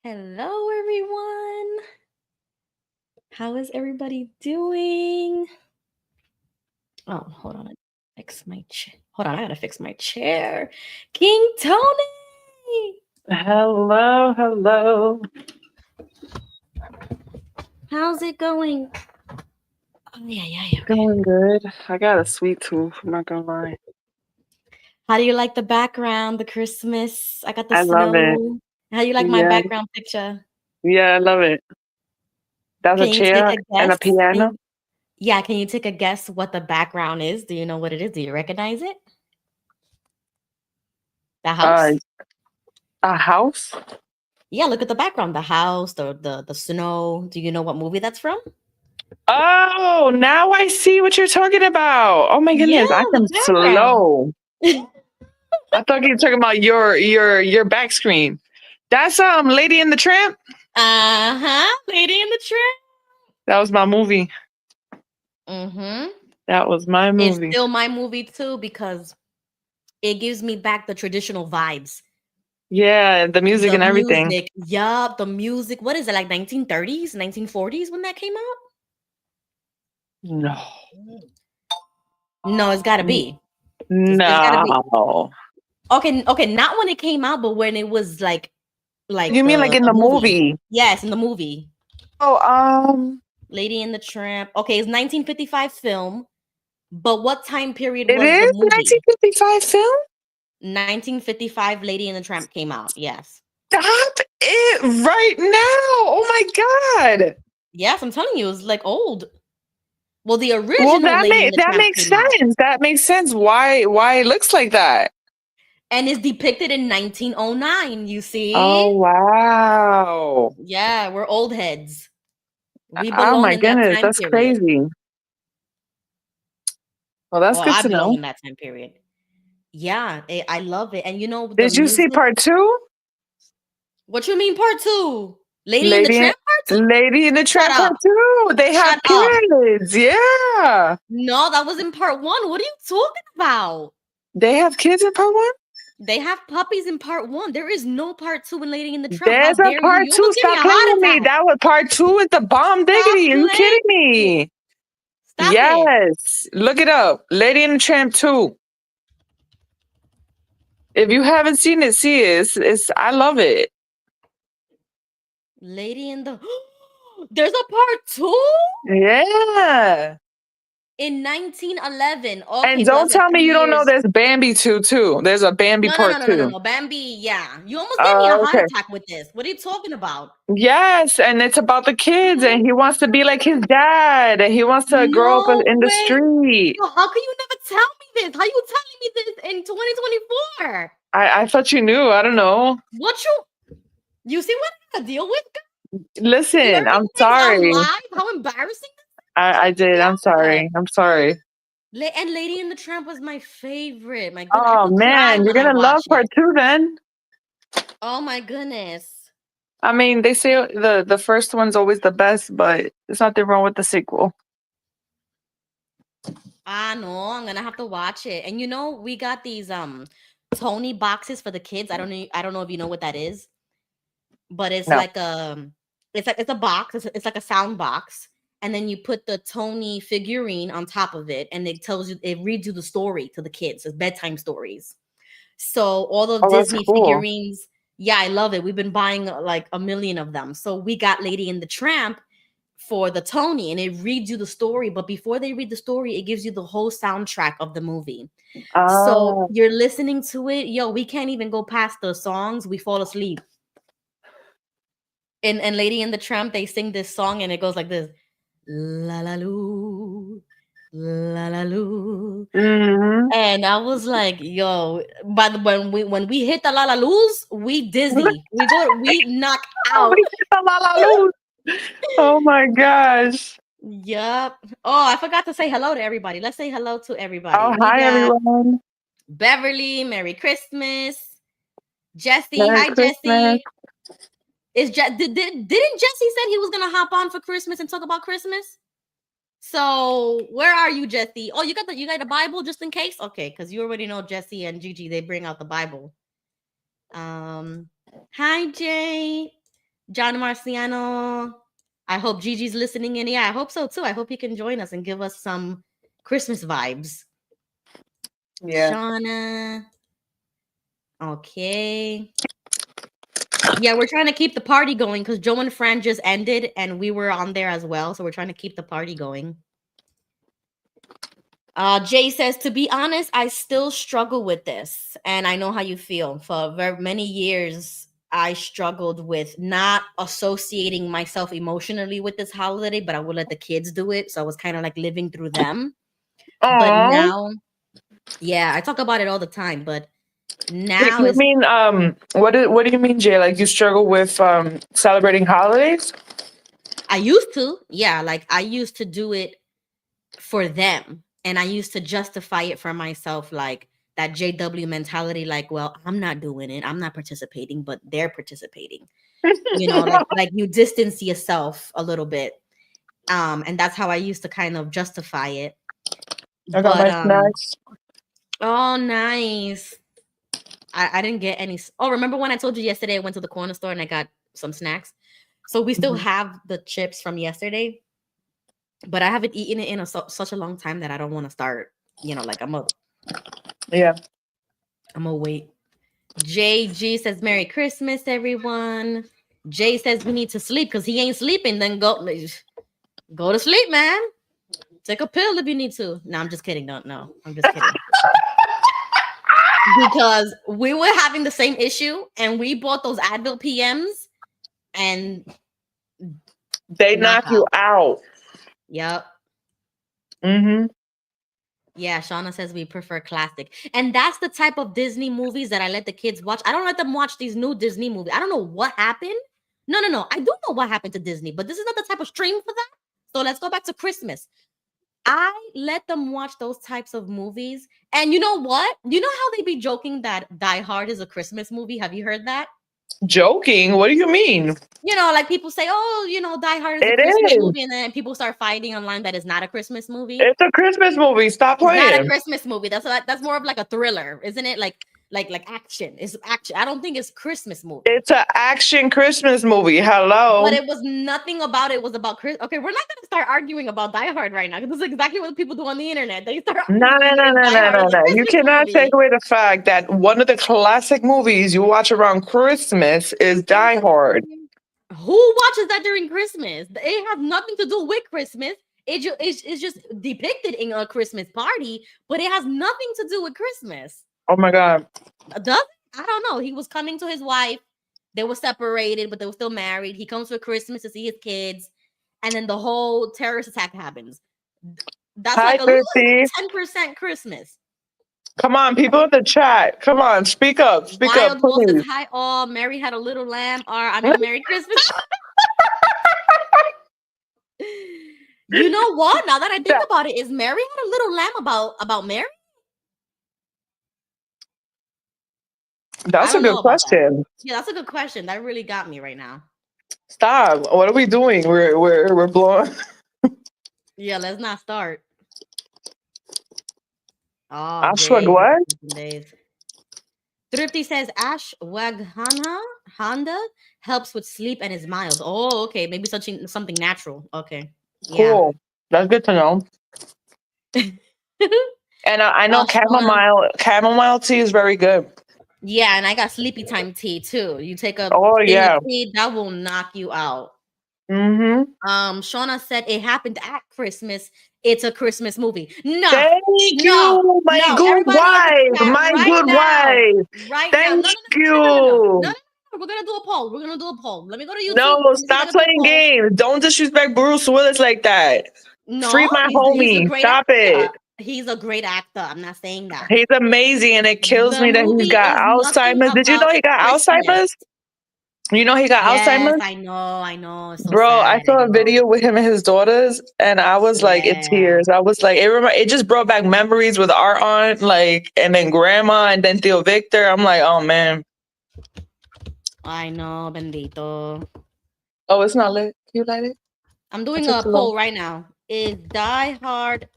Hello, everyone. How is everybody doing? Oh, hold on. Fix my chair. Hold on, I gotta fix my chair. King Tony! Hello, hello. How's it going? Oh, yeah. Okay. Going good. I got a sweet tooth, I'm not gonna lie. How do you like the background, the Christmas? I got the I snow. love it. How do you like my Yeah. background picture? Yeah, I love it. That's a Can you take chair a and a guess? piano. Yeah, can you take a guess what the background is? Do you know what it is? Do you recognize it? The house? A house? Yeah, look at the background. The house, the snow. Do you know what movie that's from? Oh, now I see what you're talking about. Oh my goodness, Yeah, I am the background. slow. I thought you were talking about your back screen. That's Lady and the Tramp. Lady in the Tramp. That was my movie. Mm-hmm. That was my It's movie. still my movie too because it gives me back the traditional vibes. Yeah, the music and everything. Yup, the music. What is it, like 1930s, 1940s when that came out? No. No, it's gotta be. No. It's gotta be. Okay, not when it came out, but when it was like You mean like in the movie? Yes, in the movie. Oh, Lady and the Tramp. Okay, it's 1955 film. But what time period It was the is movie? 1955 film? 1955 Lady and the Tramp came out. Yes. Stop it right now. Oh my God. Yes, I'm telling you, it's like old. Well, the Well, original Lady and the that Tramp makes came out sense. That makes sense. Why it looks like that? and is depicted in 1909. You Oh see? wow. Yeah, we're old heads. We Oh belong my in that goodness, time that's period. crazy. Well, that's Well, good I to belong know. in that time period. Yeah, I love it. And you know the Did you see music. part two? What you mean part two? Lady and the Lady Tramp part two? Lady in the Shut Tramp part up. two. They have Shut up. kids. Yeah. No, that was in part one. What are you talking about? They have kids in part one? They have puppies in part one. There is no part two in Lady and the Tramp. How There's a dare you? part You two. almost gave me Stop a playing heart with me. attack. That was part two with the bomb Stop diggity. Are you playing kidding with me. me? Stop it. Yes. Look it up. Lady and the Tramp 2. If you haven't seen it, see it. It's I love it. Lady in the There's a part two Yeah. in 1911. And Okay, so don't that's like tell me 3 you don't know years. there's Bambi 2 too. There's a Bambi No, no, part no, no, no, no, 2. no. Bambi, yeah. You almost gave me a heart Okay. attack with this. What are you talking about? Yes, and it's about the kids, What? and he wants to be like his dad, and he wants to grow up No in the way. street. Yo, how can you never tell me this? How you telling me this in 2024? I thought you knew. I don't know. What you see what I gotta deal with? You Listen, learning I'm things out sorry. live? How embarrassing I did. I'm that? sorry. I'm sorry. And Lady and the Tramp was my favorite. My goodness, I Oh could cry man, you're when I gonna love watch part it. 2 then. Oh my goodness. I mean, they say the first one's always the best, but there's nothing wrong with the sequel. Ah no, I'm gonna have to watch it. And you know, we got these Tony boxes for the kids. I don't know if you know what that is, but it's No. like it's a box. It's like a sound box, and then you put the Tony figurine on top of it, and it reads you the story to the kids. It's bedtime stories. So all of Oh, that's Disney cool. figurines, yeah, I love it. We've been buying like a million of them. So we got Lady and the Tramp for the Tony, and it reads you the story. But before they read the story, it gives you the whole soundtrack of the movie. So Ah. you're listening to it. Yo, we can't even go past the songs. We fall asleep. And Lady and the Tramp, they sing this song, and it goes like this: La la loo, la la loo. Mhm. And I was like, yo, but when we hit the la la loos, we dizzy. We knock Oh, out. we hit the la la loo. Oh my gosh. Yup. Oh, I forgot to say hello to everybody. Let's say hello to everybody. Oh, We hi got everyone. Beverly, Merry Christmas. Jesse, Merry hi Christmas. Jesse. Didn't Jesse said he was gonna hop on for Christmas and talk about Christmas? So where are you, Jesse? Oh, you got the Bible just in case? Okay, because you already know Jesse and Gigi, they bring out the Bible. Hi Jay, John Marciano. I hope Gigi's listening in. Yeah, I hope so too. I hope he can join us and give us some Christmas vibes. Yeah. Shauna. Okay. Yeah, we're trying to keep the party going because Joe and Fran just ended and we were on there as well. So we're trying to keep the party going. Jay says, to be honest, I still struggle with this. And I know how you feel. For very many years, I struggled with not associating myself emotionally with this holiday, but I would let the kids do it. So I was kind of like living through them. But Oh. now, yeah, I talk about it all the time. But now You is mean what do you mean, Jay? Like you struggle with celebrating holidays? I used to, yeah, like I used to do it for them. And I used to justify it for myself, like that JW mentality, like, well, I'm not doing it, I'm not participating, but they're participating. You know, like you distance yourself a little bit. And that's how I used to kind of justify it. I got But my snacks. oh nice. I didn't get any. Oh, remember when I told you yesterday I went to the corner store and I got some snacks? So we still Mhm. have the chips from yesterday, but I haven't eaten it in such a long time that I don't want to start. You know, like Yeah. I'm gonna wait. JG says Merry Christmas, everyone. Jay says we need to sleep because he ain't sleeping. Then go. Go to sleep, man. Take a pill if you need to. No, I'm just kidding. No, I'm just kidding. Because we were having the same issue, and we bought those Advil PMs, and They knock you out. Yep. Mm-hmm. Yeah, Shauna says we prefer classic. And that's the type of Disney movies that I let the kids watch. I don't let them watch these new Disney movies. I don't know what happened. No. I do know what happened to Disney, but this is not the type of stream for that. So let's go back to Christmas. I let them watch those types of movies. And you know what? You know how they be joking that Die Hard is a Christmas movie? Have you heard that? Joking? What do you mean? You know, like people say, oh, you know, Die Hard is a It Christmas is. movie. And then people start fighting online that it's not a Christmas movie. It's a Christmas movie. Stop It's not a playing. Christmas movie. That's more of like a thriller, isn't it? Like action. It's action. I don't think it's Christmas movie. It's an action Christmas movie. Hello. But it was nothing about it was about Chris. Okay, we're not gonna start arguing about Die Hard right now, because this is exactly what people do on the internet. They start No. arguing You cannot take away the fact that one of the classic movies you watch around Christmas is Die Hard. Who watches that during Christmas? It has nothing to do with Christmas. It's just depicted in a Christmas party, but it has nothing to do with Christmas. Oh my God. Does it? I don't know. He was coming to his wife. They were separated, but they were still married. He comes for Christmas to see his kids, and then the whole terrorist attack happens. That's like a little 10% Christmas. Come on, people in the chat. Come on, speak up. Speak Wild up, Wolf please. says, hi, all. Mary had a little lamb. Or, I mean, Merry Christmas. You know what? Now that I think about it, is Mary had a little lamb about Mary? That's a good question. Yeah, that's a good question. That really got me right now. Stop. What are we doing? We're blowing. Yeah, let's not start. Oh, Ashwag what? Thrifty says ashwagandha Honda helps with sleep and is mild. Oh, okay. Maybe something natural. Okay. Cool. Yeah. That's good to know. And I know chamomile tea is very good. Yeah, and I got sleepy time tea too. You take a tea, that will knock you out. Mm-hmm. Shauna said it happened at Christmas. It's a Christmas movie. No, thank you, my good wife. My good wife. Right thank now. you. No. We're gonna do a poll. Let me go to YouTube. No, stop playing games. Don't disrespect Bruce Willis like that. No, free my homie. Stop it. He's a great actor. I'm not saying that. He's amazing, and it kills me that he's got Alzheimer's. Did you know he got Alzheimer's? You know he got Alzheimer's? I know. It's so bro, sad. I saw a video with him and his daughters, and I was like in tears. I was like, it just brought back memories with our aunt, like, and then grandma, and then Theo Victor. I'm like, oh man. I know, bendito. Oh, it's not lit. Can you light it? I'm doing a poll right now. Is Die Hard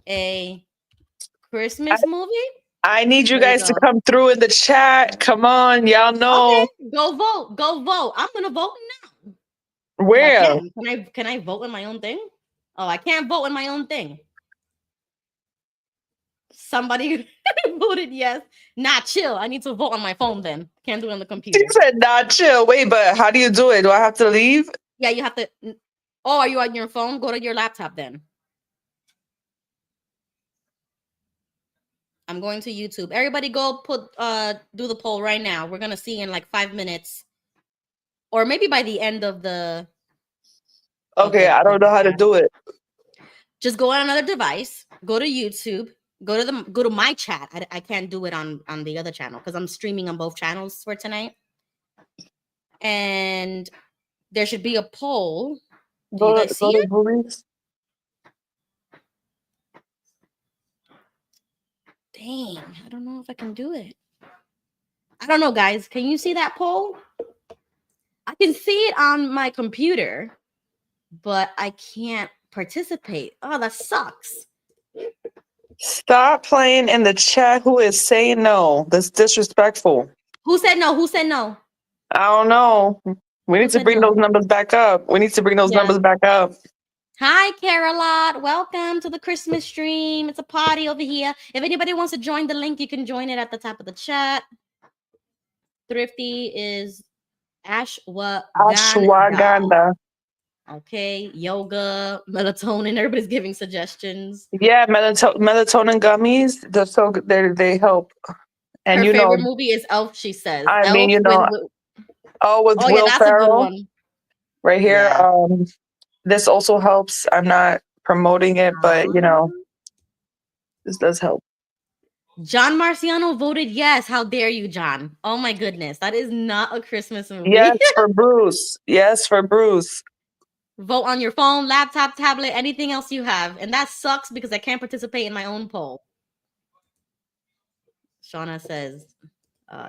a Christmas movie? I need you guys to come through in the chat. Come on, y'all know. Okay, go vote. I'm gonna vote now. Where? Can I vote in my own thing? Oh, I can't vote in my own thing. Somebody voted yes. Nah, chill. I need to vote on my phone then. Can't do it on the computer. She said nah, chill. Wait, but how do you do it? Do I have to leave? Yeah, you have to. Oh, are you on your phone? Go to your laptop then. I'm going to YouTube. Everybody go do the poll right now. We're gonna see in like 5 minutes. Or maybe by the end of the Okay, I don't know how to do it. Just go on another device, go to YouTube, go to my chat. I can't do it on the other channel because I'm streaming on both channels for tonight. And there should be a poll. Do you guys see it? Dang, I don't know if I can do it. I don't know, guys. Can you see that poll? I can see it on my computer, but I can't participate. Oh, that sucks. Stop playing in the chat. Who is saying no? That's disrespectful. Who said no? Who said no? I don't know. We need to bring those numbers back up. Numbers back up. Hi, Carolot. Welcome to the Christmas stream. It's a party over here. If anybody wants to join the link, you can join it at the top of the chat. Thrifty is ashwagandha. Okay, yoga, melatonin. Everybody's giving suggestions. Yeah, melatonin gummies. They help. And Her you favorite know, movie is Elf. She says I mean, Elf you with. know, with Oh yeah, Will that's a good Ferrell one. right here. Yeah. This also helps. I'm not promoting it, but this does help. John Marciano voted yes. How dare you, John? Oh my goodness, that is not a Christmas movie. Yes, for Bruce. Yes, for Bruce. Vote on your phone, laptop, tablet, anything else you have. And that sucks because I can't participate in my own poll. Shauna says,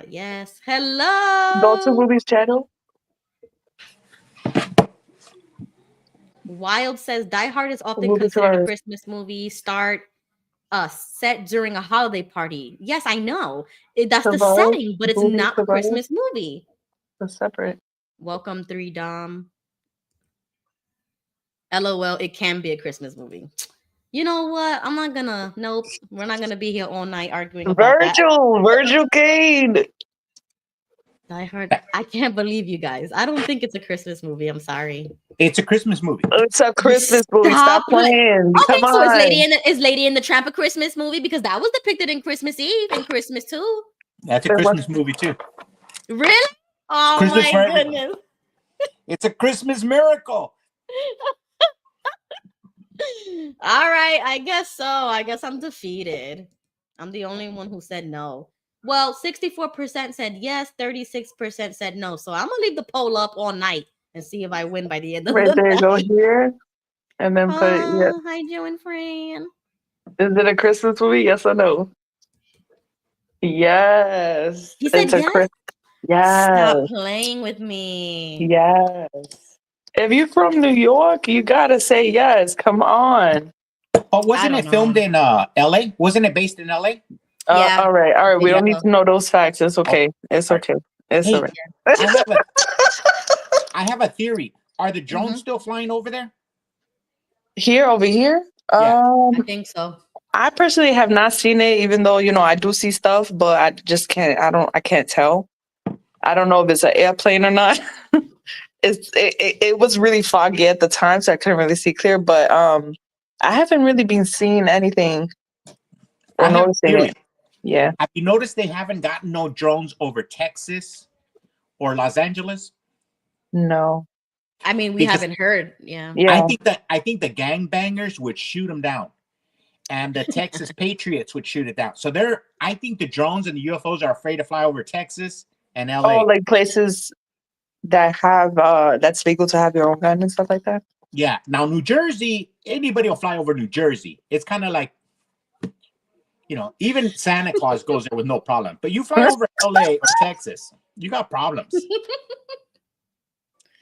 yes. Go to Hello. Ruby's channel. Wild says Die Hard is often Ruby considered a Tavares. Christmas movie. Set during a holiday party. Yes, I know. That's the Tavares. setting, but it's Ruby not a Tavares. Christmas movie. It's separate. Welcome 3 Dom. LOL, it can be a Christmas movie. You know what? Nope. We're not gonna be here all night arguing about that. Virgil Kane. Die Hard. I can't believe you guys. I don't think it's a Christmas movie. I'm sorry. It's a Christmas movie. It's a Christmas movie. Stop playing. Okay, Come so on. is Lady in the Tramp a Christmas movie? Because that was depicted in Christmas Eve and Christmas too. That's a Christmas movie too. Really? Oh Christmas my goodness. It's a Christmas miracle. All right, I guess so. I guess I'm defeated. I'm the only one who said no. Well, 64% said yes, 36% said no. So I'm gonna leave the poll up all night and see if I win by the end of the Right there, night. go here. And then put it, yeah. Hi, Joe and Fran. Is it a Christmas movie? Yes or no? Yes. He said yes? Yes. Stop playing with me. Yes. If you're from New York, you gotta say yes. Come on. But wasn't it filmed in LA? Wasn't it based in LA? Yeah. All right. We don't need to know those facts. It's okay. It's okay. It's Hey, all right. I have a theory. Are the drones still flying over there? Over here? Yeah. I think so. I personally have not seen it, even though, I do see stuff, but I just can't, I can't tell. I don't know if it's an airplane or not. It was really foggy at the time, so I couldn't really see clear, but I haven't really been seeing anything or noticing it. Yeah. Have you noticed they haven't gotten no drones over Texas or Los Angeles? No. I mean, we haven't heard. Yeah. I think the gangbangers would shoot them down, and the Texas Patriots would shoot it down. So I think the drones and the UFOs are afraid to fly over Texas and LA. Oh, like places that have that's legal to have your own gun and stuff like that. Yeah. Now, New Jersey, anybody will fly over New Jersey. It's kind of like, even Santa Claus goes there with no problem. But you fly over LA or Texas, you got problems.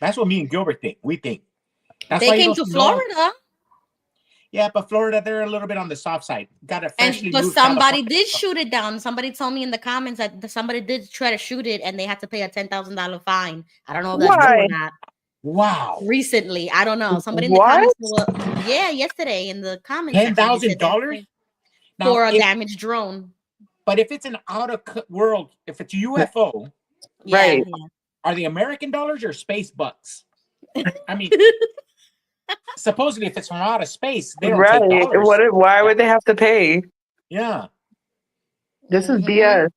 That's what me and Gilbert think. We think. That's they came to Florida. Yeah, but Florida, they're a little bit on the soft side. Got a freshly but somebody did shoot it down. Somebody told me in the comments that somebody did try to shoot it and they had to pay a $10,000 fine. I don't know if that's true or not. Wow. Recently, I don't know. Somebody in the comments. Yesterday in the comments. $10,000 for a damaged drone. But if it's an out of world, if it's a UFO, right? Yeah. Are they American dollars or space bucks? I mean, supposedly, if it's from outer space, they don't take dollars. Why would they have to pay? Yeah. This is BS.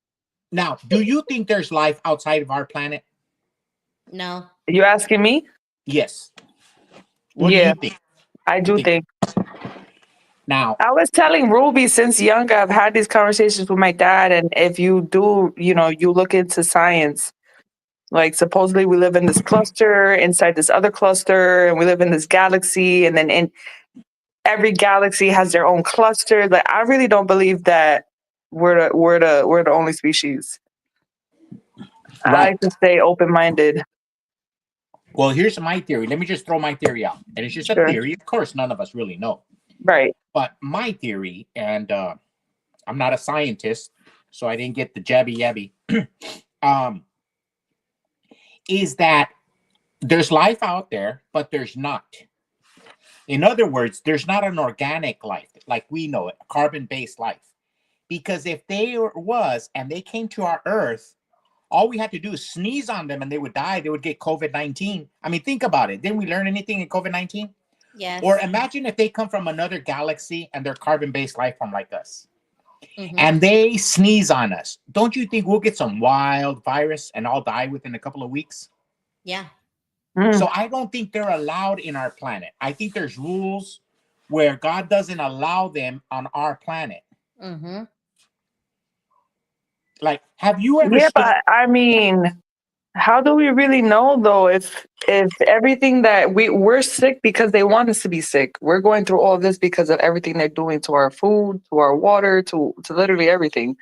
Now, do you think there's life outside of our planet? No. You asking me? Yes. What do you think? I do think. Now, I was telling Ruby since young, I've had these conversations with my dad, and if you do, you look into science. Like supposedly we live in this cluster inside this other cluster, and we live in this galaxy, and then in every galaxy has their own cluster. Like I really don't believe that we're the only species. Right. I like to stay open-minded. Well, here's my theory. Let me just throw my theory out, and it's just a theory. Of course, none of us really know. Right. But my theory, and I'm not a scientist, so I didn't get the jabby yabby. Is that there's life out there, but there's not. In other words, there's not an organic life like we know it, carbon-based life. Because if there was, and they came to our Earth, all we had to do is sneeze on them and they would die. They would get COVID-19. I mean, think about it. Didn't we learn anything in COVID-19? Yes. Or imagine if they come from another galaxy and they're carbon-based life form like us. Mhm. And they sneeze on us. Don't you think we'll get some wild virus and all die within a couple of weeks? Yeah. So I don't think they're allowed in our planet. I think there's rules where God doesn't allow them on our planet. Mm-hmm. Like, have you ever Yeah, stood? but I mean, how do we really know though if everything that we're sick because they want us to be sick? We're going through all this because of everything they're doing to our food, to our water, to literally everything.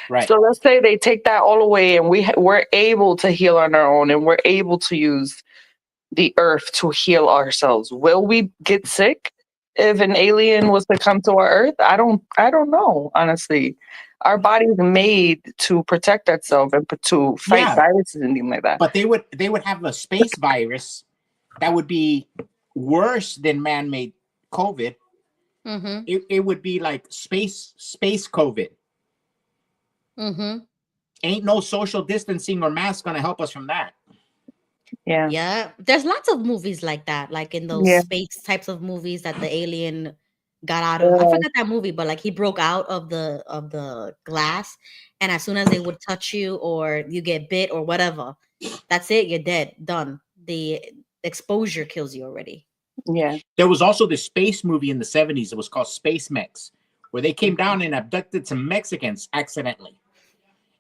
Right. So let's say they take that all away and we're able to heal on our own and we're able to use the earth to heal ourselves. Will we get sick if an alien was to come to our earth? I don't know, honestly. Our body's made to protect itself and to fight Yeah. viruses and things like that. But they would have a space virus that would be worse than man-made COVID. Mm-hmm. It would be like space COVID. Mm-hmm. Ain't no social distancing or mask gonna help us from that. Yeah. Yeah. There's lots of movies like that, like in those Yeah. space types of movies that the alien got out of. I forgot that movie, but like he broke out of the glass, and as soon as they would touch you or you get bit or whatever, that's it. You're dead. Done. The exposure kills you already. Yeah. There was also this space movie in the 70s. It was called Space Mex, where they came down and abducted some Mexicans accidentally.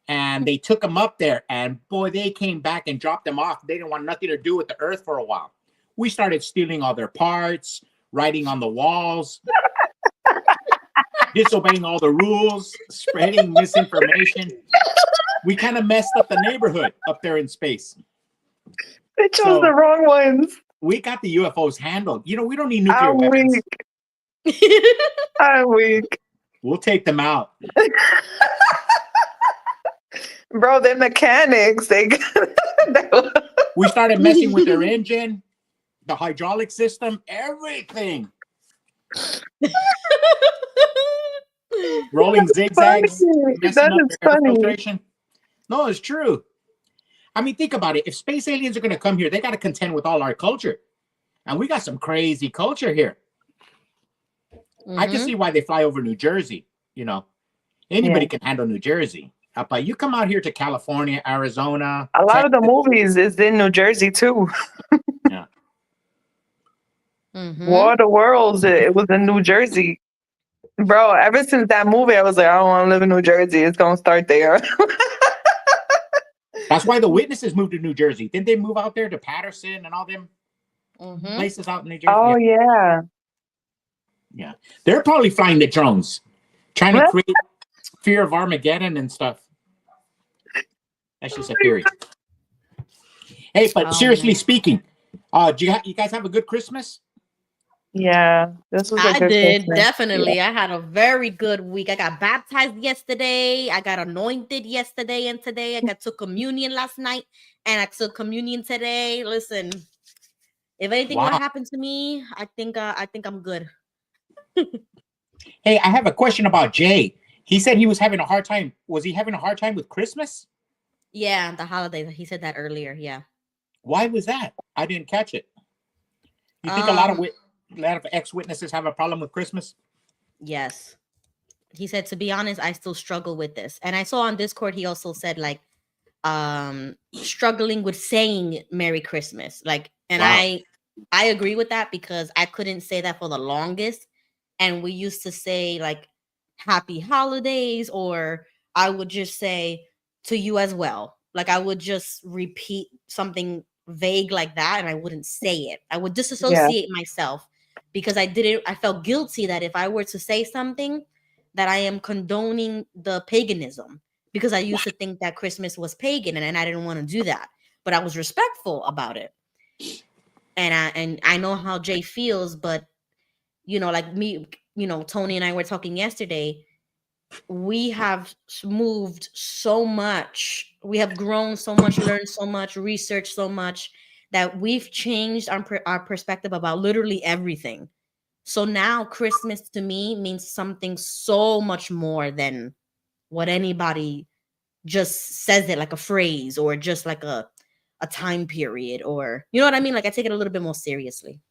And they took them up there, and boy, they came back and dropped them off. They didn't want nothing to do with the earth for a while. We started stealing all their parts, writing on the walls, disobeying all the rules, spreading misinformation. We kind of messed up the neighborhood up there in space. They chose So- the wrong ones. We got the UFOs handled. You know, we don't need nuclear I'm weapons. weak. I'm weak. We'll take them out. Bro, they're mechanics. We started messing with their engine, the hydraulic system, everything. Rolling zigzags, messing That up is their air funny. filtration. No, it's true. I mean, think about it. If space aliens are going to come here, they got to contend with all our culture. And we got some crazy culture here. I can see why they fly over New Jersey. You know, anybody can handle New Jersey. But you come out here to California, Arizona. A lot of the Texas. movies is in New Jersey too. Yeah. War of the Worlds, it was in New Jersey. Bro, ever since that movie, I was like, I don't want to live in New Jersey. It's going to start there. That's why the Witnesses moved to New Jersey. Didn't they move out there to Patterson and all them places out in New Jersey? Oh, yeah. Yeah. They're probably flying the drones, trying to create fear of Armageddon and stuff. That's just a theory. Hey, but seriously speaking, do you guys have a good Christmas? Yeah, this was a I good did, Christmas. definitely. Yeah. I had a very good week. I got baptized yesterday. I got anointed yesterday and today. I took communion last night and I took communion today. Listen, if anything would have happened to me, I think I'm good. Hey, I have a question about Jay. He said he was having a hard time. Was he having a hard time with Christmas? Yeah, the holidays. He said that earlier. Yeah. Why was that? I didn't catch it. You think a lot of ex-witnesses have a problem with Christmas? Yes. He said, to be honest, I still struggle with this. And I saw on Discord, he also said like, struggling with saying Merry Christmas. Like, and I agree with that because I couldn't say that for the longest. And we used to say like happy holidays, or I would just say to you as well. Like I would just repeat something vague like that and I wouldn't say it. I would disassociate myself because I felt guilty that if I were to say something that I am condoning the paganism, because I used to think that Christmas was pagan and I didn't want to do that, but I was respectful about it. And I know how Jay feels, but you know, like me, you know, Tony and I were talking yesterday. We have moved so much. We have grown so much, learned so much, researched so much that we've changed our perspective about literally everything. So now Christmas to me means something so much more than what anybody just says it like a phrase or just like a time period, or you know what I mean? Like I take it a little bit more seriously.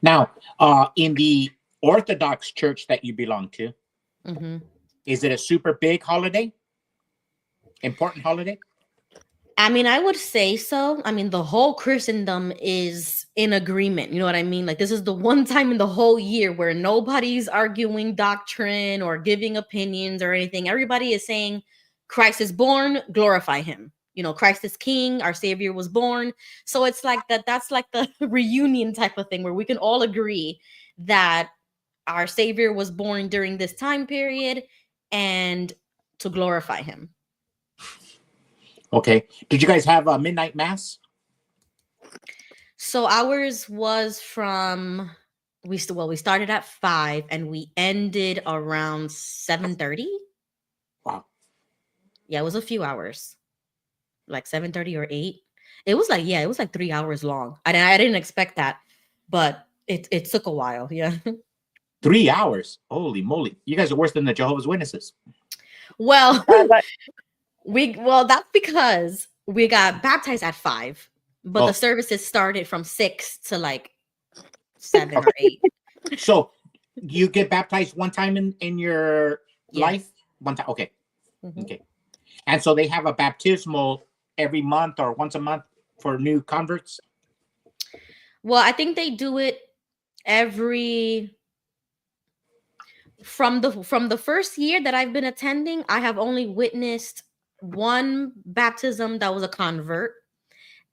Now, in the Orthodox church that you belong to, is it a super big holiday? Important holiday? I mean, I would say so. I mean, the whole Christendom is in agreement. You know what I mean? Like, this is the one time in the whole year where nobody's arguing doctrine or giving opinions or anything. Everybody is saying, Christ is born, glorify him. You know, Christ is king, our savior was born. So it's like that. That's like the reunion type of thing where we can all agree that our savior was born during this time period and to glorify him. Okay. Did you guys have a midnight mass? So ours was from we started at 5 and we ended around 7:30. Wow. Yeah, it was a few hours. Like 7:30 or 8. It was like 3 hours long. I didn't expect that, but it took a while. Yeah. 3 hours. Holy moly. You guys are worse than the Jehovah's Witnesses. Well, that's because we got baptized at 5, but the services started from 6 to like 7 or 8. So you get baptized one time in your life? One time. Okay. Okay. And so they have a baptismal every month or once a month for new converts? Well, I think they do it from the first year that I've been attending. I have only witnessed one baptism that was a convert,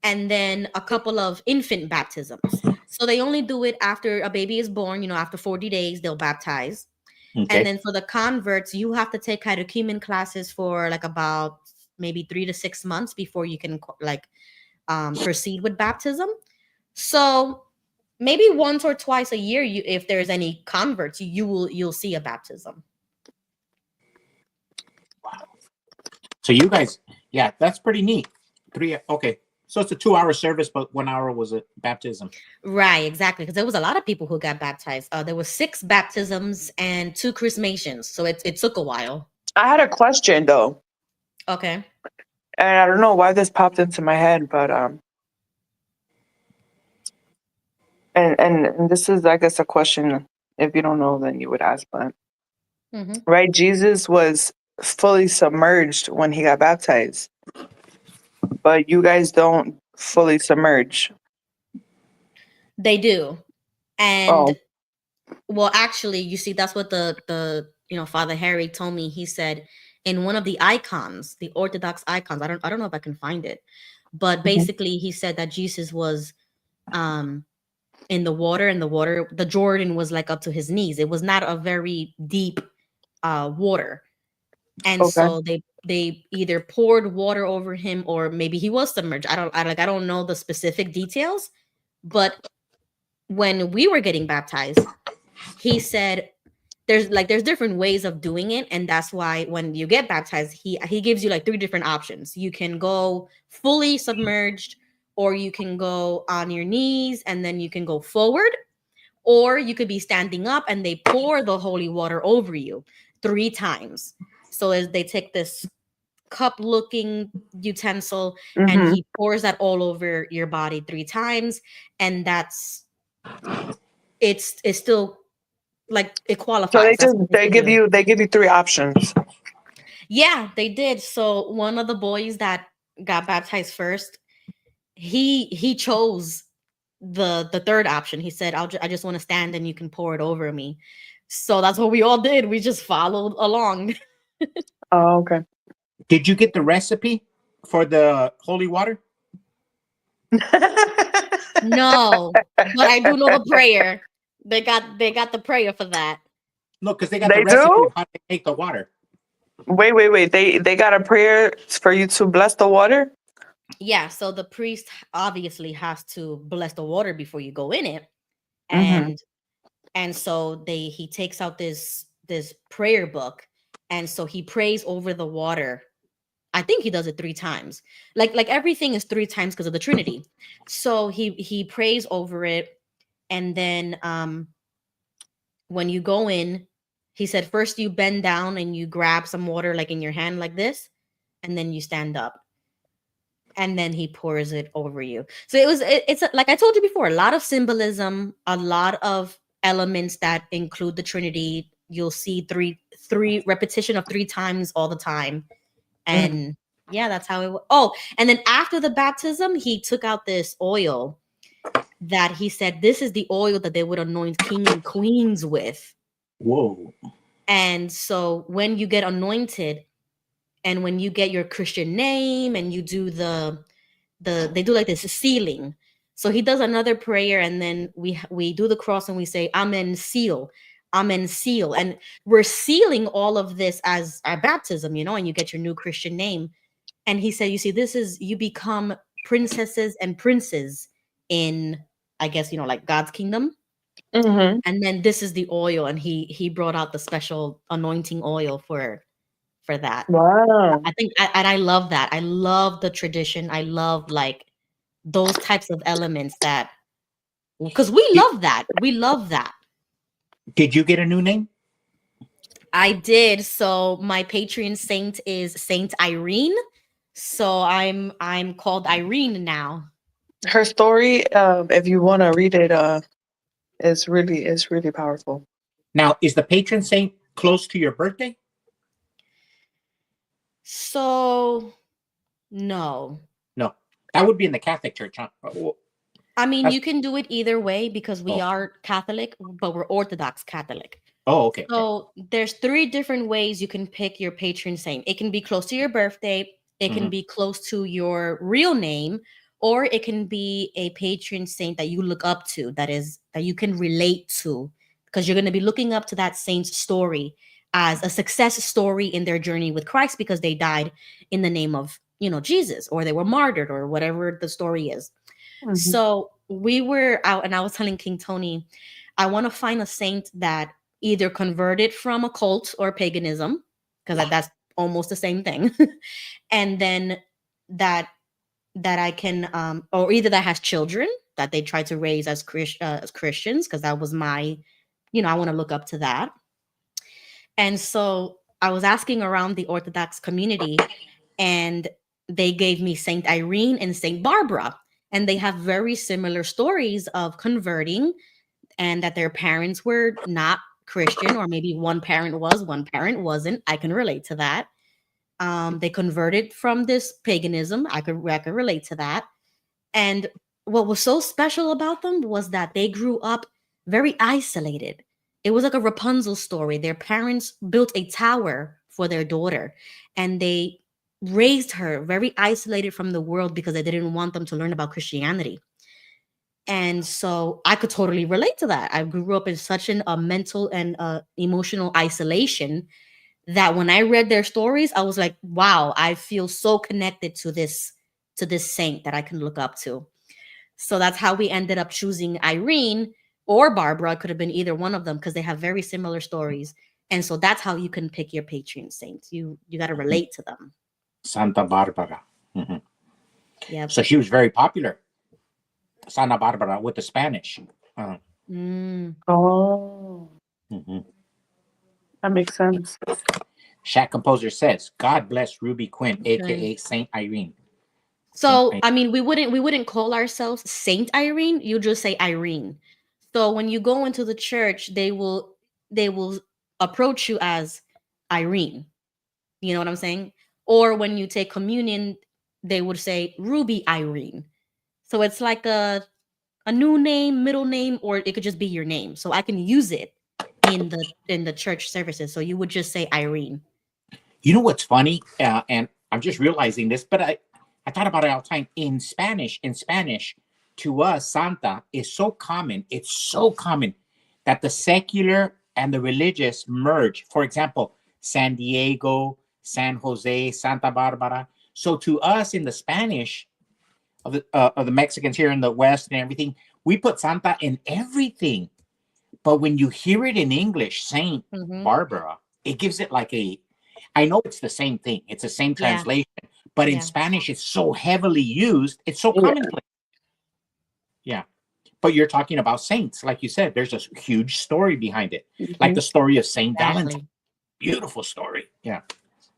and then a couple of infant baptisms. So they only do it after a baby is born. You know, after 40 days, they'll baptize. Okay. And then for the converts, you have to take catechumen classes for like about maybe 3 to 6 months before you can like proceed with baptism. So maybe once or twice a year, if there's any converts, you'll see a baptism. Wow. So you guys, yeah, that's pretty neat. Okay. So it's a 2-hour service, but 1 hour was a baptism. Right, exactly. Because there was a lot of people who got baptized. There were 6 baptisms and 2 chrismations. So it took a while. I had a question though. Okay. And I don't know why this popped into my head, but and this is, I guess, a question. If you don't know, then you would ask. But right, Jesus was fully submerged when he got baptized, but you guys don't fully submerge. They do, and well, actually, you see, that's what the Father Harry told me. He said in one of the icons, the Orthodox icons. I don't know if I can find it, but basically, he said that Jesus was in the water, and the Jordan was like up to his knees. It was not a very deep water, and so they either poured water over him or maybe he was submerged. I don't know the specific details, but when we were getting baptized, he said there's different ways of doing it, and that's why when you get baptized, he gives you like 3 different options. You can go fully submerged, or you can go on your knees and then you can go forward, or you could be standing up and they pour the holy water over you 3 times. So as they take this cup looking utensil and he pours that all over your body 3 times, and it's still like it qualifies. So they give you 3 options. Yeah, they did. So one of the boys that got baptized first, he chose the 3rd option. He said, I just want to stand and you can pour it over me. So that's what we all did. We just followed along. Oh, okay. Did you get the recipe for the holy water? No, but I do know the prayer. They got the prayer for that. No, because they got the recipe of how to make the water. Wait. They got a prayer for you to bless the water? Yeah, so the priest obviously has to bless the water before you go in it. And so he takes out this prayer book, and so he prays over the water. I think he does it 3 times. Like everything is 3 times because of the Trinity. So he prays over it, and then when you go in, He said, first you bend down and you grab some water like in your hand like this, and then you stand up. And then he pours it over you. So it's like I told you before, a lot of symbolism, a lot of elements that include the Trinity. You'll see three repetition of 3 times all the time. And yeah, that's how it. Oh, and then after the baptism, he took out this oil that he said this is the oil that they would anoint king and queens with. Whoa. And so when you get anointed, and when you get your Christian name, and you do they do like this sealing. So he does another prayer, and then we do the cross and we say amen, seal, amen, seal, and we're sealing all of this as our baptism, and you get your new Christian name. And he said, you see, this is, you become princesses and princes in, I guess, like God's kingdom. Mm-hmm. And then this is the oil, and he brought out the special anointing oil for that. Wow. I think, and I love that. I love the tradition. I love like those types of elements that, because we love that. We love that. Did you get a new name? I did. So my patron saint is Saint Irene. So I'm called Irene now. Her story, if you want to read it, is really powerful. Now, is the patron saint close to your birthday? So no. That would be in the Catholic Church, huh? I mean, you can do it either way because we are Catholic, but we're Orthodox Catholic. Oh, okay. So there's 3 different ways you can pick your patron saint. It can be close to your birthday, it can be close to your real name, or it can be a patron saint that you look up to, that you can relate to, because you're going to be looking up to that saint's story as a success story in their journey with Christ, because they died in the name of, Jesus, or they were martyred, or whatever the story is. Mm-hmm. So we were out, and I was telling King Tony, I want to find a saint that either converted from a cult or paganism, because that's almost the same thing. And then that I can, or either that has children that they try to raise as Christians, because that was my, I want to look up to that. And so I was asking around the Orthodox community, and they gave me Saint Irene and Saint Barbara, and they have very similar stories of converting, and that their parents were not Christian, or maybe one parent was, one parent wasn't. I can relate to that. They converted from this paganism. I could relate to that. And what was so special about them was that they grew up very isolated. It was like a Rapunzel story. Their parents built a tower for their daughter, and they raised her very isolated from the world because they didn't want them to learn about Christianity. And so I could totally relate to that. I grew up in such a mental and emotional isolation that when I read their stories, I was like, wow, I feel so connected to this saint that I can look up to. So that's how we ended up choosing Irene or Barbara. It could have been either one of them, because they have very similar stories. And so that's how you can pick your patron saints. You got to relate to them. Santa Barbara. Mm-hmm. Yeah. So she was very popular, Santa Barbara, with the Spanish. Oh. Mm-hmm. That makes sense. Shack Composer says, God bless Ruby Quinn, aka Saint Irene. So Saint Irene. I mean, we wouldn't call ourselves Saint Irene. You just say Irene. So when you go into the church, they will approach you as Irene. You know what I'm saying? Or when you take communion, they would say Ruby Irene. So it's like a new name, middle name, or it could just be your name. So I can use it in the church services. So you would just say Irene. You know what's funny? And I'm just realizing this, but I thought about it all the time. In Spanish, to us, Santa is so common. It's so common that the secular and the religious merge. For example, San Diego, San Jose, Santa Barbara. So to us in the Spanish of the Mexicans here in the West and everything, we put Santa in everything. But when you hear it in English, Saint Barbara, it gives it like I know it's the same thing. It's the same translation. But in Spanish, it's so heavily used. It's so commonplace. Yeah. But you're talking about saints, like you said. There's a huge story behind it, like Mhm. the story of Saint Valentine. Exactly. Beautiful story. Yeah,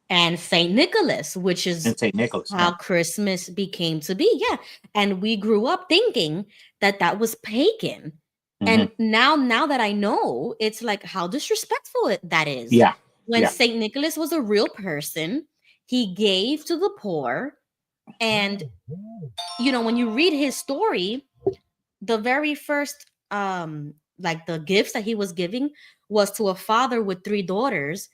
And Saint Nicholas, which is and Saint Nicholas. how Yeah. Christmas became to be. Yeah. And we grew up thinking that that was pagan. And now that I know, it's like how disrespectful that is. Yeah. When Yeah. Saint Nicholas was a real person, he gave to the poor. And when you read his story, the very first like the gifts that he was giving was to a father with 3 daughters,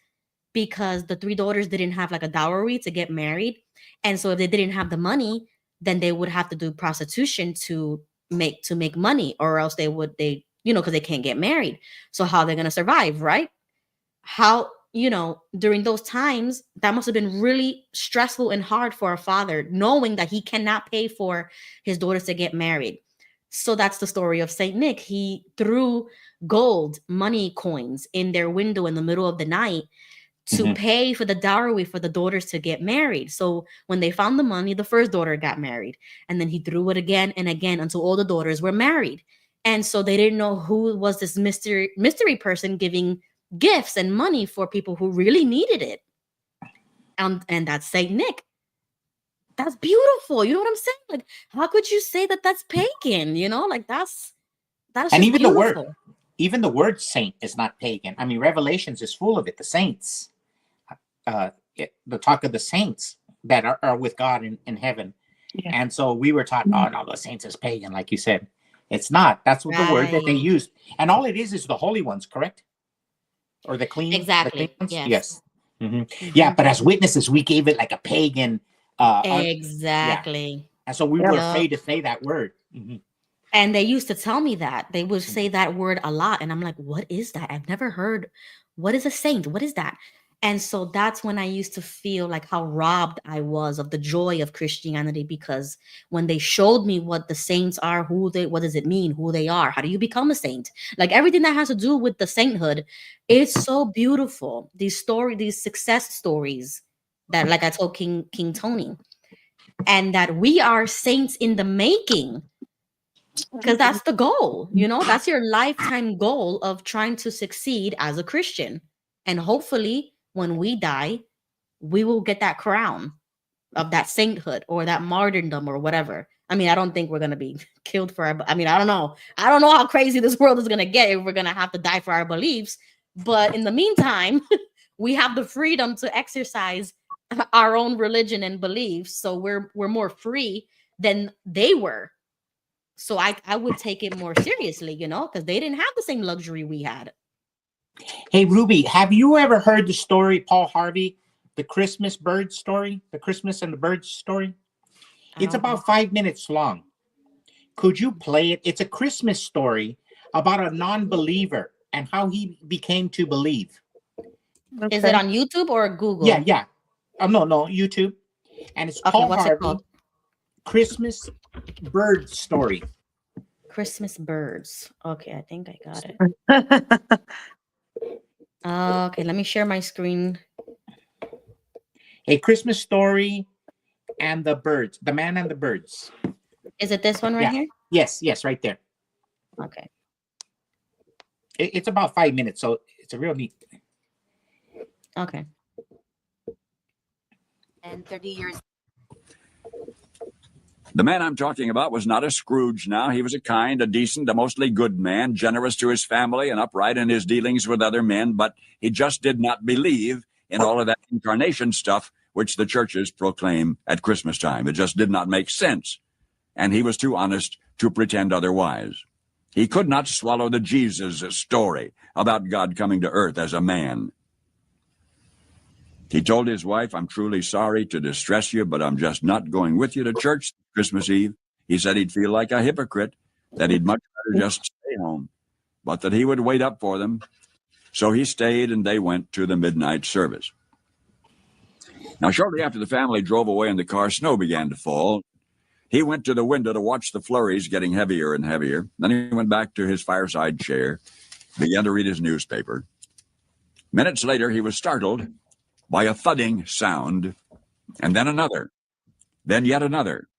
because the 3 daughters didn't have like a dowry to get married. And so if they didn't have the money, then they would have to do prostitution to make money, or else because they can't get married. So how they're going to survive, right? How during those times, that must have been really stressful and hard for a father, knowing that he cannot pay for his daughters to get married. So that's the story of Saint Nick. He threw gold money coins in their window in the middle of the night to pay for the dowry for the daughters to get married. So when they found the money, the first daughter got married, and then he threw it again and again until all the daughters were married. And so they didn't know who was this mystery person giving gifts and money for people who really needed it. And that's Saint Nick. That's beautiful. You know what I'm saying? Like, how could you say that that's pagan? Like that's And just even beautiful. the word saint is not pagan. I mean, Revelations is full of it. The saints, the talk of the saints that are with God in heaven. Yeah. And so we were taught, oh no, the saints is pagan, like you said. It's not. That's what the word that they Right. used. And all it is the holy ones, correct? Or the clean, Exactly. the clean ones? Yes. Yes. Mhm. Yeah, but as witnesses, we gave it like a pagan. Yeah. Exactly. And so we Yeah. were Yup. afraid to say that word. And they used to tell me that. They would say that word a lot. And I'm like, what is that? I've never heard. What is a saint? What is that? And so that's when I used to feel like how robbed I was of the joy of Christianity, because when they showed me what the saints are, what does it mean, who they are, how do you become a saint? Like everything that has to do with the sainthood, it's so beautiful. These success stories that, like I told King Tony, and that we are saints in the making. Because that's the goal, that's your lifetime goal of trying to succeed as a Christian. And hopefully when we die, we will get that crown of that sainthood or that martyrdom or whatever. I mean, I don't think we're going to be killed for I don't know. I don't know how crazy this world is going to get if we're going to have to die for our beliefs. But in the meantime, we have the freedom to exercise our own religion and beliefs. So we're more free than they were. So I would take it more seriously, because they didn't have the same luxury we had. Hey, Ruby, have you ever heard the story, Paul Harvey, the Christmas bird story, the Christmas and the birds story? It's about 5 minutes long. Could you play it? It's a Christmas story about a non-believer and how he became to believe. Okay. Is it on YouTube or Google? Yeah. No, YouTube. And it's Okay, Paul what's it Harvey, called? Christmas bird story. Christmas birds. Okay, I think I got it. Okay, let me share my screen. A Christmas story and the birds, the man and the birds. Is it this one right here? Yes, right there. Okay. It's about 5 minutes, so it's a real neat. Okay. And 30 years. The man I'm talking about was not a Scrooge now. He was a kind, a decent, a mostly good man, generous to his family and upright in his dealings with other men, but he just did not believe in all of that incarnation stuff which the churches proclaim at Christmas time. It just did not make sense. And he was too honest to pretend otherwise. He could not swallow the Jesus story about God coming to earth as a man. He told his wife, "I'm truly sorry to distress you, but I'm just not going with you to church Christmas Eve." He said he'd feel like a hypocrite, that he'd much rather just stay home, but that he would wait up for them. So he stayed, and they went to the midnight service. Now, shortly after the family drove away in the car, snow began to fall. He went to the window to watch the flurries getting heavier and heavier. Then he went back to his fireside chair, began to read his newspaper. Minutes later, he was startled by a thudding sound, and then another, then yet another.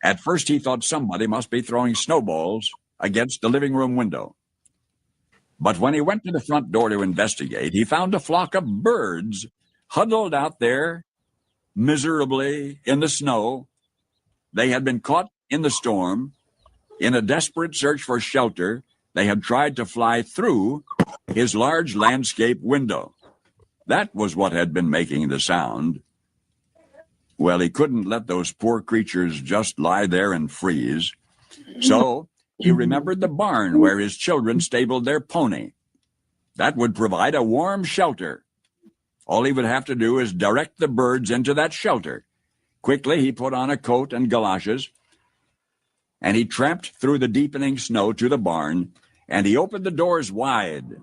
At first, he thought somebody must be throwing snowballs against the living room window. But when he went to the front door to investigate, he found a flock of birds huddled out there miserably in the snow. They had been caught in the storm. In a desperate search for shelter, they had tried to fly through his large landscape window. That was what had been making the sound. Well, he couldn't let those poor creatures just lie there and freeze. So he remembered the barn where his children stabled their pony. That would provide a warm shelter. All he would have to do is direct the birds into that shelter. Quickly, he put on a coat and galoshes, and he tramped through the deepening snow to the barn, and he opened the doors wide.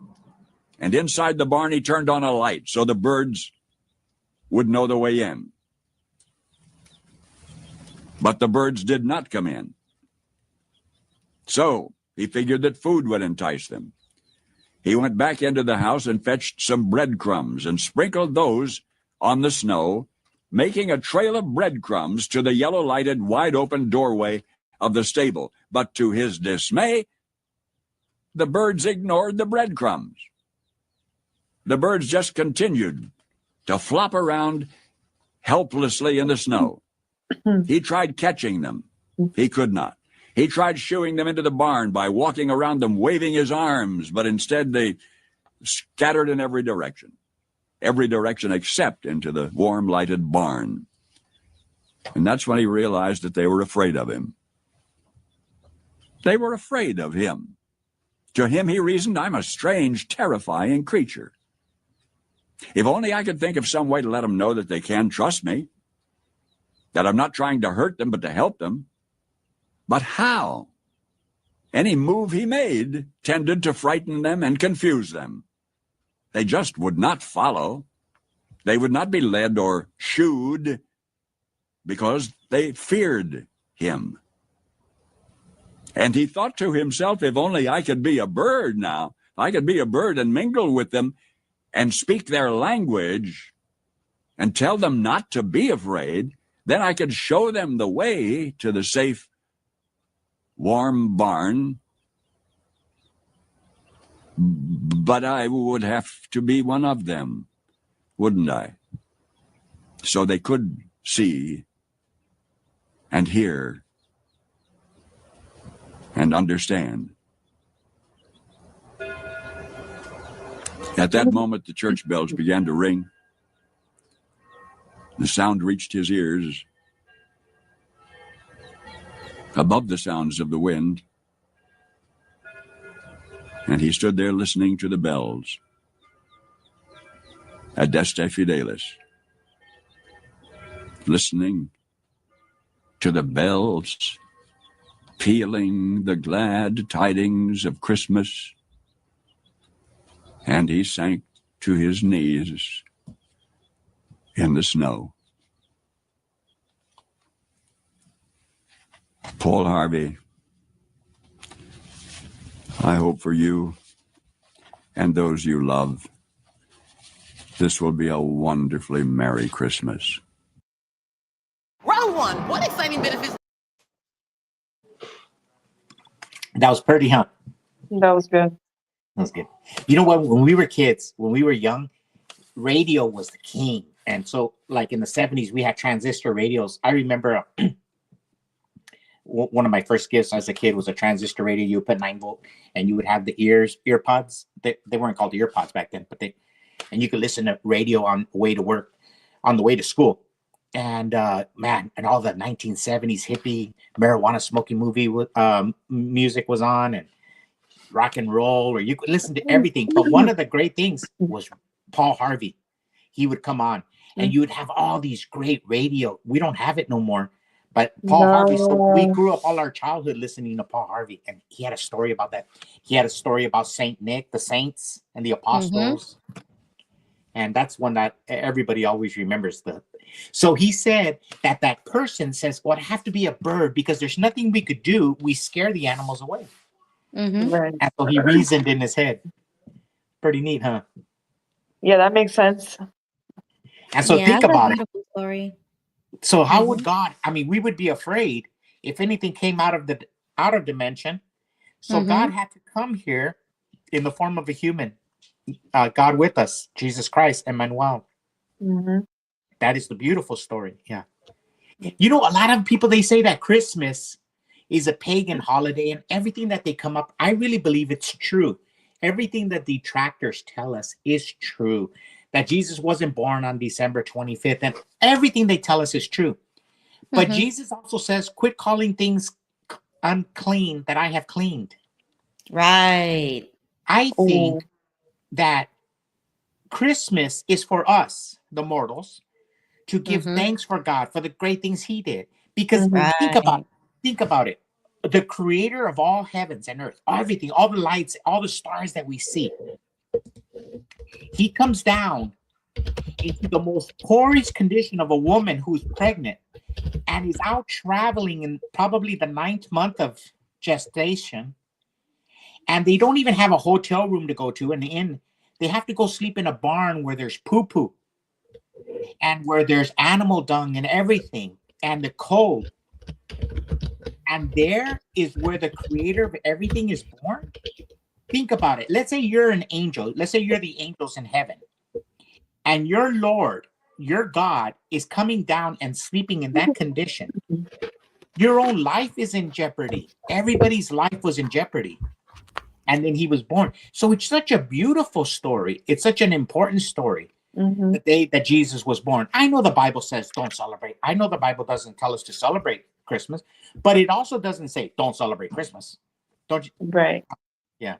And inside the barn, he turned on a light so the birds would know the way in. But the birds did not come in. So he figured that food would entice them. He went back into the house and fetched some breadcrumbs and sprinkled those on the snow, making a trail of breadcrumbs to the yellow-lighted, wide-open doorway of the stable. But to his dismay, the birds ignored the breadcrumbs. The birds just continued to flop around helplessly in the snow. He tried catching them. He could not. He tried shooing them into the barn by walking around them, waving his arms, but instead they scattered in every direction except into the warm, lighted barn. And that's when he realized that they were afraid of him. They were afraid of him. To him, he reasoned, I'm a strange, terrifying creature. If only I could think of some way to let them know that they can trust me, that I'm not trying to hurt them, but to help them. But how? Any move he made tended to frighten them and confuse them. They just would not follow. They would not be led or shooed because they feared him. And he thought to himself, if only I could be a bird now. I could be a bird and mingle with them and speak their language and tell them not to be afraid. Then I could show them the way to the safe, warm barn. But I would have to be one of them, wouldn't I? So they could see and hear and understand. At that moment, the church bells began to ring. The sound reached his ears above the sounds of the wind, and he stood there listening to the bells. Adeste Fidelis. Listening to the bells, pealing the glad tidings of Christmas, and he sank to his knees in the snow. Paul Harvey, I hope for you and those you love, this will be a wonderfully Merry Christmas. Round one. What exciting benefits? That was pretty, huh? That was good. That was good. You know what? When we were kids, when we were young, radio was the king. And so, like in the 70s, we had transistor radios. I remember one of my first gifts as a kid was a transistor radio. You would put 9-volt, and you would have the earpods. They weren't called earpods back then, and you could listen to radio on the way to work, on the way to school. And man, and all the 1970s hippie marijuana smoking movie music was on, and rock and roll, or you could listen to everything. But one of the great things was Paul Harvey. He would come on, and you would have all these great radio. We don't have it no more. But Paul Harvey, so we grew up all our childhood listening to Paul Harvey, and he had a story about that. He had a story about Saint Nick, the saints, and the apostles. And that's one that everybody always remembers. So he said that person says, well, I have to be a bird because there's nothing we could do. We scare the animals away. Right. And so he reasoned in his head. Pretty neat, huh? Yeah, that makes sense. And so think about it. Story. So how would God, I mean, we would be afraid if anything came out of the outer dimension. So God had to come here in the form of a human, God with us, Jesus Christ, Emmanuel. Mhm. That is the beautiful story. Yeah. You know, a lot of people, they say that Christmas is a pagan holiday, and everything that they come up, I really believe it's true. Everything that detractors tell us is true. That Jesus wasn't born on December 25th, and everything they tell us is true. But Jesus also says, quit calling things unclean that I have cleaned. Right. I Oh. think that Christmas is for us, the mortals, to give thanks for God for the great things he did. Because Mhm. think about it. The creator of all heavens and earth, everything, all the lights, all the stars that we see, he comes down into the most poorest condition of a woman who's pregnant and is out traveling in probably the 9th month of gestation. And they don't even have a hotel room to go to, an inn. They have to go sleep in a barn where there's poo-poo and where there's animal dung and everything, and the cold. And there is where the creator of everything is born. Think about it. Let's say you're an angel. Let's say you're the angels in heaven. And your Lord, your God, is coming down and sleeping in that condition. Your own life is in jeopardy. Everybody's life was in jeopardy. And then he was born. So it's such a beautiful story. It's such an important story. Mhm. The day that Jesus was born. I know the Bible says don't celebrate. I know the Bible doesn't tell us to celebrate Christmas, but it also doesn't say don't celebrate Christmas. Don't you? Right. Yeah.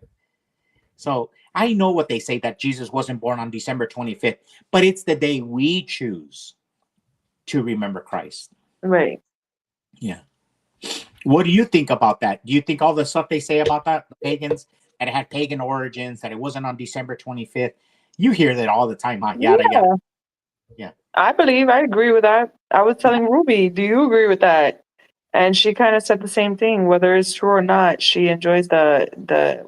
So I know what they say, that Jesus wasn't born on December 25th, but it's the day we choose to remember Christ. Right. Yeah. What do you think about that? Do you think all the stuff they say about that, the pagans, that it had pagan origins, that it wasn't on December 25th? You hear that all the time, huh? Yada, Yeah. yada. Yeah. I agree with that. I was telling Ruby, do you agree with that? And she kind of said the same thing. Whether it's true or not, she enjoys the The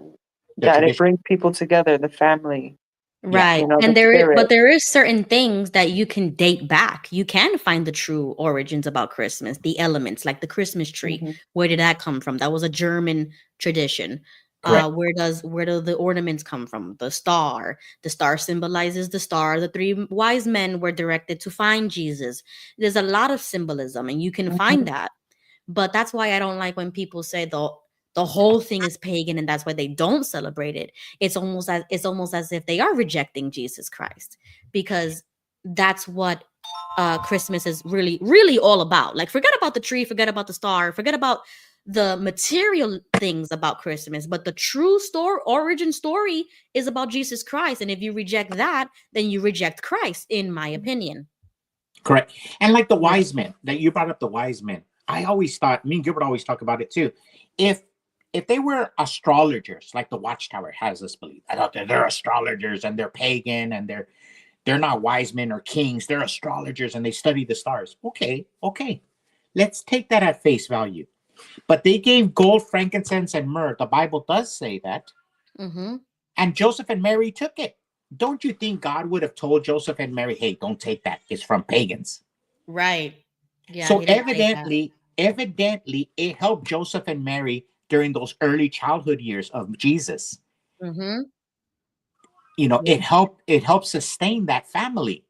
that it tradition. brings people together, the family. Yeah. Right. You know, And the spirit. there is certain things that you can date back. You can find the true origins about Christmas, the elements, like the Christmas tree. Mhm. Where did that come from? That was a German tradition. Correct. Where do the ornaments come from? The star. The star symbolizes the star. The 3 wise men were directed to find Jesus. There's a lot of symbolism, and you can find Mhm. that. But that's why I don't like when people say the whole thing is pagan and that's why they don't celebrate it. It's almost as if they are rejecting Jesus Christ, because that's what Christmas is really, really all about. Like, forget about the tree, forget about the star, forget about the material things about Christmas, but the true origin story is about Jesus Christ. And if you reject that, then you reject Christ, in my opinion. Correct. And like the Yeah. wise men, that you brought up, the wise men, I always thought, me and Gilbert always talk about it too. If they were astrologers, like the Watchtower has us believe, I thought that they're astrologers and they're pagan and they're not wise men or kings, they're astrologers and they study the stars. Okay. Let's take that at face value. But they gave gold, frankincense, and myrrh. The Bible does say that. Mm-hmm. And Joseph and Mary took it. Don't you think God would have told Joseph and Mary, hey, don't take that, it's from pagans? Right. Yeah. So He didn't say that. evidently, it helped Joseph and Mary during those early childhood years of Jesus. Mm-hmm. You know, Yeah. it helped sustain that family.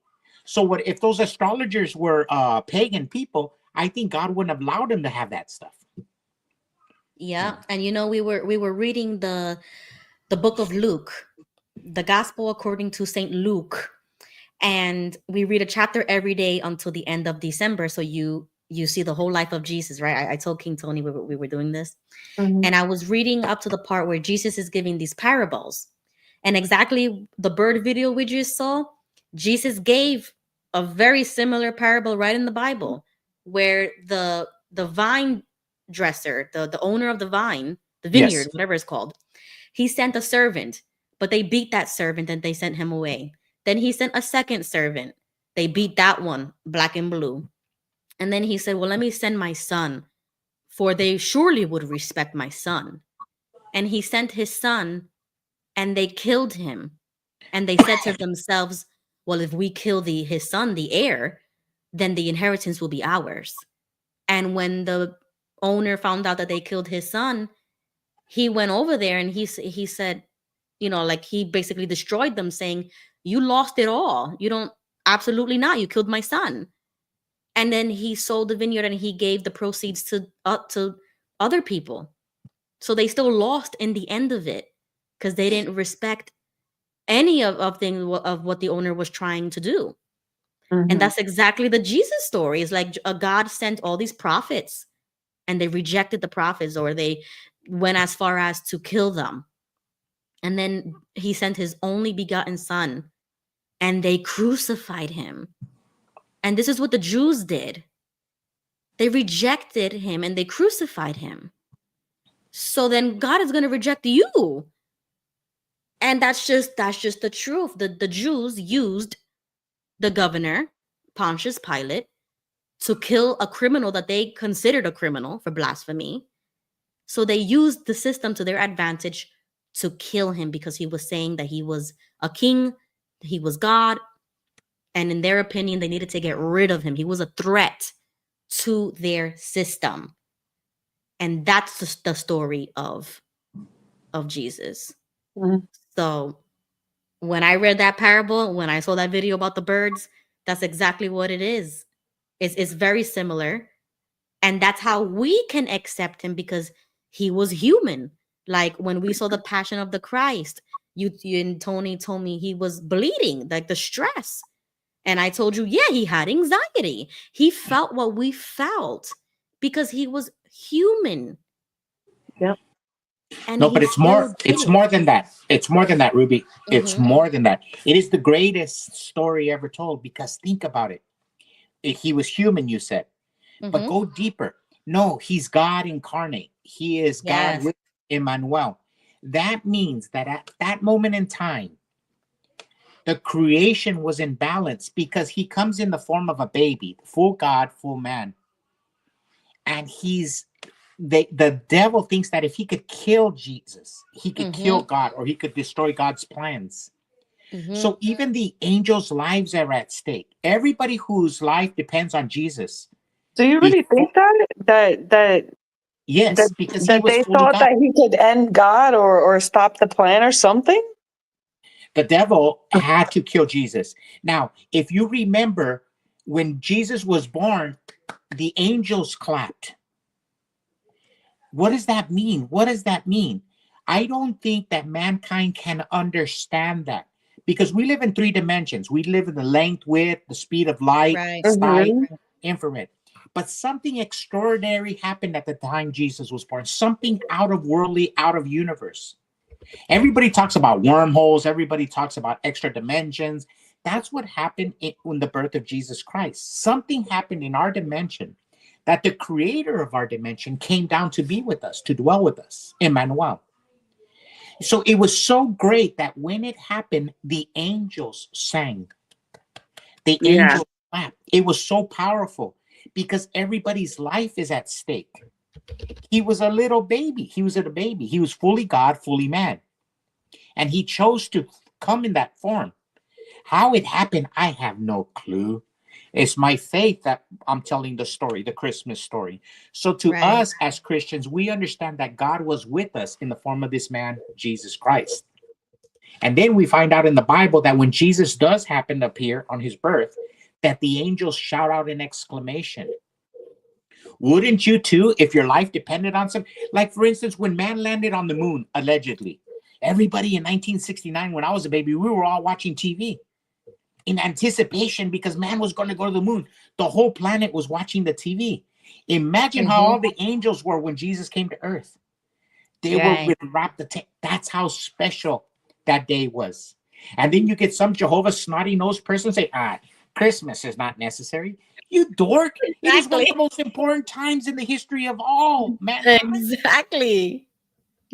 So what if those astrologers were pagan people? I think God wouldn't have allowed them to have that stuff. Yeah. And we were reading the book of Luke, the gospel according to Saint Luke, and we read a chapter every day until the end of December. So you see the whole life of Jesus, right? I told King Tony we were doing this, Mhm. and I was reading up to the part where Jesus is giving these parables, and exactly the bird video we just saw, Jesus gave a very similar parable right in the Bible, where the vine dresser, the owner of the vine, the vineyard, Yes. whatever it's called, he sent a servant, but they beat that servant and they sent him away. Then he sent a second servant. They beat that one, black and blue. And then he said, well, let me send my son, for they surely would respect my son. And he sent his son, and they killed him. And they said to themselves, well, if we kill his son, the heir, then the inheritance will be ours. And when the owner found out that they killed his son, he went over there and he said, you know, like he basically destroyed them, saying, "You lost it all. You don't, absolutely not. You killed my son." And then he sold the vineyard and he gave the proceeds to other people. So they still lost in the end of it because they didn't respect any of what the owner was trying to do. And that's exactly the Jesus story. It's like a God sent all these prophets and they rejected the prophets, or they went as far as to kill them. And then he sent his only begotten son and they crucified him. And this is what the Jews did. They rejected him and they crucified him. So then God is going to reject you. And that's just the truth. The Jews used the governor, Pontius Pilate, to kill a criminal that they considered a criminal for blasphemy. So they used the system to their advantage to kill him because he was saying that he was a king, he was God, and in their opinion, they needed to get rid of him. He was a threat to their system. And that's the story of Jesus. So when I read that parable, when I saw that video about the birds, that's exactly what it is. It's very similar. And that's how we can accept him, because he was human. Like when we saw the Passion of the Christ, you and Tony told me he was bleeding, like the stress. And I told you, yeah, he had anxiety. He felt what we felt because he was human. Yep. And no, but it's more than that. It's more than that, Ruby. It's more than that. It is the greatest story ever told, because think about it. He was human, you said. But go deeper. No, he's God incarnate. He is God with Emmanuel. That means that at that moment in time, the creation was in balance, because he comes in the form of a baby, full God, full man. And the devil thinks that if he could kill Jesus, he could kill God, or he could destroy God's plans. So even the angels' lives are at stake. Everybody whose life depends on Jesus. Do you really think that yes, because that they thought that he could end God or stop the plan or something? The devil had to kill Jesus. Now, if you remember, when Jesus was born, the angels clapped. What does that mean? What does that mean? I don't think that mankind can understand that, because we live in 3 dimensions. We live in the length, width, the speed of light, sight, infrared. But something extraordinary happened at the time Jesus was born. Something out of worldly, out of universe. Everybody talks about wormholes. Everybody talks about extra dimensions. That's what happened in the birth of Jesus Christ. Something happened in our dimension, that the creator of our dimension came down to be with us, to dwell with us, Emmanuel. So it was so great that when it happened, the angels sang. The angels clapped. It was so powerful, because everybody's life is at stake. He was a little baby. He was fully God, fully man. And he chose to come in that form. How it happened, I have no clue. It's my faith that I'm telling the story, the Christmas story. So to us as Christians, we understand that God was with us in the form of this man, Jesus Christ. And then we find out in the Bible that when Jesus does happen to appear on his birth, that the angels shout out an exclamation. Wouldn't you too, if your life depended on something? Like, for instance, when man landed on the moon, allegedly, everybody in 1969, when I was a baby, we were all watching TV in anticipation, because man was going to go to the moon. The whole planet was watching the TV. Imagine how all the angels were when Jesus came to earth. They were wrapped. That's how special that day was. And then you get some Jehovah's snotty-nosed person say, Christmas is not necessary. You dork. It is one of the most important times in the history of all mankind. Exactly.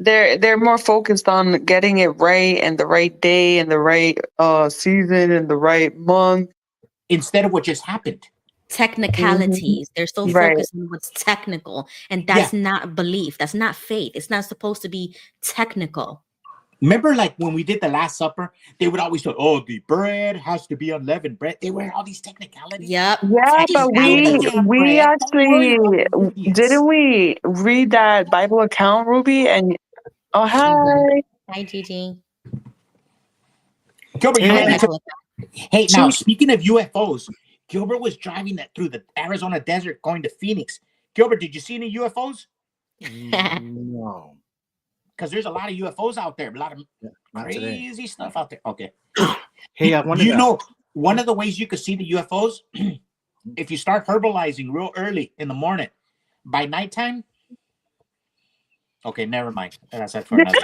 They're more focused on getting it right, and the right day, and the right season, and the right month, instead of what just happened. Technicalities. They're so focused on what's technical, and that's not belief. That's not faith. It's not supposed to be technical. Remember, like when we did the Last Supper, they would always say, "Oh, the bread has to be unleavened bread." They were all these technicalities. Yep. Yeah, but Just do the Technicalities. damn we bread. Don't worry actually about the ingredients. didn't we read that Bible account, Ruby? And oh hi. Hi, Gigi. Gilbert, you And know, then hey, she now was speaking of UFOs, Gilbert was driving that through the Arizona desert going to Phoenix. Gilbert, did you see any UFOs? No, Because there's a lot of UFOs out there, a lot of not today. crazy stuff out there. Okay. Hey, I wanted You to. know, one of the ways you could see the UFOs, if you start herbalizing real early in the morning, by nighttime. Okay, never mind. That's for another.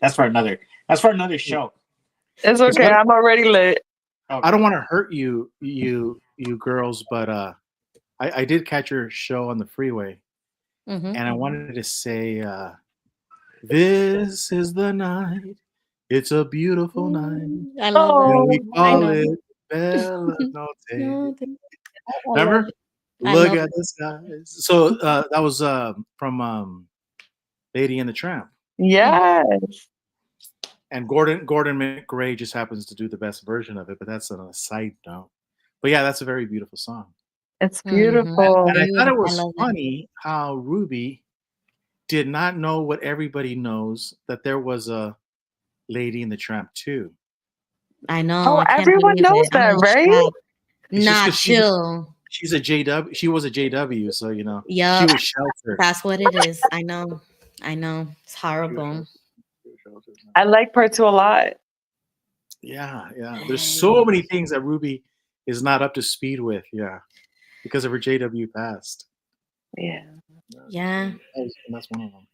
That's for another. That's for another show. it's okay. I'm already lit. Okay. I don't want to hurt you girls, but I did catch your show on the freeway, Mm-hmm. and I wanted to say, this is the night. It's a beautiful night. I love And we it. I call know. it Bella Notte. No, I Remember? love it. I Look love at the skies. So that was from Lady and the Tramp. Yes. And Gordon McGray just happens to do the best version of it, but that's on a side note. But yeah, that's a very beautiful song. It's Mhm. beautiful. And I thought it was love it. funny how Ruby did not know what everybody knows, that there was a Lady in the Tramp too. I know. Oh, I can't everyone believe knows it. I'm that, in right? shock. It's just Nah, 'cause chill. she's a JW. She was a JW, so you know she Yup. was sheltered. That's what it is. I know. I know. It's horrible. I like part 2 a lot. Yeah. There's so many things that Ruby is not up to speed with. Yeah, because of her JW past. Yeah. Yeah. That's one of them.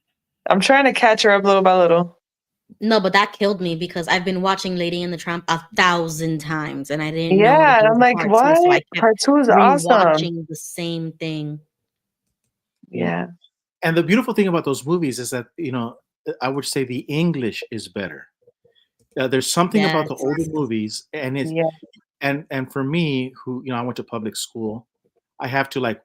I'm trying to catch her up little by little. No, but that killed me because I've been watching Lady and the Tramp 1,000 times and I didn't know Yeah, that and there I'm was a like, part 2, so I what? kept Part 2 is awesome. rewatching the same thing. Yeah. And the beautiful thing about those movies is that, you know, I would say the English is better. There's something about the Yes. older movies, and it's Yeah. and for me, who, you know, I went to public school, I have to like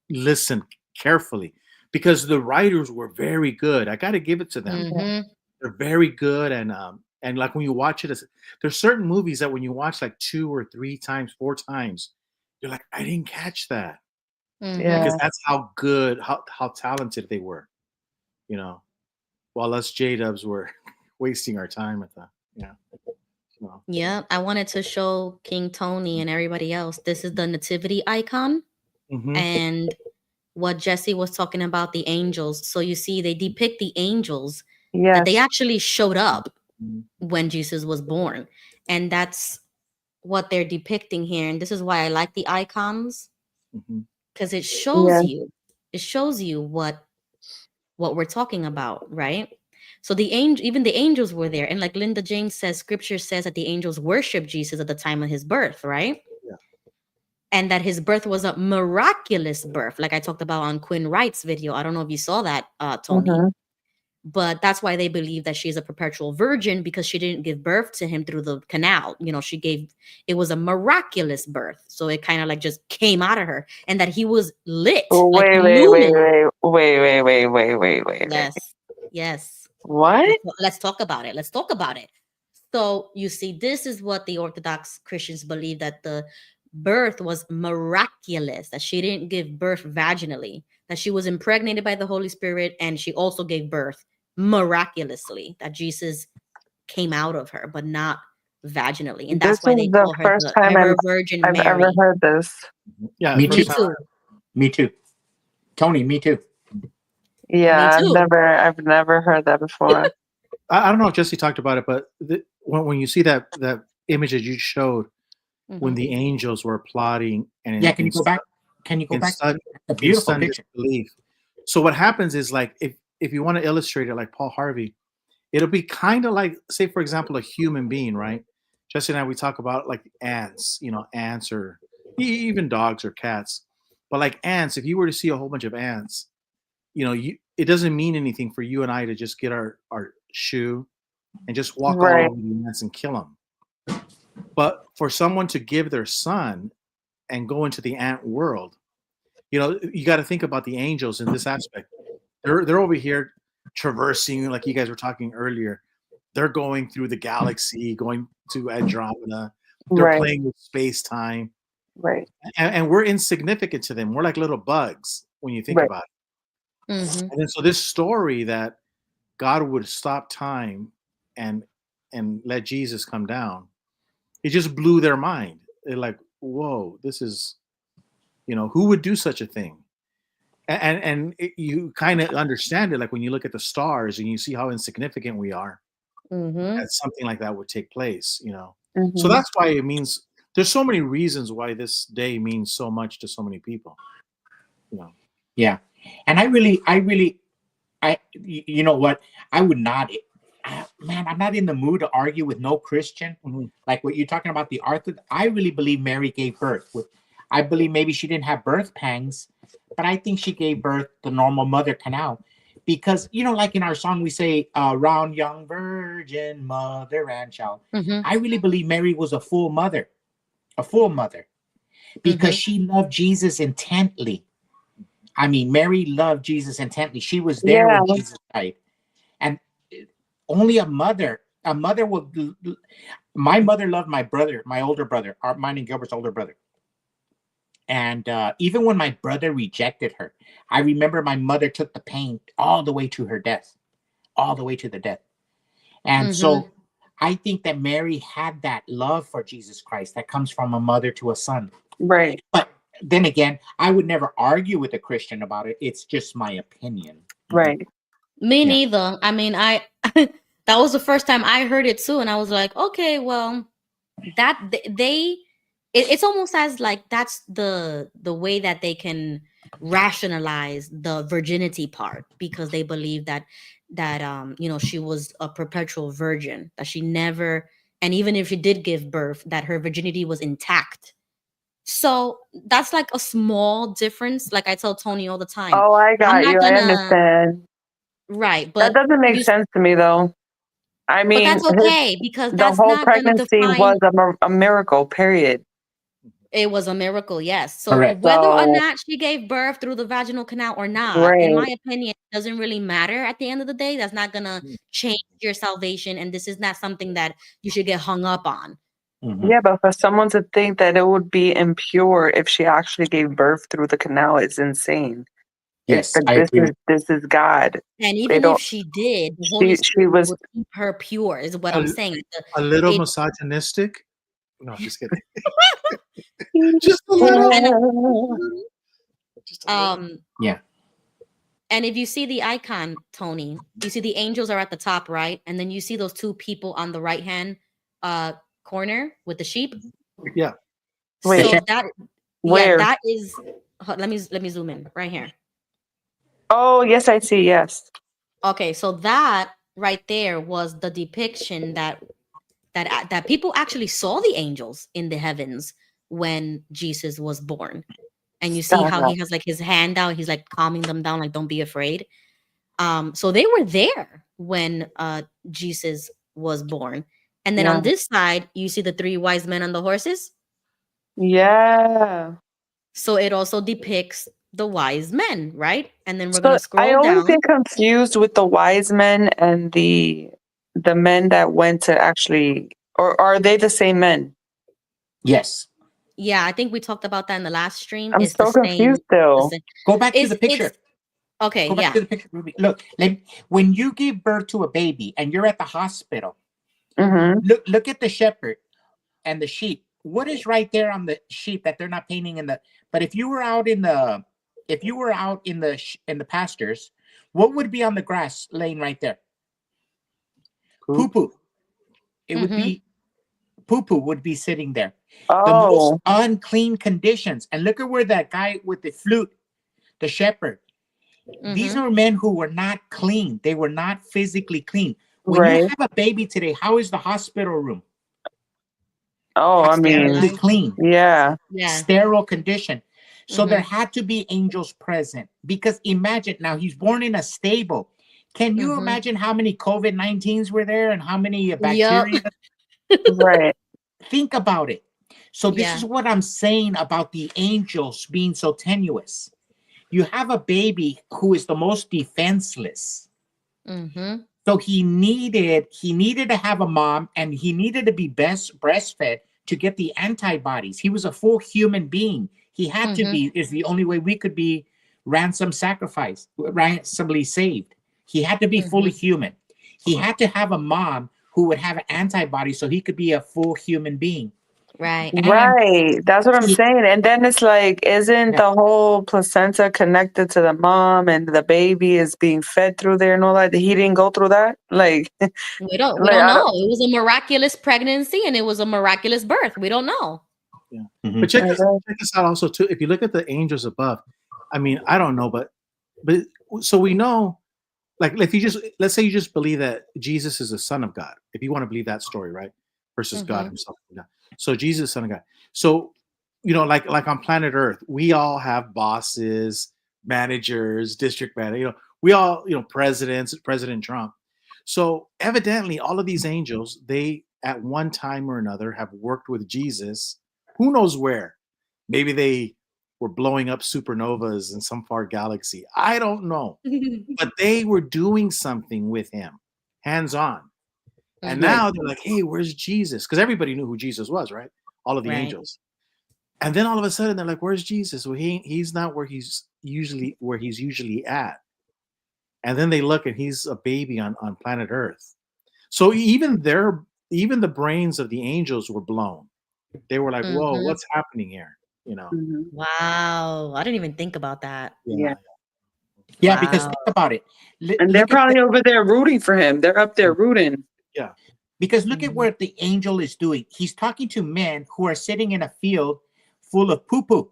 listen carefully because the writers were very good. I got to give it to them. Mm-hmm. They're very good, and like when you watch it, there's certain movies that when you watch like 2 or 3 times, 4 times, you're like, I didn't catch that. Mm-hmm. Yeah. Because that's how good, how talented they were, you know. While us J-Dubs were wasting our time with that. Yeah. So, Yeah, I wanted to show King Tony and everybody else. This is the nativity icon. mhm. And what Jesse was talking about, the angels. So you see, they depict the angels that they Yes. actually showed up Mhm. when Jesus was born. And that's what they're depicting here. And this is why I like the icons, Mhm. because it shows Yeah. you what we're talking about, right? So even the angels were there. And like Linda James says, scripture says that the angels worshiped Jesus at the time of his birth, right? Yeah. And that his birth was a miraculous birth, like I talked about on Quinn Wright's video. I don't know if you saw that, Tony. Mhm. But that's why they believe that she's a perpetual virgin, because she didn't give birth to him through the canal. You know, it was a miraculous birth. So it kind of like just came out of her, and that he was lit, like Wait. illumined. Wait. Yes. What? Let's talk about it. So you see, this is what the Orthodox Christians believe, that the birth was miraculous, that she didn't give birth vaginally, that she was impregnated by the Holy Spirit, and she also gave birth miraculously, that Jesus came out of her, but not vaginally. And that's This why is they the call her first the time ever Virgin I've ever Mary. heard this. Yeah. Me first too. time. Me too. Tony, me too. Yeah, Me too. I've never heard that before. I don't know if Jesse talked about it, but when you see that image that you showed, when Mhm. the angels were applauding and Yeah, can you go back? Can you go back? A beautiful picture. disbelief. So what happens is, like, if you want to illustrate it like Paul Harvey, it'll be kind of like, say for example, a human being, right? Jesse and I, we talk about like ants, you know, ants or even dogs or cats. But like ants, if you were to see a whole bunch of ants, you know, it doesn't mean anything for you and I to just get our shoe and just walk all Right. over the ants and kill them. But for someone to give their son and go into the ant world, you know, you got to think about the angels in this aspect. They're over here traversing, like you guys were talking earlier. they're going through the galaxy, going to Andromeda. They're Right. playing with space time, Right. and we're insignificant to them. We're like little bugs when you think Right. about it. Mhm. And then so this story that God would stop time and let Jesus come down, it just blew their mind. They're like, whoa, this is, who would do such a thing? You kind of understand it, like when you look at the stars and you see how insignificant we are, Mhm. that something like that would take place. So Mhm. that's why it means, there's so many reasons why this day means so much to so many people. Yeah. And you know what? I would not, man, I'm not in the mood to argue with no Christian. Mhm. Like what you're talking about, the Arthur. I really believe Mary gave birth. I believe maybe she didn't have birth pangs, but I think she gave birth the normal mother canal. Because, like in our song, we say, round young virgin, mother and child. Mhm. I really believe Mary was a full mother, because she loved Jesus intently. I mean, Mary loved Jesus intently. She was there Yeah. when Jesus died. And only a mother will. My mother loved my brother, my older brother, mine and Gilbert's older brother. And even when my brother rejected her, I remember my mother took the pain all the way to her death, all the way to the death. And so I think that Mary had that love for Jesus Christ that comes from a mother to a son. Right. But then again, I would never argue with a Christian about it. It's just my opinion. Right. Me Yeah. neither. I mean, I that was the first time I heard it too, and I was like, okay, well, that it's almost as like that's the way that they can rationalize the virginity part, because they believe that she was a perpetual virgin, that she never, and even if she did give birth, that her virginity was intact. So that's like a small difference. Like I tell Tony all the time, Oh, I I'm got not you. I gonna, understand. right, That but doesn't make you, sense to me, though. I but mean, that's okay, because the that's whole not gonna pregnancy define. was a miracle, period. It was a miracle, yes. So Correct. whether or So, not she gave birth through the vaginal canal or not, in right. my opinion, it doesn't really matter at the end of the day. That's not gonna change your salvation, and this is not something that you should get hung up on. Mhm. Yeah, but for someone to think that it would be impure if she actually gave birth through the canal is insane. Yes, I agree. This is God. And They even if don't. she did, the Holy She Spirit was will keep her pure, is what I'm A, saying. a little It misogynistic. No, just kidding. Just a little. and Just a little. Yeah. and if you see the icon, Tony, you see the angels are at the top, right? And then you see those two people on the right hand corner with the sheep. Yeah. Wait, So that where? that is, let me zoom in right here. Oh, yes, I see. Yes. Okay, so that right there was the depiction that people actually saw the angels in the heavens when Jesus was born. And you see how he has like his hand out, he's like calming them down, like, don't be afraid. So they were there when Jesus was born. And then Yeah. on this side, you see the three wise men on the horses. Yeah. So it also depicts the wise men, right? And then we're So gonna I scroll always down. get confused with the wise men and the men that went to actually, or are they the same men? Yes. Yeah, I think we talked about that in the last stream. I'm It's the so same. confused still. Go back to It's the picture. okay. Go back Yeah. to the picture. Look, when you give birth to a baby and you're at the hospital, Mm-hmm. look at the shepherd and the sheep. What is right there on the sheep that they're not painting in the? But if you were out in the in the pastures, what would be on the grass laying right there? Poo poo. It would be poo poo would be sitting there. The most Oh, unclean conditions. And look at where that guy with the flute, the shepherd. These are men who were not clean. They were not physically clean. When you right. have a baby today, how is the hospital room? Oh, I mean, Sterilely clean, yeah. Yeah. sterile condition. So there had to be angels present, because imagine now he's born in a stable. Can you imagine how many COVID-19s were there and how many bacteria? Right. Think about it. So this Yeah. is what I'm saying about the angels being so tenuous. You have a baby who is the most defenseless. So he needed to have a mom, and he needed to be best breastfed to get the antibodies. He was a full human being. He had to be. Is the only way we could be ransomly saved. He had to be fully human. He had to have a mom who would have antibodies so he could be a full human being. Right. And Right. That's what I'm saying. And then it's like, isn't the whole placenta connected to the mom and the baby is being fed through there and all that? He didn't go through that? Like, we don't like, I know. don't- It was a miraculous pregnancy and it was a miraculous birth. We don't know. Yeah. Mhm. But check this out also too. If you look at the angels above, I mean, I don't know, but so we know, like if you just let's say you just believe that Jesus is the Son of God, if you want to believe that story, right? Versus God himself. So Jesus, Son of God. So, you know, like on planet Earth, we all have bosses, managers, district manager, you know, we all, you know, presidents, President Trump. So evidently all of these angels, they at one time or another have worked with Jesus. Who knows where? Maybe they were blowing up supernovas in some far galaxy. I don't know. But they were doing something with him, hands on. And now they're like, hey, where's Jesus? Because everybody knew who Jesus was, right? All of the Right. angels. And then all of a sudden they're like, where's Jesus? Well, he's not where he's usually at. And then they look and he's a baby on planet Earth. So even the brains of the angels were blown. They were like, whoa, what's happening here? You know? Mhm. Wow. I didn't even think about that. Yeah. Yeah, because Wow. think about it. And they're probably over there rooting for him. They're up there rooting. Yeah. Because look at what the angel is doing. He's talking to men who are sitting in a field full of poo-poo.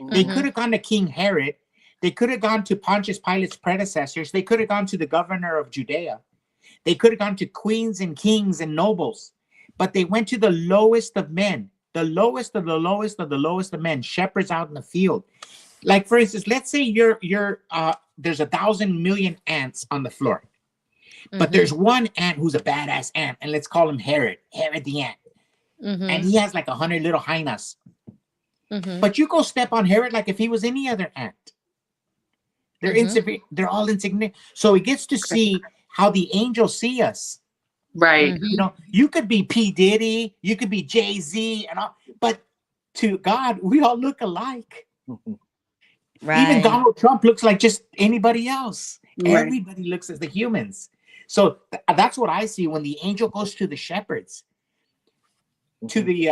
They could have gone to King Herod. They could have gone to Pontius Pilate's predecessors. They could have gone to the governor of Judea. They could have gone to queens and kings and nobles. But they went to the lowest of men, the lowest of the lowest of the lowest of men, shepherds out in the field. Like, for instance, let's say there's 1,000 million ants on the floor. But there's one ant who's a badass ant, and let's call him Herod the ant. And he has like 100 little hyenas. But you go step on Herod like if he was any other ant. They're they're all insignificant. So he gets to see how the angels see us. Right. You know, you could be P. Diddy, you could be Jay-Z, and all, but to God, we all look alike. Right. Even Donald Trump looks like just anybody else. Right. Everybody looks as the humans. So that's what I see when the angel goes to the shepherds, to the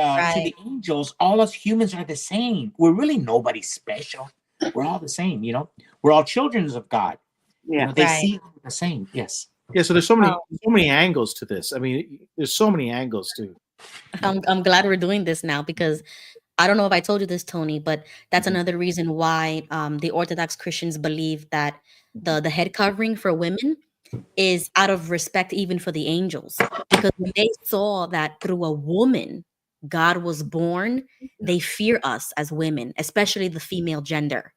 angels. All us humans are the same. We're really nobody special. We're all the same. You know, we're all children of God. Yeah. You know, they see the same. Yes. Yeah, so there's so many angles to this. I mean, there's so many angles too. I'm glad we're doing this now because I don't know if I told you this, Tony, but that's another reason why the Orthodox Christians believe that the head covering for women is out of respect even for the angels. Because when they saw that through a woman, God was born, they fear us as women, especially the female gender.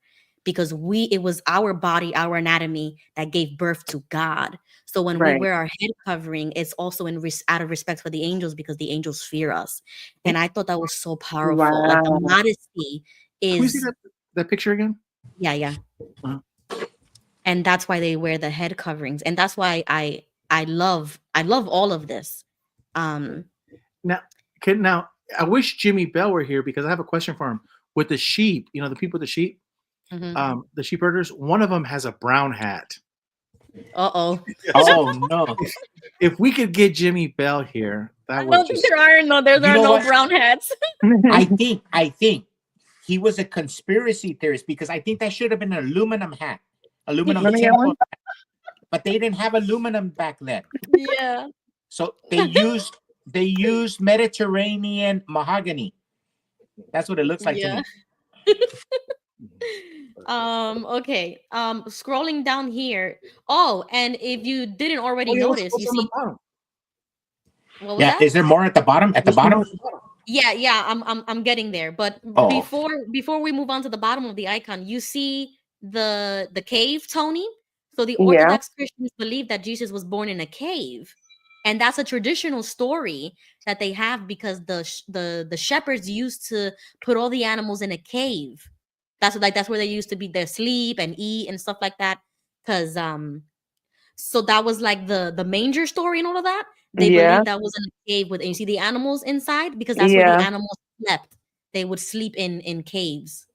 Because it was our body, our anatomy that gave birth to God. So when we wear our head covering, it's also out of respect for the angels because the angels fear us. And I thought that was so powerful. Like the modesty Can we is, see that picture again? yeah. Uh-huh. And that's why they wear the head coverings. And that's why I love all of this. Now I wish Jimmy Bell were here because I have a question for him. With the sheep, you know, the people with the sheep, the sheep herders, one of them has a brown hat. Oh No. If we could get Jimmy Bell here, that I would don't think there are no brown hats. I think he was a conspiracy theorist because I think that should have been an aluminum hat. Aluminum Let me get one. but they didn't have aluminum back then. Yeah. So they used Mediterranean mahogany. That's what it looks like to me. Okay. Scrolling down here. Oh, and if you didn't already notice, you see. What was that? Is there more at the bottom? At the bottom? Yeah. I'm getting there. But before we move on to the bottom of the icon, you see the cave, Tony. So the Orthodox Christians believe that Jesus was born in a cave, and that's a traditional story that they have because the shepherds used to put all the animals in a cave. That's where they used to be their sleep and eat and stuff like that. Because So that was like the manger story and all of that. They Yeah. believed that was in a cave with, and you see the animals inside, because that's where the Yeah. animals slept. They would sleep in caves.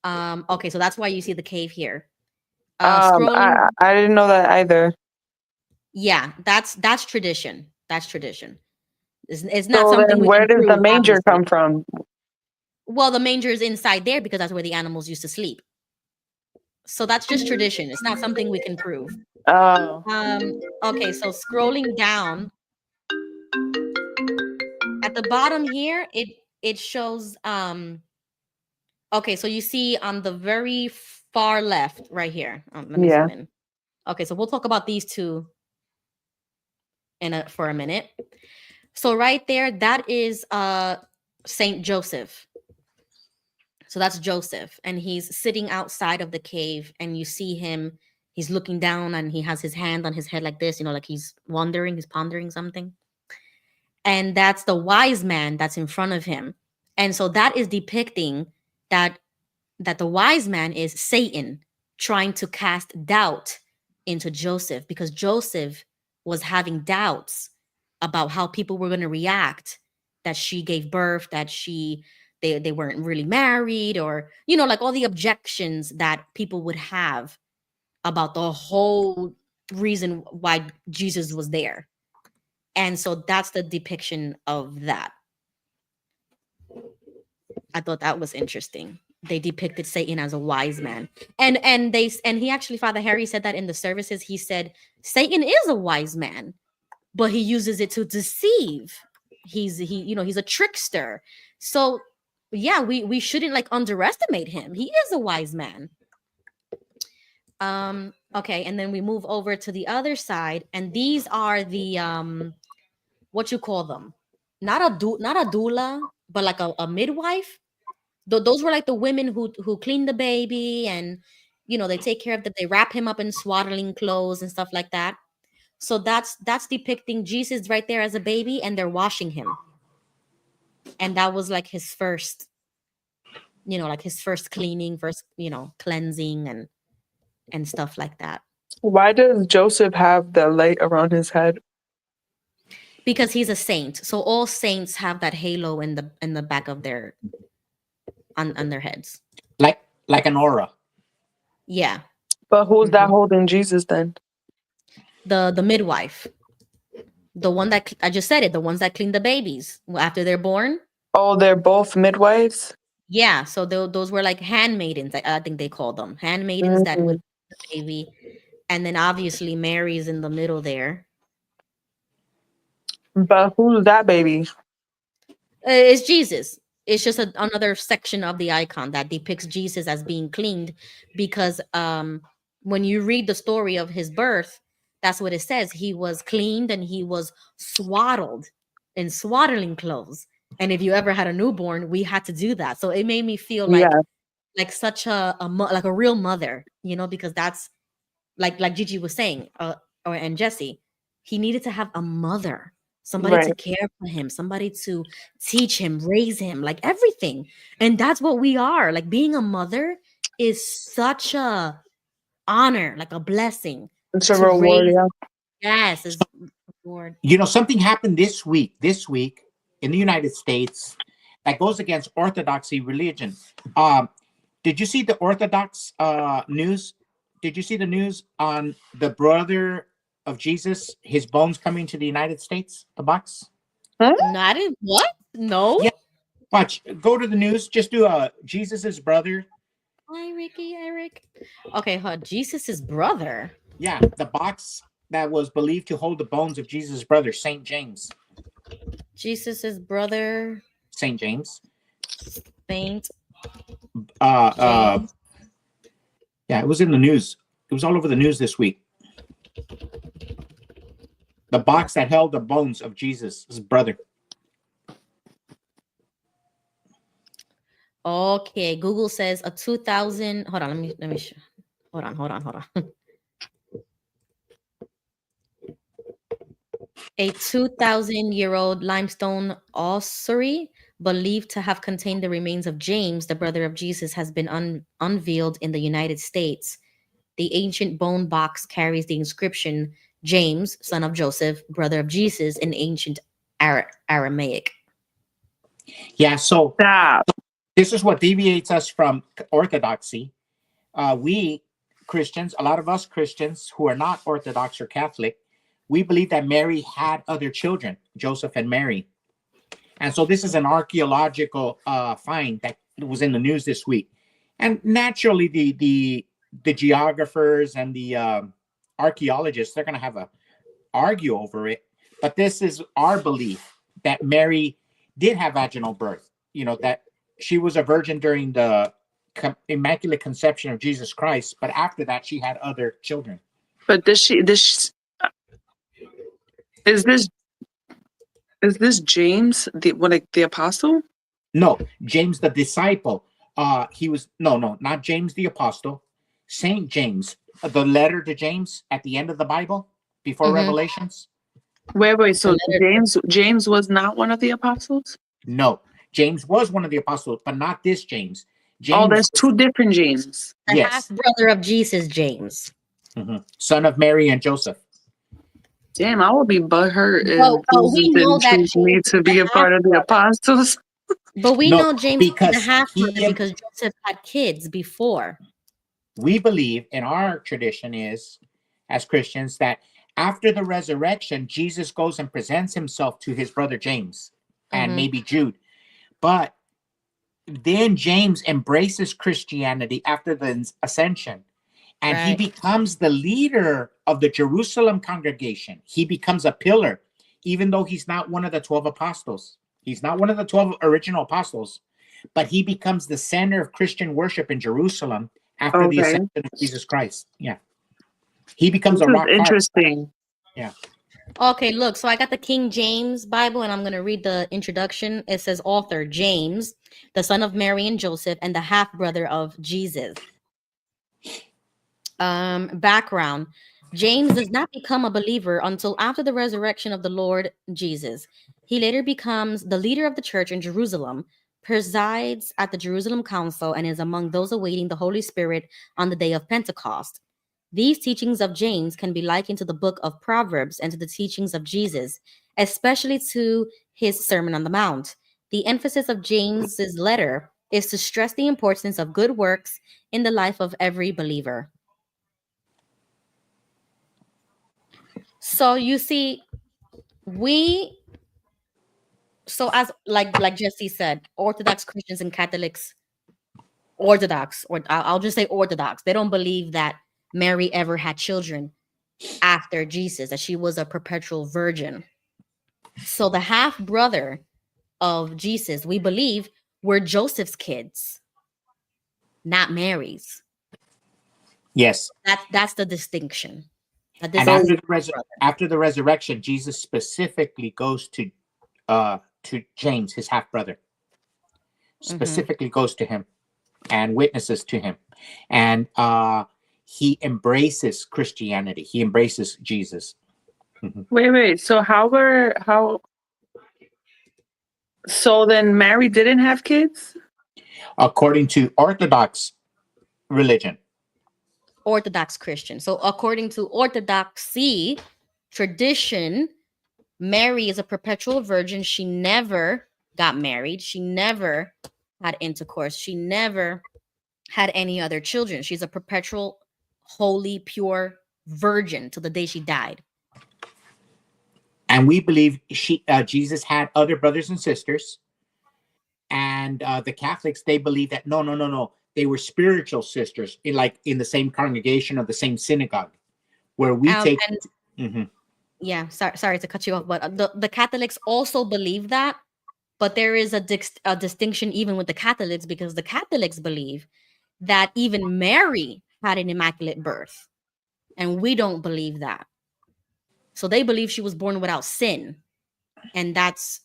Okay, so that's why you see the cave here. Scrolling, I didn't know that either. yeah, that's tradition. That's tradition. It's not So something then we where can does the prove, manger obviously. come from? Well, the manger is inside there because that's where the animals used to sleep. So that's just tradition. It's not something we can prove. Oh. Okay, so scrolling down at the bottom here, it shows okay, so you see on the very far left right here. Let me Yeah. zoom in. Okay, so we'll talk about these two for a minute. So right there, that is Saint Joseph. So that's Joseph, and he's sitting outside of the cave, and you see him. He's looking down, and he has his hand on his head like this, like he's wondering, he's pondering something. And that's the wise man that's in front of him. And so that is depicting that the wise man is Satan trying to cast doubt into Joseph, because Joseph was having doubts about how people were going to react, that she gave birth, that they weren't really married, or like all the objections that people would have about the whole reason why Jesus was there. And so that's the depiction of that. I thought that was interesting. They depicted Satan as a wise man. And he actually, Father Harry said that in the services. He said Satan is a wise man, but he uses it to deceive. He's a trickster. So yeah, we shouldn't like underestimate him. He is a wise man. Okay, and then we move over to the other side, and these are the what you call them? Not a doula, but like a midwife. Those were like the women who clean the baby, and they take care of that. They wrap him up in swaddling clothes and stuff like that. So that's depicting Jesus right there as a baby, and they're washing him. And that was like his first, like his first cleaning, first, cleansing and stuff like that. Why does Joseph have the light around his head? Because he's a saint. So all saints have that halo in the back of their on their heads. Like an aura. Yeah. But who's that holding Jesus then? The midwife. The one that I just said it, the ones that clean the babies after they're born. Oh, they're both midwives? Yeah, so those were like handmaidens, I think they called them. Handmaidens that would the baby. And then obviously Mary's in the middle there. But who's that baby? It's Jesus. It's just another section of the icon that depicts Jesus as being cleaned, because when you read the story of his birth, that's what it says. He was cleaned and he was swaddled in swaddling clothes. And if you ever had a newborn, we had to do that. So it made me feel like such like a real mother, because that's like Gigi was saying, and Jesse, he needed to have a mother, somebody to care for him, somebody to teach him, raise him, like everything. And that's what we are. Like being a mother is such a honor, like a blessing. It's a reward, yeah. Yes, it's a reward. Something happened this week in the United States that goes against orthodoxy religion. Did you see the Orthodox news? Did you see the news on the brother of Jesus, his bones coming to the United States, the box? Not in what? No. Yeah. Watch. Go to the news. Just do Jesus's brother. Hi, Ricky, Eric. Okay, Jesus's brother. Yeah, the box that was believed to hold the bones of Jesus' brother, Saint James. Jesus's brother. Saint James. Saint. James. Yeah, it was in the news. It was all over the news this week. The box that held the bones of Jesus' brother. Okay, Google says a 2000. Hold on, let me. Hold on. A 2,000-year-old limestone ossuary believed to have contained the remains of James, the brother of Jesus, has been unveiled in the United States. The ancient bone box carries the inscription James, son of Joseph, brother of Jesus, in ancient Aramaic. Yeah, so Stop. this is what deviates us from orthodoxy. We Christians, a lot of us Christians who are not Orthodox or Catholic, we believe that Mary had other children, Joseph and Mary. And so this is an archaeological find that was in the news this week. And naturally, the geographers and the archaeologists, they're going to have a argue over it. But this is our belief that Mary did have vaginal birth. That she was a virgin during the immaculate conception of Jesus Christ, but after that she had other children. But is this James, the apostle? No, James the disciple. He was not James the apostle. Saint James, the letter to James at the end of the Bible before Revelations. Wait. So James was not one of the apostles? No, James was one of the apostles, but not this James. Oh, there's two different James. The Yes. half brother of Jesus, James. Son of Mary and Joseph. Damn, I would be butthurt if we know Jesus that didn't choose me to be a part of the apostles. But we No, know James was because the half brother he- because Joseph had kids before. We believe in our tradition is, as Christians, that after the resurrection, Jesus goes and presents himself to his brother James and maybe Jude. But then James embraces Christianity after the ascension. And he becomes the leader of the Jerusalem congregation. He becomes a pillar, even though he's not one of the 12 apostles. He's not one of the 12 original apostles, but he becomes the center of Christian worship in Jerusalem after the ascension of Jesus Christ. Yeah. He becomes a rock. Interesting. Yeah. Okay, look, so I got the King James Bible, and I'm going to read the introduction. It says, author, James, the son of Mary and Joseph, and the half-brother of Jesus. Background. James does not become a believer until after the resurrection of the Lord Jesus. He later becomes the leader of the church in Jerusalem, presides at the Jerusalem Council, and is among those awaiting the Holy Spirit on the day of Pentecost. These teachings of James can be likened to the book of Proverbs and to the teachings of Jesus, especially to his Sermon on the Mount. The emphasis of James's letter is to stress the importance of good works in the life of every believer. So you see, as like Jesse said, Orthodox Christians and Catholics, Orthodox, or I'll just say Orthodox, they don't believe that Mary ever had children after Jesus, that she was a perpetual virgin. So the half brother of Jesus, we believe, were Joseph's kids, not Mary's. Yes. That's the distinction. And after the resurrection, Jesus specifically goes to James, his half brother. Specifically goes to him and witnesses to him. And he embraces Christianity. He embraces Jesus. Wait. So then Mary didn't have kids? According to Orthodox religion. Orthodox Christian. So according to Orthodoxy tradition, Mary is a perpetual virgin. She never got married. She never had intercourse. She never had any other children. She's a perpetual, holy, pure virgin till the day she died. And we believe Jesus had other brothers and sisters. And the Catholics, they believe that no. They were spiritual sisters in the same congregation or the same synagogue, where we take. Yeah, sorry to cut you off, but the Catholics also believe that. But there is a distinction even with the Catholics, because the Catholics believe that even Mary had an immaculate birth, and we don't believe that. So they believe she was born without sin, and that's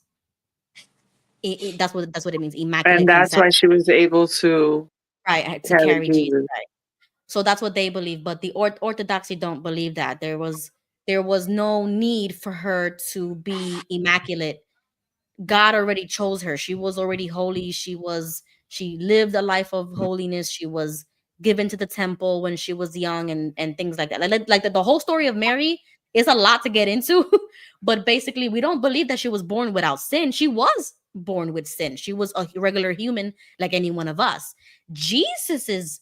what it means, immaculate. And that's why she was able to carry Jesus. Right. So that's what they believe, but the Orthodoxy don't believe that. There was no need for her to be immaculate. God already chose her. She was already holy. She lived a life of holiness. She was given to the temple when she was young and things like that. Like the whole story of Mary is a lot to get into, but basically we don't believe that she was born without sin. She was born with sin. She was a regular human like any one of us. Jesus's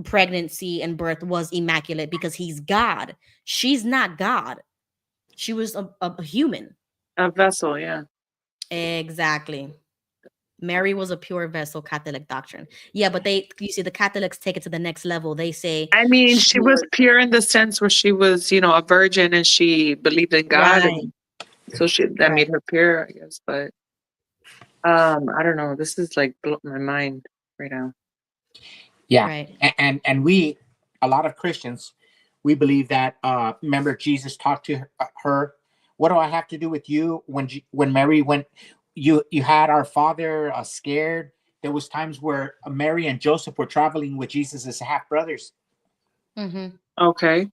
pregnancy and birth was immaculate because he's God. She's not God. She was a human. A vessel, yeah. Exactly. Mary was a pure vessel, Catholic doctrine. Yeah, but you see, the Catholics take it to the next level. They say, I mean, she was pure in the sense where she was, a virgin and she believed in God, right, and so that made her pure, I guess. But I don't know. This is like blowing my mind right now. Yeah, right. and we, a lot of Christians, we believe that. Remember, Jesus talked to her. What do I have to do with you? When Mary went, you had our father scared. There was times where Mary and Joseph were traveling with Jesus as half brothers. Mm-hmm. Okay.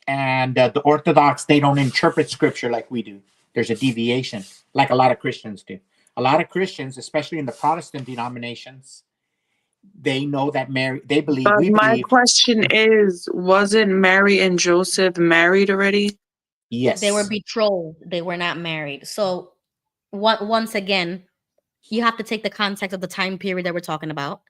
And the Orthodox, they don't interpret scripture like we do. There's a deviation, like a lot of Christians do. A lot of Christians, especially in the Protestant denominations, they know that Mary, they believe, But we my believe. question is, wasn't Mary and Joseph married already? Yes. They were betrothed. They were not married. So once again, you have to take the context of the time period that we're talking about.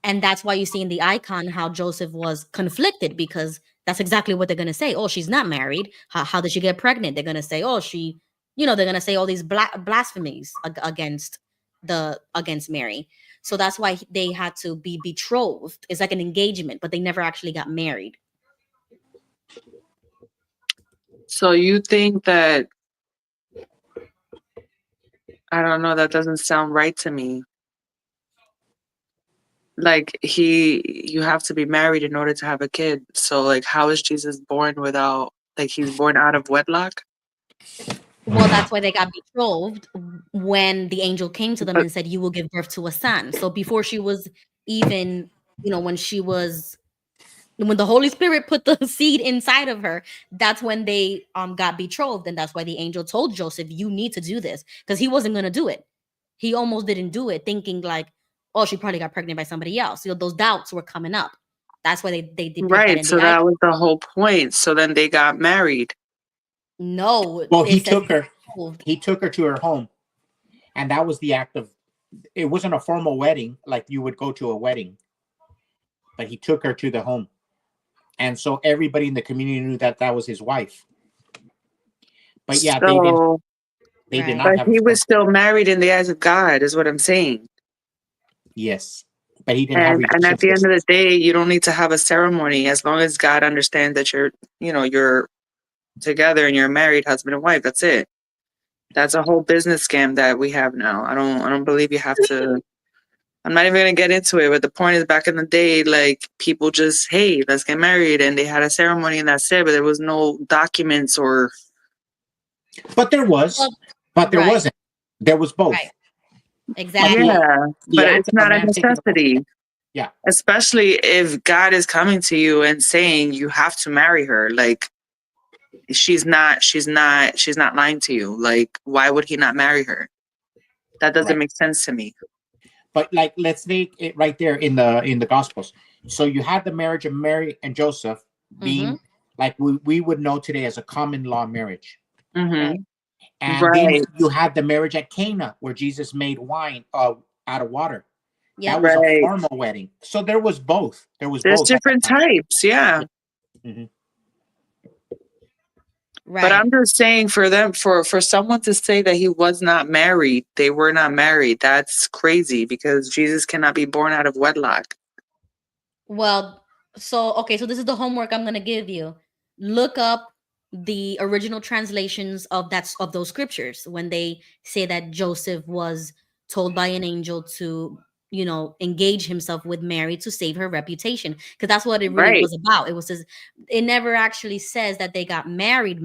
And that's why you see in the icon how Joseph was conflicted, because that's exactly what they're going to say. Oh, she's not married. How did she get pregnant? They're going to say, oh, they're going to say all these blasphemies against Mary. So that's why they had to be betrothed. It's like an engagement, but they never actually got married. So you think that, I don't know, that doesn't sound right to me. Like you have to be married in order to have a kid. So like, how is Jesus born without, like, he's born out of wedlock? Well, that's why they got betrothed when the angel came to them But and said, you will give birth to a son. So before she was even, when the Holy Spirit put the seed inside of her, that's when they got betrothed. And that's why the angel told Joseph, you need to do this, because he wasn't going to do it. He almost didn't do it, thinking like, oh, she probably got pregnant by somebody else. Those doubts were coming up. That's why they depict that right, in so the that icon. was the whole point. So then they got married. No, Well, he it says took her. betrothed. He took her to her home, and that was the act of. It wasn't a formal wedding like you would go to a wedding, but he took her to the home, and so everybody in the community knew that that was his wife. But yeah, they didn't. So, They did Right. not but have a he formal. was still married in the eyes of God, is what I'm saying. Yes, but he didn't have And at relations the with end of her. the day, you don't need to have a ceremony as long as God understands that you're together and you're married, husband and wife. That's it. That's a whole business scam that we have now. I don't believe you have to. I'm not even gonna get into it, but the point is, back in the day, like, people just, hey, let's get married, and they had a ceremony and that's it. But there was no documents or. But there was. Well, But there right. wasn't. There was both. Right. Exactly. Yeah, The but act it's of a not a man taking the woman. necessity. Yeah. Especially if God is coming to you and saying you have to marry her. Like, she's not lying to you. Like, why would he not marry her? That doesn't Right. make sense to me. But like, let's take it right there in the Gospels. So you had the marriage of Mary and Joseph being like we would know today as a common law marriage. Mm-hmm. And then Right. you had the marriage at Cana where Jesus made wine out of water. Yep. That was a Right. formal wedding. So there was both. There's at that different time. types, yeah. Mhm. Right. But I'm just saying, for them, for someone to say that he was not married, they were not married, that's crazy, because Jesus cannot be born out of wedlock. Well, so this is the homework I'm gonna give you. Look up the original translations of those scriptures when they say that Joseph was told by an angel to engage himself with Mary to save her reputation, because that's what it really Right. was about. It never actually says that they got married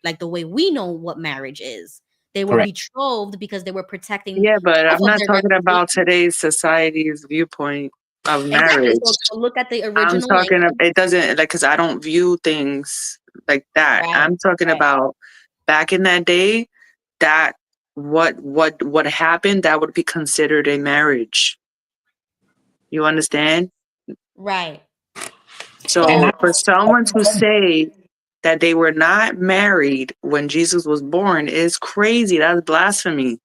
like the way we know what marriage is. They were Correct. betrothed because they were protecting Yeah, but both I'm of not their talking about reputation. today's society's viewpoint of Exactly. marriage. So look at the I'm original talking, language. it doesn't, like, because I don't view things like that. Right. I'm talking Right. about back in that day, that what happened, that would be considered a marriage. You understand? Right. So And for someone to say that they were not married when Jesus was born is crazy. That's blasphemy.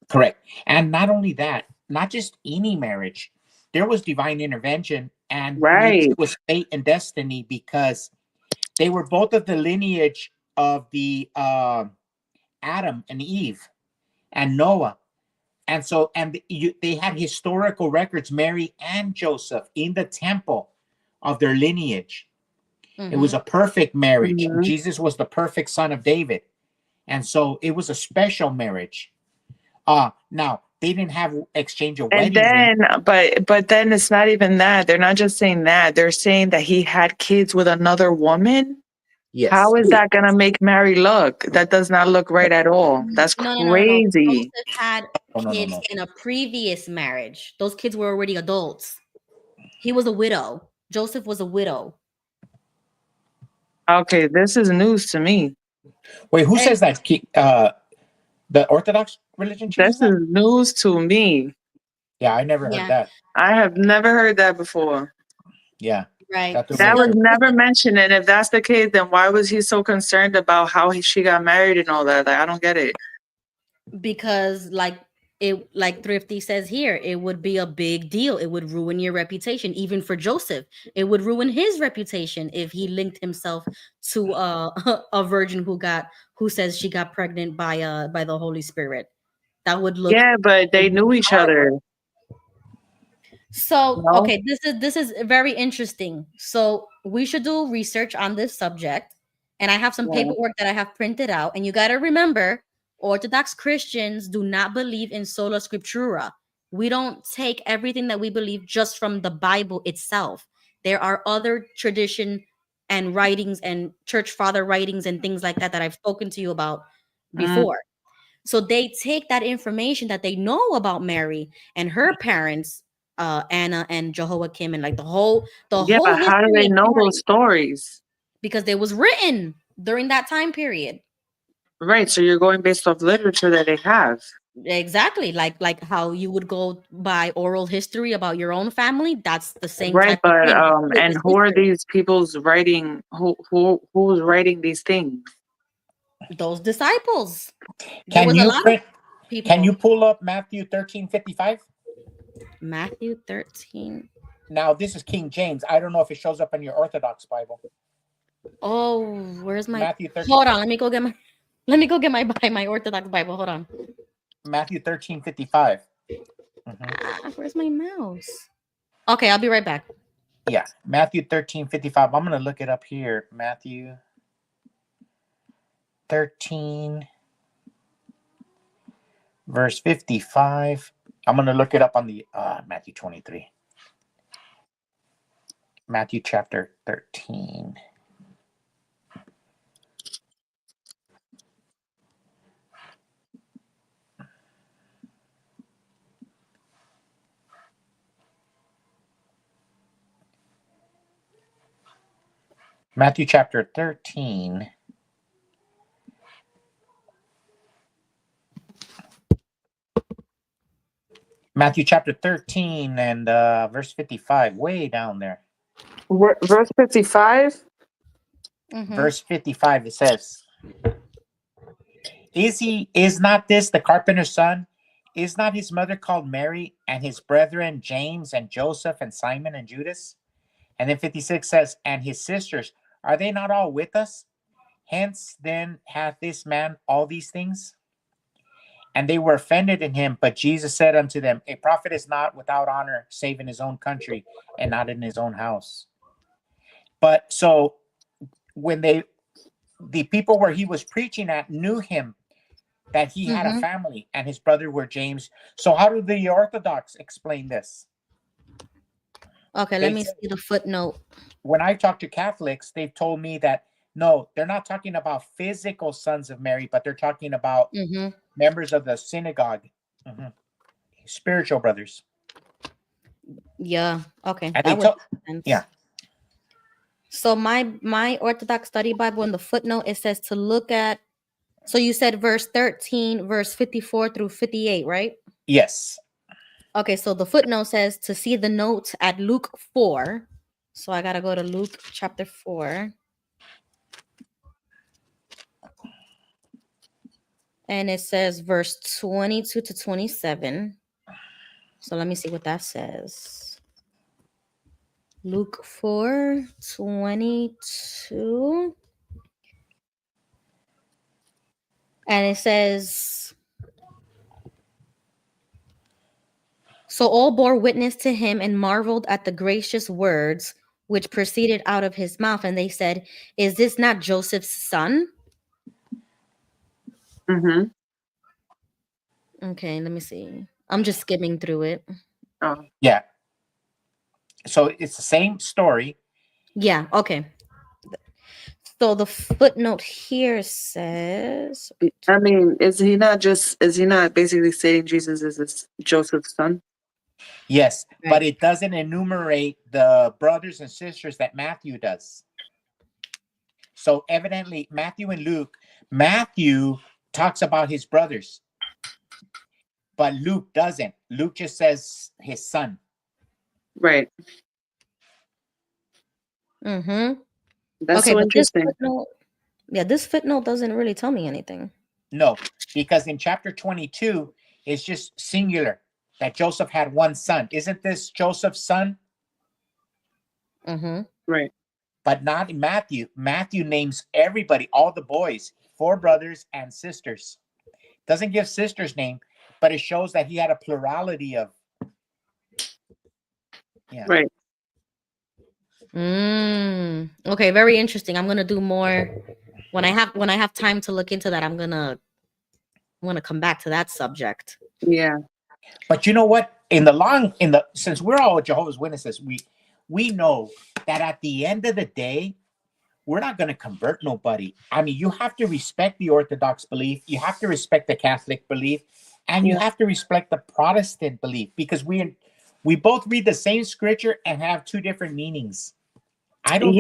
correct. And not only that, not just any marriage. There was divine intervention, and maybe Right. it was fate and destiny because they were both of the lineage of the Adam and Eve and Noah. And so, they had historical records, Mary and Joseph, in the temple of their lineage. It was a perfect marriage. Mhm. Jesus was the perfect son of David. And so it was a special marriage. Now they didn't have exchange of And wedding rings. then, but then it's not even that. They're not just saying that. They're saying that he had kids with another woman. Yes. How is that gonna make Mary look? That does not look right at all. That's No. crazy. Joseph had kids in a previous marriage. Those kids were already adults. He was a widow. Joseph was a widow. Okay, this is news to me. Wait, who says that? The Orthodox religion This chooses that? is news to me. Yeah, I never Yeah. heard that. I have never heard that before. Yeah. Right. That was never mentioned. And if that's the case, then why was he so concerned about how she got married and all that? Like, I don't get it. Because like Thrifty says here, it would be a big deal. It would ruin your reputation. Even for Joseph, it would ruin his reputation if he linked himself to a virgin who says she got pregnant by the Holy Spirit. That would look. Yeah, but they knew each other. So No? okay, this is very interesting. So we should do research on this subject, and I have some Yeah. paperwork that I have printed out. And you got to remember, Orthodox Christians do not believe in sola scriptura. We don't take everything that we believe just from the Bible itself. There are other tradition and writings and church father writings and things like that that I've spoken to you about before. So they take that information that they know about Mary and her parents, Anna and Jehoiakim, and like the whole Yeah, but how do history they of know Mary, those stories? because they was written during that time period. Right, so you're going based off literature that they have. Exactly, like how you would go by oral history about your own family. That's the same Right, type of but thing. It and was who are history. these people's writing? Who's writing these things? Those disciples. There Can was a you lot print? of people. Can you pull up Matthew 13:55? Matthew 13. Now this is King James. I don't know if it shows up in your Orthodox Bible. Oh, where's my Matthew 13. Hold on, let me go get my Orthodox Bible. Hold on. Matthew 13:55. Where's my mouse? Okay, I'll be right back. Yeah, Matthew 13:55. I'm gonna look it up here. Matthew 13, verse 55. I'm gonna look it up on the Matthew 23. Matthew chapter 13. Matthew chapter 13. Matthew chapter 13 and verse 55, way down there. Verse 55? Verse 55, it says, Is not this the carpenter's son? Is not his mother called Mary, and his brethren James and Joseph and Simon and Judas? And then 56 says, And his sisters, are they not all with us? Hence then hath this man all these things? And they were offended in him, but Jesus said unto them, A prophet is not without honor, save in his own country, and not in his own house. But so when the people where he was preaching at knew him, that he had a family, and his brother were James. So how do the Orthodox explain this? Okay, let me see the footnote. When I talk to Catholics, they've told me that no, they're not talking about physical sons of Mary, but they're talking about members of the synagogue, spiritual brothers. Yeah. Okay. And That would make sense. yeah. So my Orthodox Study Bible, in the footnote, it says to look at. So you said verse 13, verse 54 through 58, right? Yes. Okay. So the footnote says to see the notes at Luke 4. So I gotta go to Luke chapter 4. And it says verse 22 to 27. So let me see what that says. Luke 4:22. And it says, so all bore witness to him and marveled at the gracious words which proceeded out of his mouth. And they said, is this not Joseph's son? Mm-hmm. Okay, let me see. I'm just skimming through it. Oh. Yeah. So it's the same story. Yeah, okay. So the footnote here says, I mean, is he not basically saying Jesus is Joseph's son? Yes, Right. but it doesn't enumerate the brothers and sisters that Matthew does. So evidently, Matthew and Luke, Matthew talks about his brothers, but Luke doesn't. Luke just says his son. Right. mm-hmm. That's Okay, so but this interesting. footnote, this footnote doesn't really tell me anything. No, because in chapter 22, it's just singular that Joseph had one son. Isn't this Joseph's son? Mm-hmm. Right. But not in Matthew. Matthew names everybody, all the boys, 4 brothers and sisters. Doesn't give sisters' name, but it shows that he had a plurality of. Yeah. Right. Okay, very interesting. I'm gonna do more when I have time to look into that. I'm gonna come back to that subject. Yeah. But you know what? Since we're all Jehovah's Witnesses, we know that at the end of the day, we're not going to convert nobody. I mean, you have to respect the Orthodox belief, you have to respect the Catholic belief, and you have to respect the Protestant belief, because we both read the same scripture and have 2 different meanings. I don't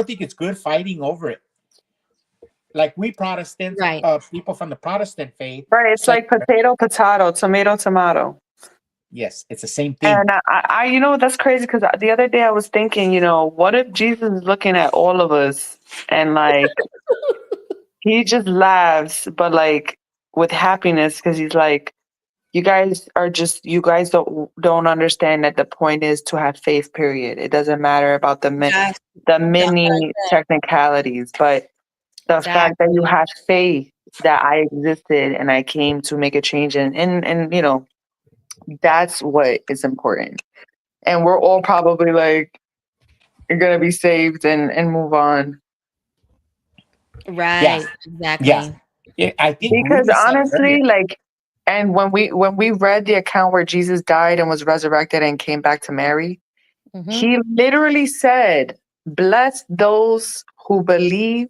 think it's good fighting over it. Like we Protestants, Right. people from the Protestant faith. Right. It's like potato, tomato, tomato. Yes, it's the same thing. And I that's crazy, because the other day I was thinking, what if Jesus is looking at all of us and like he just laughs, but like with happiness, because he's like, you guys don't understand that the point is to have faith, period. It doesn't matter about the many technicalities, but the fact that you have faith that I existed and I came to make a change, and that's what is important. And we're all probably like gonna be saved and move on. Right. Yeah. Exactly. Yeah. I think Because Rudy said honestly, earlier. like, and when we read the account where Jesus died and was resurrected and came back to Mary, Mm-hmm. he literally said, "Bless those who believe,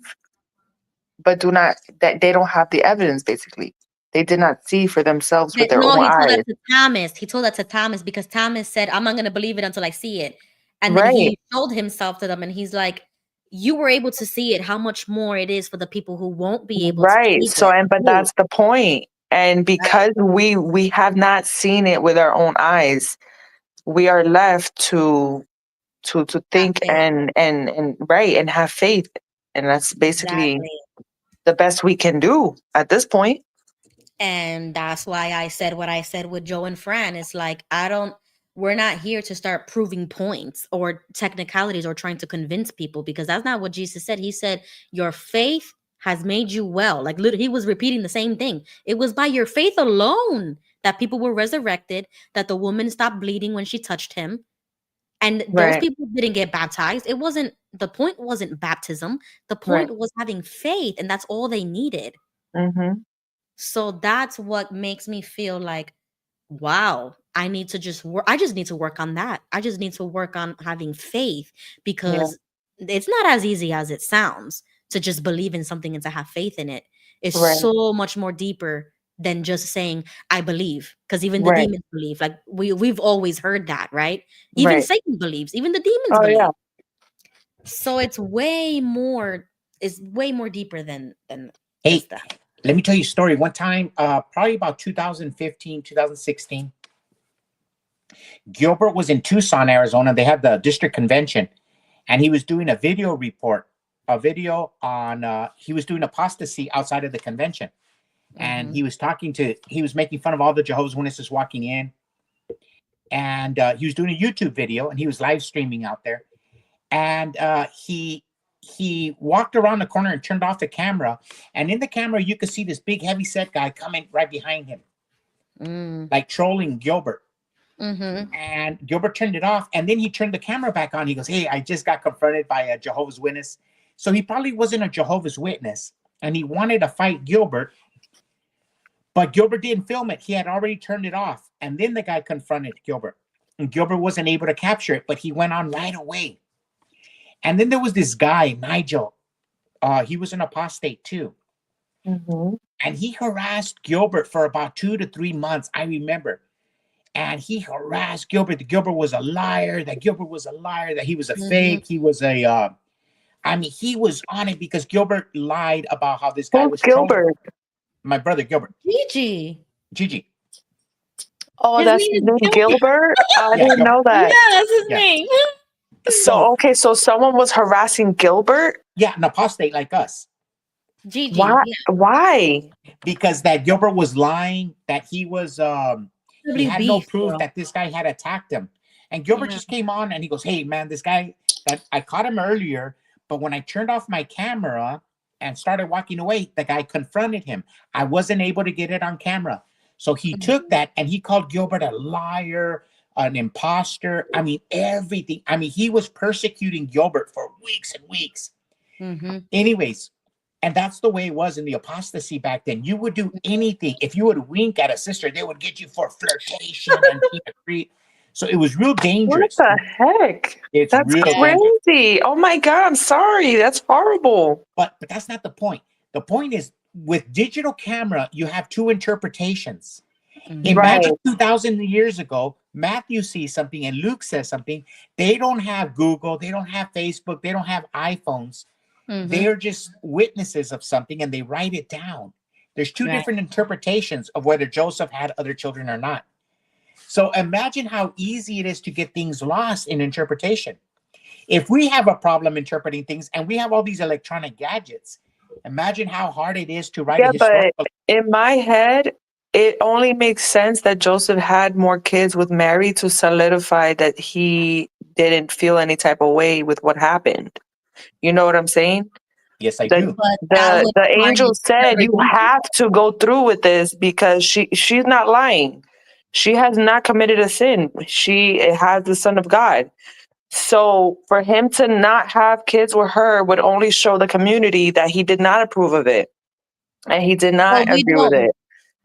but that they don't have the evidence." Basically, they did not see for themselves with their own he told eyes. that to Thomas. He told that to Thomas because Thomas said, I'm not going to believe it until I see it. And then Right. he showed himself to them and he's like, you were able to see it. How much more it is for the people who won't be able to see So, it. but that's the point. And because we have not seen it with our own eyes, we are left to think and have faith. And that's basically the best we can do at this point. And that's why I said what I said with Joe and Fran. It's like, we're not here to start proving points or technicalities or trying to convince people, because that's not what Jesus said. He said, your faith has made you well. Like literally, he was repeating the same thing. It was by your faith alone that people were resurrected, that the woman stopped bleeding when she touched him. And those people didn't get baptized. The point wasn't baptism. The point was having faith, and that's all they needed. Mm-hmm. So that's what makes me feel like, wow, I need to just work. I just need to work on that. I just need to work on having faith, because it's not as easy as it sounds to just believe in something and to have faith in it. It's so much more deeper than just saying, I believe, because even the demons believe. Like we've always heard that, right? Even Satan believes, even the demons believe. Yeah. So it's way more deeper than just that. Let me tell you a story. One time, probably about 2015, 2016, Gilbert was in Tucson, Arizona. They had the district convention, and he was doing a video report, a video on, he was doing apostasy outside of the convention. And he was making fun of all the Jehovah's Witnesses walking in. And he was doing a YouTube video, and he was live streaming out there. And he walked around the corner and turned off the camera. And in the camera, you could see this big, heavy-set guy coming right behind him, like trolling Gilbert. And Gilbert turned it off, and then he turned the camera back on. He goes, "Hey, I just got confronted by a Jehovah's Witness." So he probably wasn't a Jehovah's Witness, and he wanted to fight Gilbert, but Gilbert didn't film it. He had already turned it off, and then the guy confronted Gilbert, and Gilbert wasn't able to capture it, but he went on right away. And then there was this guy, Nigel. He was an apostate too, and he harassed Gilbert for about 2 to 3 months. I remember. And he harassed Gilbert. That Gilbert was a liar. That Gilbert was a liar. That he was a fake. He was a. He was on it because Gilbert lied about how this guy was Gilbert. My brother Gilbert. Gigi. Oh, His that's name his is name, Gilbert. I didn't know that. Yeah, that's his Yeah. name. So okay, so someone was harassing Gilbert. Yeah, an apostate like us. Gigi. Why? Yeah. Why? Because that Gilbert was lying. That he was. He had no proof that this guy had attacked him. And Gilbert just came on and he goes, "Hey, man, this guy, that I caught him earlier, but when I turned off my camera and started walking away, the guy confronted him. I wasn't able to get it on camera." So he took that and he called Gilbert a liar, an imposter. Everything. He was persecuting Gilbert for weeks and weeks. Anyways, and that's the way it was in the apostasy back then. You would do anything. If you would wink at a sister, they would get you for flirtation and creep. So it was real dangerous. What the heck? That's crazy. Oh my God, I'm sorry. That's horrible. But that's not the point. The point is, with digital camera, you have two interpretations. Imagine 2,000 years ago, Matthew sees something and Luke says something. They don't have Google. They don't have Facebook. They don't have iPhones. They're just witnesses of something and they write it down. There's two different interpretations of whether Joseph had other children or not. So imagine how easy it is to get things lost in interpretation. If we have a problem interpreting things and we have all these electronic gadgets, imagine how hard it is to write a historical. But in my head, it only makes sense that Joseph had more kids with Mary to solidify that he didn't feel any type of way with what happened. You know what I'm saying? Yes, I do. The angel said you have to go through with this because she's not lying. She has not committed a sin. She has the Son of God. So for him to not have kids with her would only show the community that he did not approve of it. And he did not agree with it.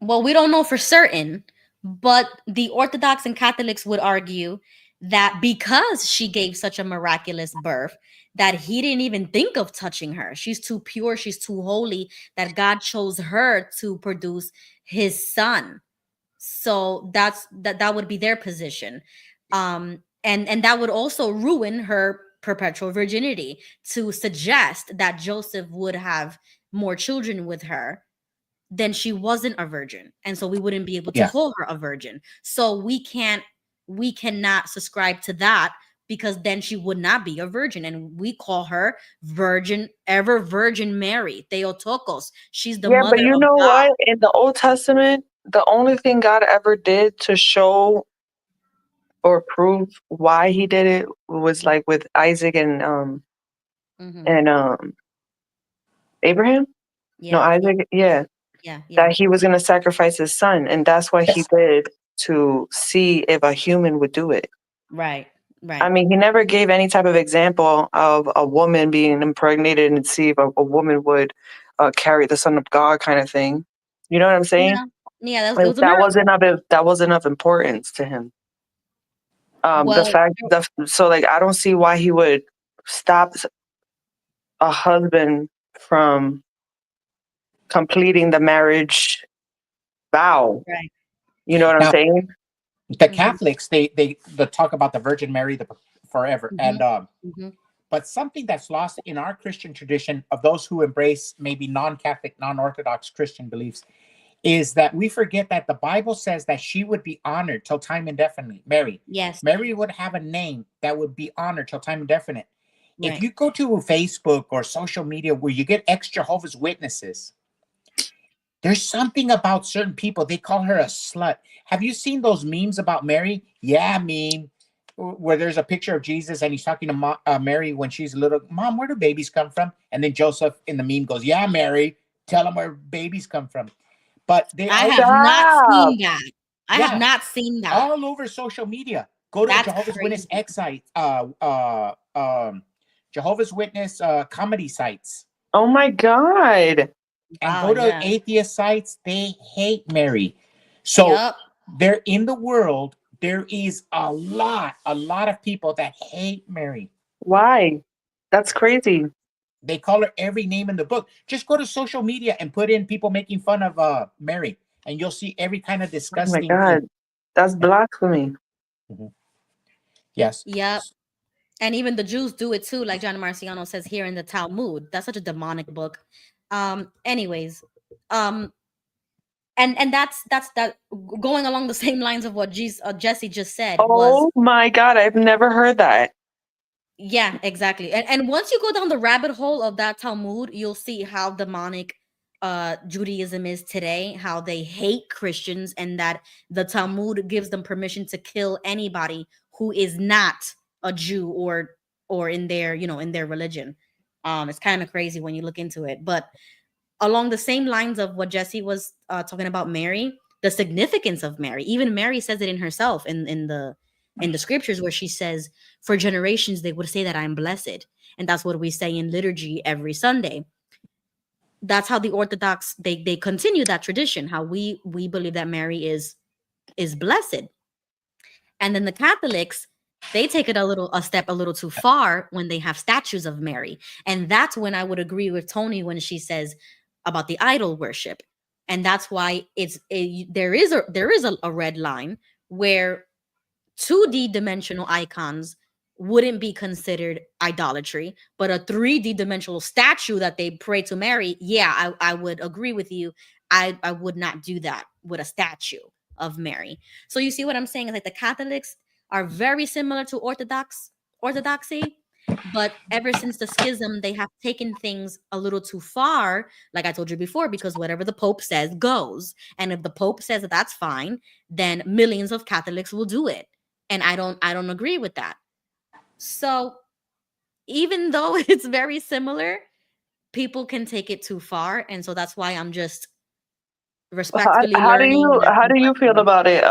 Well, we don't know for certain, but the Orthodox and Catholics would argue that because she gave such a miraculous birth, that he didn't even think of touching her. She's too pure, she's too holy, that God chose her to produce his son. So that would be their position. And that would also ruin her perpetual virginity to suggest that Joseph would have more children with her. Then she wasn't a virgin, and so we wouldn't be able to call her a virgin. So we cannot subscribe to that, because then she would not be a virgin, and we call her Virgin, ever Virgin Mary, Theotokos. She's the mother. But you know what? In the Old Testament, the only thing God ever did to show or prove why he did it was like with Isaac and Abraham. Isaac. That he was going to sacrifice his son, and that's what he did to see if a human would do it. Right. He never gave any type of example of a woman being impregnated and see if a woman would carry the Son of God, kind of thing. You know what I'm saying? Yeah, that wasn't of importance to him. I don't see why he would stop a husband from completing the marriage vow. Right. You know what I'm saying? The Catholics, they talk about the Virgin Mary forever. But something that's lost in our Christian tradition of those who embrace maybe non-Catholic, non-Orthodox Christian beliefs is that we forget that the Bible says that she would be honored till time indefinite. Mary. Yes. Mary would have a name that would be honored till time indefinite. Right. If you go to Facebook or social media where you get ex Jehovah's Witnesses, there's something about certain people. They call her a slut. Have you seen those memes about Mary? Yeah, meme. Where there's a picture of Jesus and he's talking to Mary when she's little. Mom, where do babies come from? And then Joseph in the meme goes, yeah, Mary, tell them where babies come from. But they I all, have not Stop. seen that. I Yeah. have not seen that. all over social media. Go to That's Jehovah's Witness crazy. X sites, Jehovah's Witness comedy sites, Oh my God. and Wow, go to yeah. atheist sites. They hate Mary. So Yup. there in the world, there is a lot of people that hate Mary. Why? That's crazy. They call her every name in the book. Just go to social media and put in people making fun of Mary, and you'll see every kind of Oh my disgusting God. thing. That's blasphemy. Yes. Yep. And even the Jews do it too, like John Marciano says here in the Talmud. That's such a demonic book. Anyways, and that's that going along the same lines of what Jesse just said was. Oh my God. I've never heard that. Yeah, exactly. And once you go down the rabbit hole of that Talmud, you'll see how demonic Judaism is today, how they hate Christians, and that the Talmud gives them permission to kill anybody who is not a Jew or in their, in their religion. It's kind of crazy when you look into it. But along the same lines of what Jesse was talking about Mary, the significance of Mary, even Mary says it in herself in the scriptures where she says, for generations they would say that I'm blessed. And that's what we say in liturgy every Sunday. That's how the Orthodox, they continue that tradition, how we believe that Mary is blessed. And then the Catholics, they take it a step a little too far when they have statues of Mary. And that's when I would agree with Tony when she says about the idol worship. And that's why there is a red line where 2D dimensional icons wouldn't be considered idolatry, but a 3D dimensional statue that they pray to Mary, yeah, I would agree with you. I would not do that with a statue of Mary. So you see what I'm saying is like the Catholics are very similar to orthodoxy, but ever since the schism, they have taken things a little too far, like I told you before, because whatever the Pope says goes. And if the Pope says that that's fine, then millions of Catholics will do it. And I don't agree with that. So even though it's very similar, people can take it too far. And so that's why I'm just respectfully How do learning. you feel about it?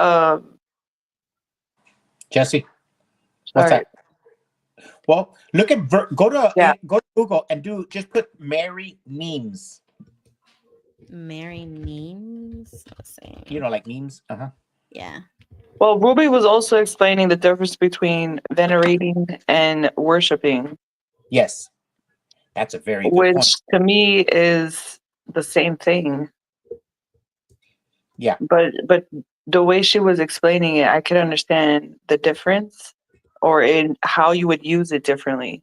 Jesse, what's Sorry. that? Well, look at go to Google and just put Mary memes. Mary memes. Let's see. Like memes. Yeah. Well, Ruby was also explaining the difference between venerating and worshiping. Yes, that's a very good which point. To me is the same thing. Yeah. But the way she was explaining it, I could understand the difference or in how you would use it differently.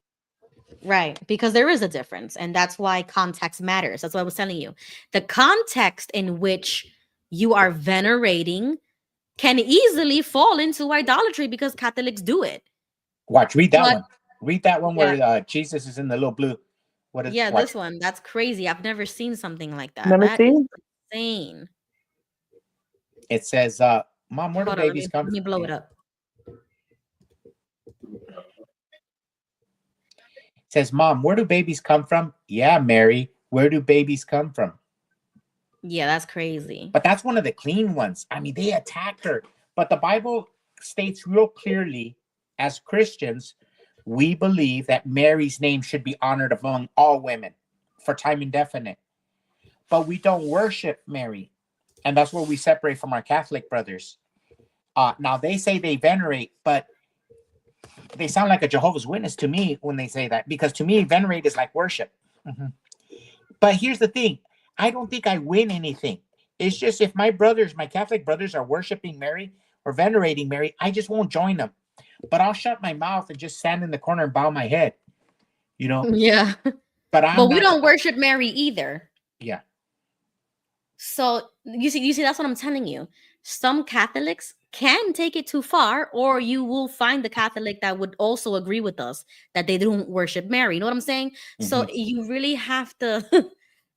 Right, because there is a difference, and that's why context matters. That's what I was telling you. The context in which you are venerating can easily fall into idolatry because Catholics do it. Watch, read that one. Read that one Yeah. where Jesus is in the little blue. What is? Yeah, watch. this one. That's crazy. I've never seen something like that. Let me That see. is insane. It says, "Mom, where do Hold on, babies come let me from?" blow it up. It says, "Mom, where do babies come from?" Yeah, Mary, where do babies come from? Yeah, that's crazy. But that's one of the clean ones. I mean, they attacked her. But the Bible states real clearly, as Christians, we believe that Mary's name should be honored among all women for time indefinite. But we don't worship Mary. And that's where we separate from our Catholic brothers. Now, they say they venerate, but they sound like a Jehovah's Witness to me when they say that. Because to me, venerate is like worship. Mm-hmm. But here's the thing. I don't think I win anything. It's just if my Catholic brothers are worshiping Mary or venerating Mary, I just won't join them. But I'll shut my mouth and just stand in the corner and bow my head. Yeah. But we don't worship Mary either. Yeah. So you see, that's what I'm telling you. Some Catholics can take it too far, or you will find the Catholic that would also agree with us that they don't worship Mary. You know what I'm saying? So Mhm. you really have to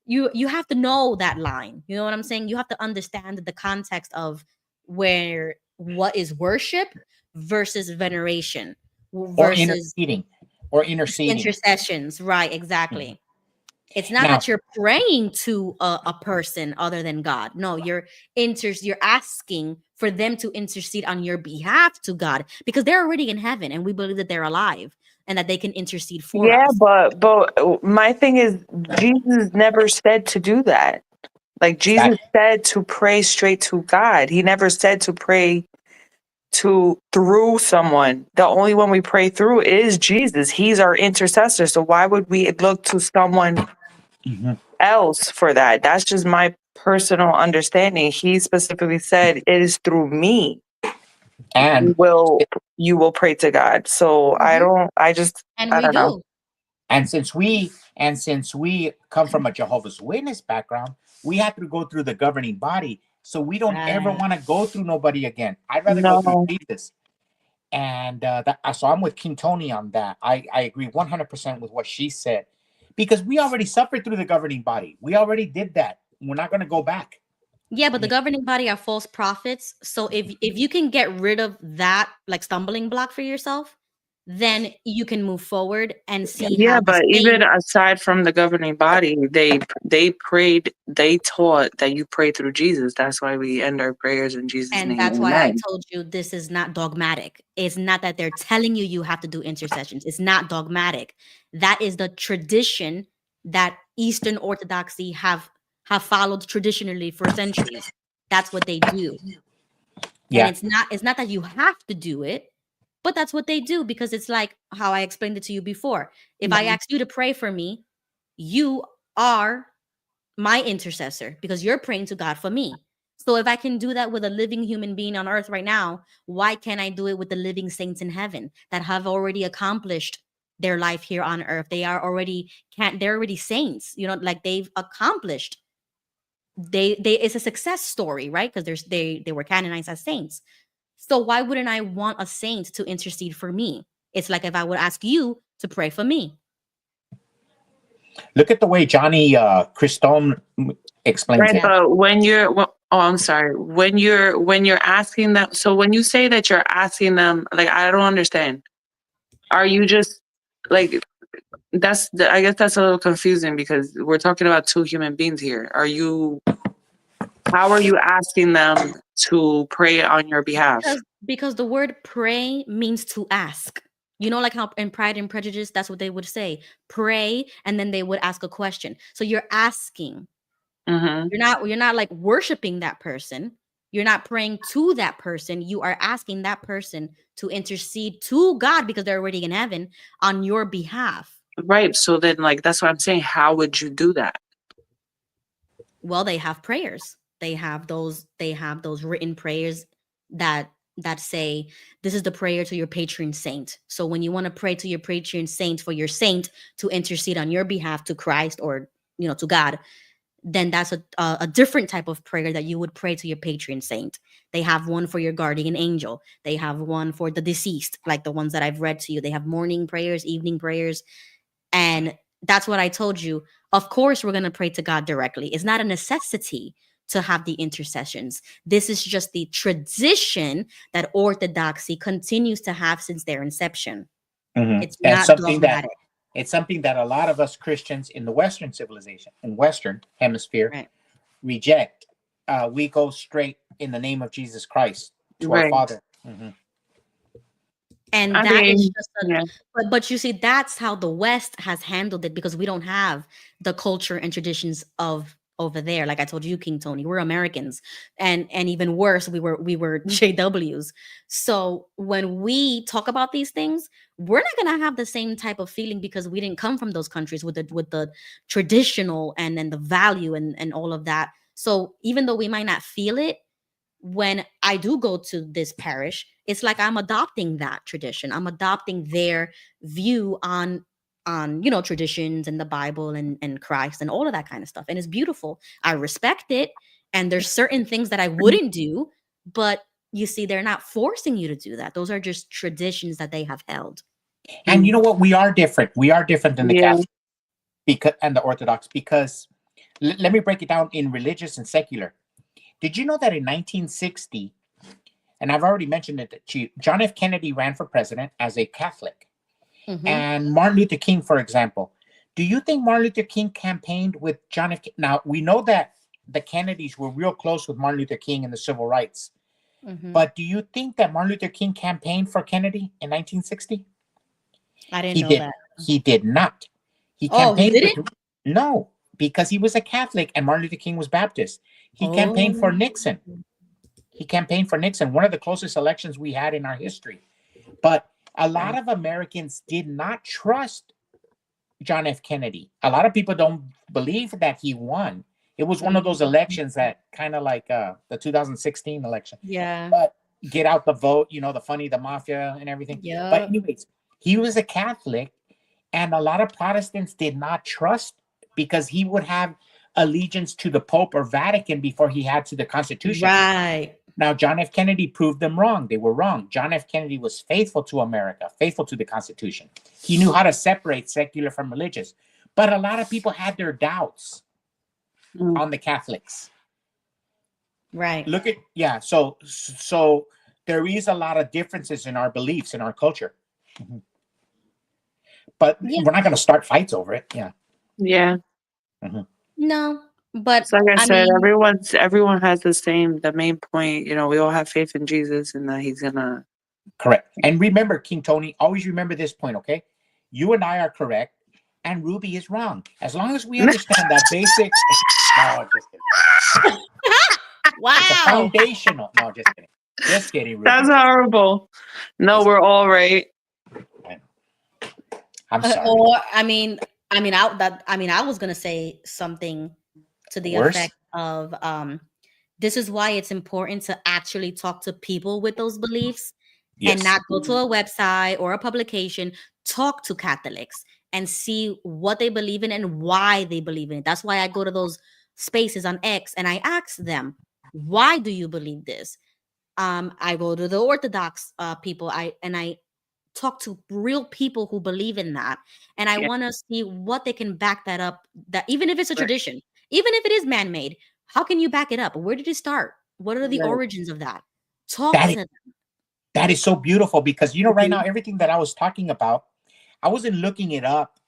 you have to know that line. You know what I'm saying? You have to understand the context of where what is worship versus veneration Or versus interceding, or interceding. intercessions. Right, Mhm. exactly. It's not Now, that you're praying to a person other than God. No, you're asking for them to intercede on your behalf to God because they're already in heaven and we believe that they're alive and that they can intercede for Yeah, us. but my thing is, Jesus never said to do that. Like Jesus exactly. said to pray straight to God. He never said to pray to through someone. The only one we pray through is Jesus. He's our intercessor. So why would we look to someone Mhm. else for that? That's just my personal understanding. He specifically said it is through me you And will you will pray to God. So Mhm. And I we don't know. do. since we come from a Jehovah's Witness background, we have to go through the governing body. So we don't ever Right. want to go through nobody again. I'd rather go through No. Jesus. And so I'm with King Tony on that. I agree 100% with what she said, because we already suffered through the governing body. We already did that. We're not going to go back. Yeah, but the governing body are false prophets. So if you can get rid of that like stumbling block for yourself, then you can move forward and see Yeah, how the but even saints. aside from the governing body, they taught that you pray through Jesus. That's why we end our prayers in Jesus' And name. that's why I Amen. told you this is not dogmatic. It's not that they're telling you you have to do intercessions. It's not dogmatic. That is the tradition that Eastern Orthodoxy have followed traditionally for centuries. That's what they do. And Yeah. it's not that you have to do it, but that's what they do because it's like how I explained it to you before. If I ask you to pray for me, you are my intercessor because you're praying to God for me. So if I can do that with a living human being on earth right now, why can't I do it with the living saints in heaven that have already accomplished their life here on earth? They're already saints, like they've accomplished. They it's a success story, right? Because they were canonized as saints. So why wouldn't I want a saint to intercede for me? It's like if I would ask you to pray for me. Look at the way Johnny Christone explains Right, it. Yeah. but I'm sorry. When you're asking them, so when you say that you're asking them, like I don't understand. Are you just like I guess that's a little confusing because we're talking about two human beings here. How are you asking them to pray on your behalf? Because the word pray means to ask. You know, like how in Pride and Prejudice, that's what they would say. Pray, and then they would ask a question. So you're asking. Hmm. You're not like worshiping that person. You're not praying to that person. You are asking that person to intercede to God because they're already in heaven on your behalf. Right. So then, like, that's what I'm saying. How would you do that? Well, they have prayers. They have those written prayers that say this is the prayer to your patron saint. So when you want to pray to your patron saint for your saint to intercede on your behalf to Christ or to God, then that's a different type of prayer that you would pray to your patron saint. They have one for your guardian angel. They have one for the deceased, like the ones that I've read to you. They have morning prayers, evening prayers, and that's what I told you. Of course, we're going to pray to God directly. It's not a necessity to have the intercessions. This is just the tradition that Orthodoxy continues to have since their inception. Mhm. It's And not dogmatic. it's something that a lot of us Christians in the Western civilization, in Western hemisphere, Right. reject. We go straight in the name of Jesus Christ to our Right. Father. Mhm. And I that is mean, just yeah. but you see, that's how the West has handled it because we don't have the culture and traditions of over there. Like I told you, King Tony, we're Americans, and even worse, we were JWs. So when we talk about these things, we're not gonna have the same type of feeling because we didn't come from those countries with the traditional and then the value and all of that. So even though we might not feel it, when I do go to this parish, it's like I'm adopting that tradition. I'm adopting their view on traditions and the Bible and Christ and all of that kind of stuff, and it's beautiful. I respect it, and there's certain things that I wouldn't do, but you see, they're not forcing you to do that. Those are just traditions that they have held. And you know what? We are different. We are different than the Yeah. Catholic and the Orthodox, because let me break it down in religious and secular. Did you know that in 1960, and I've already mentioned it to you, John F. Kennedy ran for president as a Catholic, and Martin Luther King, for example. Do you think Martin Luther King campaigned with John F. Now, we know that the Kennedys were real close with Martin Luther King and the civil rights. But do you think that Martin Luther King campaigned for Kennedy in 1960? I didn't know that. He did not. He Oh, he campaigned didn't? no, because he was a Catholic and Martin Luther King was Baptist. He campaigned for Nixon. He campaigned for Nixon, one of the closest elections we had in our history. But a lot of Americans did not trust John F. Kennedy. A lot of people don't believe that he won. It was one of those elections that kind of like the 2016 election. Yeah. But get out the vote, the mafia and everything. Yeah. But anyways, he was a Catholic, and a lot of Protestants did not trust, because he would have allegiance to the Pope or Vatican before he had to the Constitution. Right. Now, John F. Kennedy proved them wrong. They were wrong. John F. Kennedy was faithful to America, faithful to the Constitution. He knew how to separate secular from religious. But a lot of people had their doubts on the Catholics. Right. So there is a lot of differences in our beliefs, in our culture. But we're not going to start fights over it. Yeah. Yeah. No, but It's like I said, mean, everyone has the main point. We all have faith in Jesus and that he's gonna. Correct. And remember, King Tony, always remember this point, okay? You and I are correct, and Ruby is wrong. As long as we understand that basic. No, just kidding. Wow. It's a foundational. No, just kidding. Just kidding, Ruby. That's horrible. No, we're all right. I'm sorry. Or I was gonna say something to the Worse? effect of this is why it's important to actually talk to people with those beliefs and not go to a website or a publication. Talk to Catholics and see what they believe in and why they believe in it. That's why I go to those spaces on X and I ask them, why do you believe this? I go to the Orthodox people. I talk to real people who believe in that, and I want to see what they can back that up. That even if it's a tradition, even if it is man-made, how can you back it up? Where did it start? What are the origins of that? Talk to them. That is so beautiful, because right now, everything that I was talking about, I wasn't looking it up.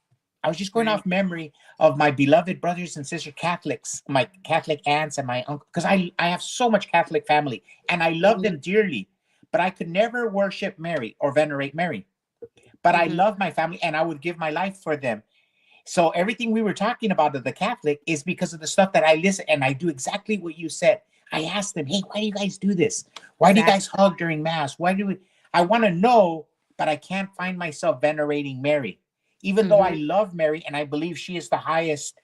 I was just going off memory of my beloved brothers and sisters Catholics, my Catholic aunts and my uncle, because I have so much Catholic family and I love them dearly, but I could never worship Mary or venerate Mary. But I love my family and I would give my life for them. So everything we were talking about of the Catholic is because of the stuff that I listen, and I do exactly what you said. I asked them, hey, why do you guys do this? Why do you guys hug during Mass? I want to know, but I can't find myself venerating Mary. Even though I love Mary and I believe she is the highest,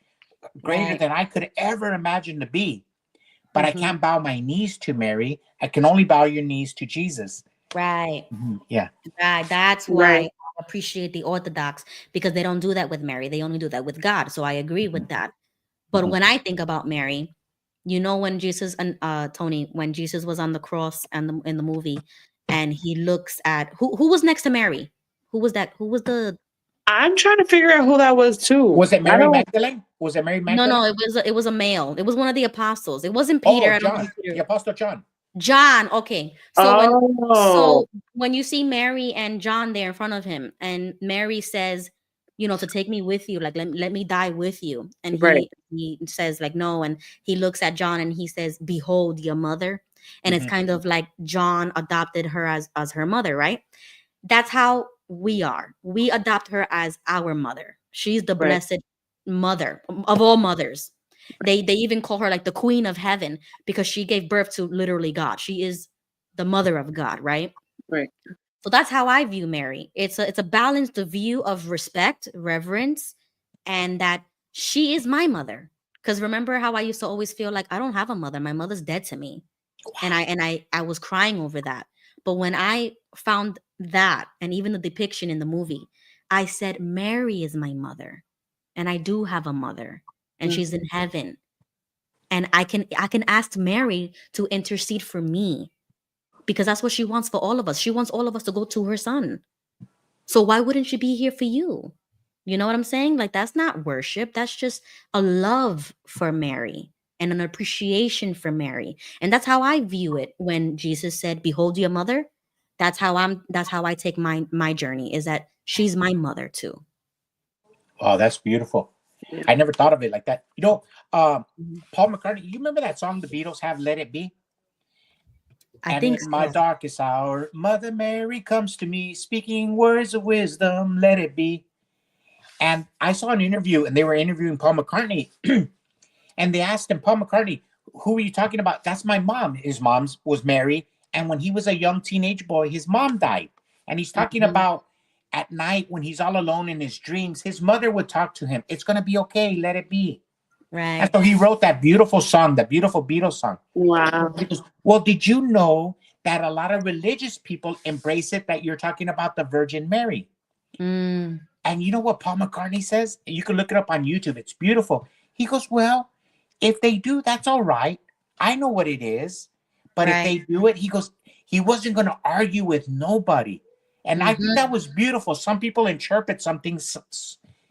greater than I could ever imagine to be. But I can't bow my knees to Mary. I can only bow your knees to Jesus. Right. Yeah. Right. That's why I appreciate the Orthodox, because they don't do that with Mary. They only do that with God. So I agree with that. But when I think about Mary, when Jesus and Tony, when Jesus was on the cross and in the movie, and he looks at who was next to Mary? Who was that? Who was the? I'm trying to figure out who that was too. Was it Mary Magdalene? No, it was a male. It was one of the apostles. It wasn't Peter. Oh, John, the Apostle John. John. Okay. So when you see Mary and John there in front of him, and Mary says, to take me with you, like let me die with you, and he says like no, and he looks at John and he says, behold your mother, and it's kind of like John adopted her as her mother, right? That's how we are. We adopt her as our mother. She's the blessed mother of all mothers. They even call her like the Queen of Heaven, because she gave birth to literally God. She is the mother of God, right? Right. So that's how I view Mary. It's a balanced view of respect, reverence, and that she is my mother. Because remember how I used to always feel like I don't have a mother. My mother's dead to me. And I was crying over that. But when I found that, and even the depiction in the movie, I said Mary is my mother, and I do have a mother, and she's in heaven, and I can ask Mary to intercede for me, because that's what she wants for all of us. She wants all of us to go to her son. So why wouldn't she be here for you? You know what I'm saying? Like, that's not worship. That's just a love for Mary and an appreciation for Mary. And that's how I view it when Jesus said, "Behold your mother." That's how I take my journey, is that she's my mother too. Oh, that's beautiful. Yeah. I never thought of it like that. You know, Mhm. Paul McCartney, you remember that song the Beatles have, Let It Be? I And think in my so. darkest hour, Mother Mary comes to me, speaking words of wisdom, let it be. And I saw an interview, and they were interviewing Paul McCartney, and they asked him, Paul McCartney, who are you talking about? That's my mom. His mom's was Mary, and when he was a young teenage boy, his mom died. And he's talking Mhm. about at night when he's all alone in his dreams, his mother would talk to him. It's going to be okay. Let it be. And Right. so he wrote that beautiful song, that beautiful Beatles song. Wow. Because, well, did you know that a lot of religious people embrace it, that you're talking about the Virgin Mary? Mm, And you know what Paul McCartney says? You can look it up on YouTube. It's beautiful. He goes, well, if they do, that's all right. I know what it is. But if right. they do it, he goes, he wasn't going to argue with nobody. And I think Mhm. that was beautiful. Some people interpret something,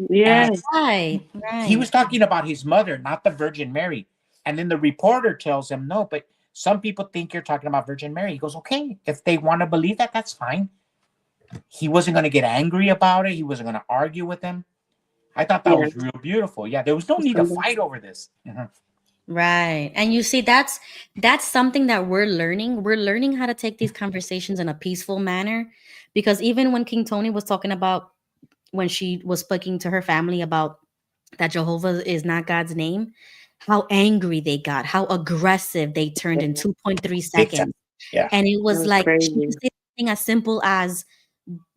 Yeah. and Right. he Right. was talking about his mother, not the Virgin Mary. And then the reporter tells him, no, but some people think you're talking about Virgin Mary. He goes, okay, if they want to believe that, that's fine. He wasn't going to get angry about it. He wasn't going to argue with him. I thought that Yeah. was real beautiful. Yeah, there was no need to fight over this. Mhm. Right. And you see, that's something that we're learning. We're learning how to take these conversations in a peaceful manner, because even when King Tony was talking about, when she was speaking to her family about that Jehovah is not God's name, how angry they got, how aggressive they turned in 2.3 Big time. seconds. Yeah. And it That was was like, she crazy. could say something as simple as,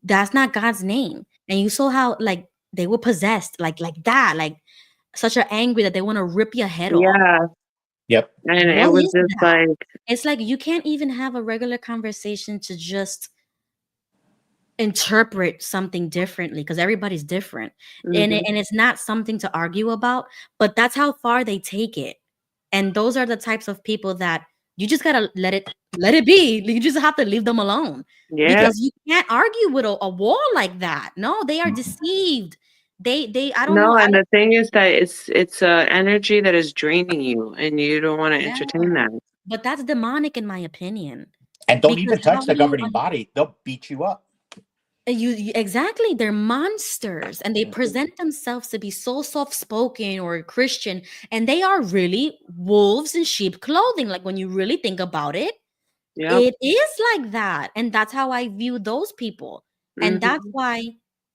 "That's not God's name." And you saw how, like, they were possessed, like that, like such an angry that they want to rip your head off. Yeah. Yep. And it What was is just that? like, It's like you can't even have a regular conversation to just interpret something differently, because everybody's different. And mhm. it's not something to argue about, but that's how far they take it. And those are the types of people that you just gotta let it be. You just have to leave them alone, Yeah. because you can't argue with a wall like that. No, they are deceived. They I don't know. No, and the thing is that it's energy that is draining you, and you don't want to Yeah, entertain that. but that's demonic in my opinion. And don't Because even how touch the do you governing body. They'll beat you up. exactly, they're monsters, and they Mhm. present themselves to be so soft-spoken or Christian, and they are really wolves in sheep clothing. Like, when you really think about it, Yep. it is like that, and that's how I view those people, and that's Mhm. why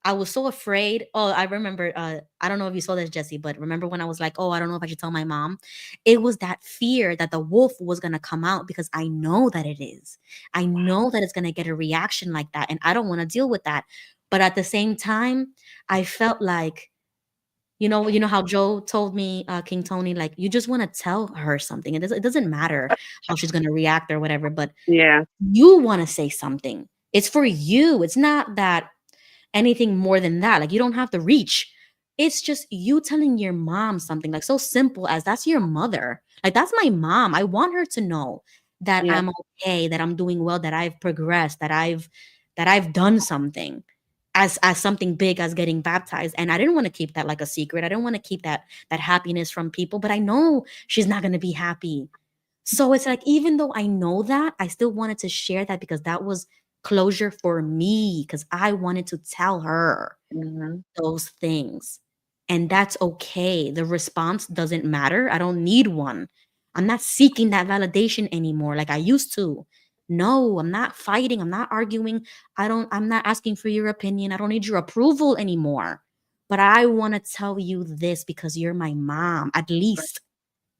I was so afraid. Oh, I remember, I don't know if you saw this, Jesse, but remember when I was like, "Oh, I don't know if I should tell my mom?" It was that fear that the wolf was gonna come out, because I know that it is. I know that it's gonna get a reaction like that, and I don't wanna deal with that. But at the same time, I felt like, you know how Joe told me, King Tony, like, you just wanna tell her something. It doesn't matter how she's gonna react or whatever, but Yeah. you wanna say something. It's for you. It's not that anything more than that. Like, you don't have to reach. It's just you telling your mom something, like, so simple as, that's your mother. Like, that's my mom. I want her to know that Yeah. I'm okay, that I'm doing well, that I've progressed, that I've done something as something big as getting baptized. And I didn't want to keep that like a secret. I didn't want to keep that happiness from people, but I know she's not going to be happy. So it's like, even though I know that, I still wanted to share that, because that was closure for me, because I wanted to tell her Mhm. those things. And that's okay. The response doesn't matter. I don't need one. I'm not seeking that validation anymore like I used to. No, I'm not fighting. I'm not arguing. I'm not asking for your opinion. I don't need your approval anymore. But I want to tell you this because you're my mom, at least.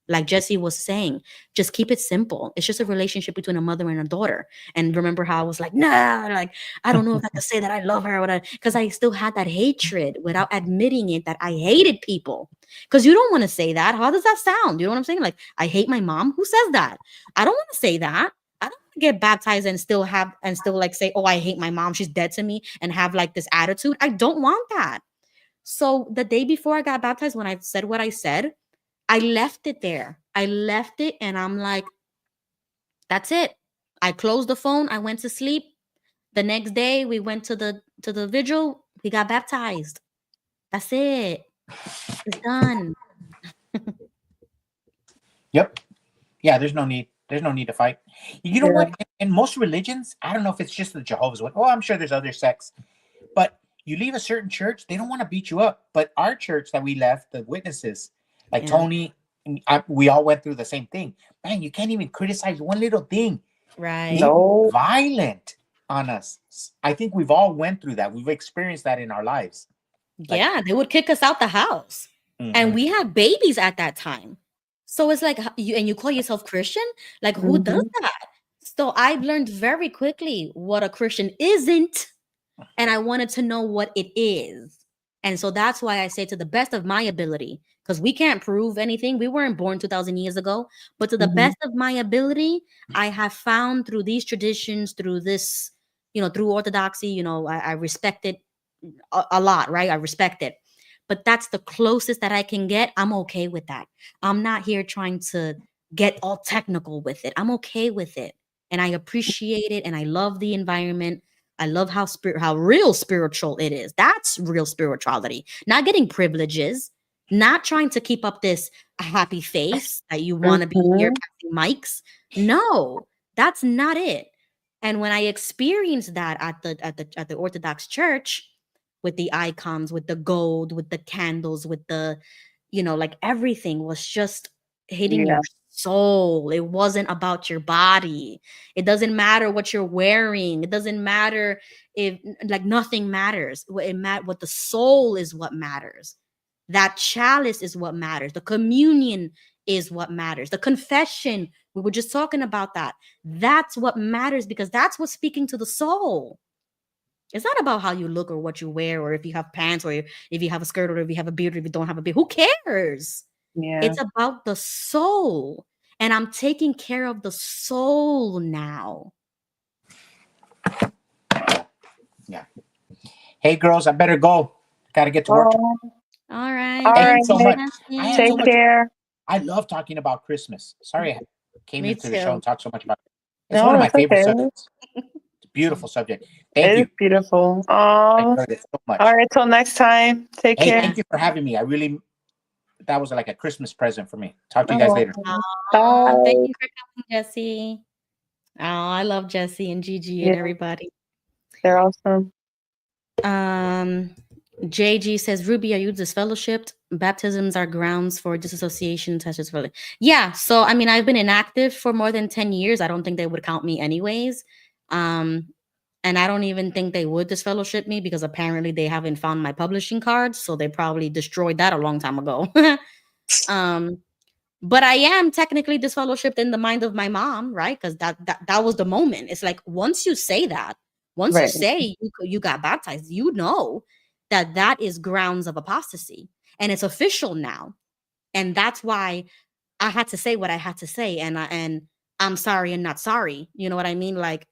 Like Jesse was saying, just keep it simple. It's just a relationship between a mother and a daughter. And remember how I was like, nah, like, I don't know if I could say that I love her, because I still had that hatred without admitting it, that I hated people. Because you don't want to say that. How does that sound? You know what I'm saying? Like, I hate my mom. Who says that? I don't want to say that. I don't want get baptized and still like say, oh, I hate my mom, she's dead to me, and have like this attitude. I don't want that. So the day before I got baptized, when I said what I said, I left it there. I left it, and I'm like, that's it. I closed the phone. I went to sleep. The next day, we went to the vigil. We got baptized. That's it. It's done. Yep. Yeah, there's no need. There's no need to fight. You know what? In most religions, I don't know if it's just the Jehovah's Witness. Oh, I'm sure there's other sects. But you leave a certain church, they don't want to beat you up. But our church that we left, the witnesses, like Tony, we all went through the same thing. Man, you can't even criticize one little thing. Right. No. Violent on us. I think we've all went through that. We've experienced that in our lives. Yeah, they would kick us out the house. And we had babies at that time. So it's like, you call yourself Christian? Like, who does that? So I learned very quickly what a Christian isn't. And I wanted to know what it is. And so that's why I say, to the best of my ability, because we can't prove anything. We weren't born 2,000 years ago. But to the best of my ability, I have found through these traditions, through this, through orthodoxy, I respect it a lot, right? I respect it. But that's the closest that I can get. I'm okay with that. I'm not here trying to get all technical with it. I'm okay with it. And I appreciate it. And I love the environment. I love how real spiritual it is. That's real spirituality. Not getting privileges, not trying to keep up this happy face that you want to be here passing mics. No, that's not it. And when I experienced that at the Orthodox Church, with the icons, with the gold, with the candles, with the, like everything was just hitting your soul. It wasn't about your body. It doesn't matter what you're wearing. It doesn't matter if, like, nothing matters. What the soul is what matters. That chalice is what matters. The communion is what matters. The confession, we were just talking about that. That's what matters, because that's what's speaking to the soul. It's not about how you look or what you wear, or if you have pants, or if you have a skirt, or if you have a beard, or if you don't have a beard. Who cares? Yeah. It's about the soul. And I'm taking care of the soul now. Yeah. Hey, girls, I better go. Got to get to work. All right. All Thank right. you so much. Take care. I love talking about Christmas. Sorry I came into the show and talked so much about it. It's No, one of my it's favorite okay. subjects. It's a beautiful subject. Thank you. It's beautiful. I enjoyed it so much. All right, till next time. Take care. Thank you for having me. That was like a Christmas present for me. Talk to you guys later. Bye. Thank you for coming, Jesse. Oh, I love Jesse and Gigi and everybody. They're awesome. JG says, Ruby, are you disfellowshipped? Baptisms are grounds for disassociation tests. Yeah, so I mean, I've been inactive for more than 10 years. I don't think they would count me anyways. And I don't even think they would disfellowship me, because apparently they haven't found my publishing cards, so they probably destroyed that a long time ago. But I am technically disfellowshipped in the mind of my mom, right? Because that was the moment. It's like, once you say that, once you say you got baptized, you know that is grounds of apostasy, and it's official now. And that's why I had to say what I had to say, and I'm sorry and not sorry. You know what I mean? Like,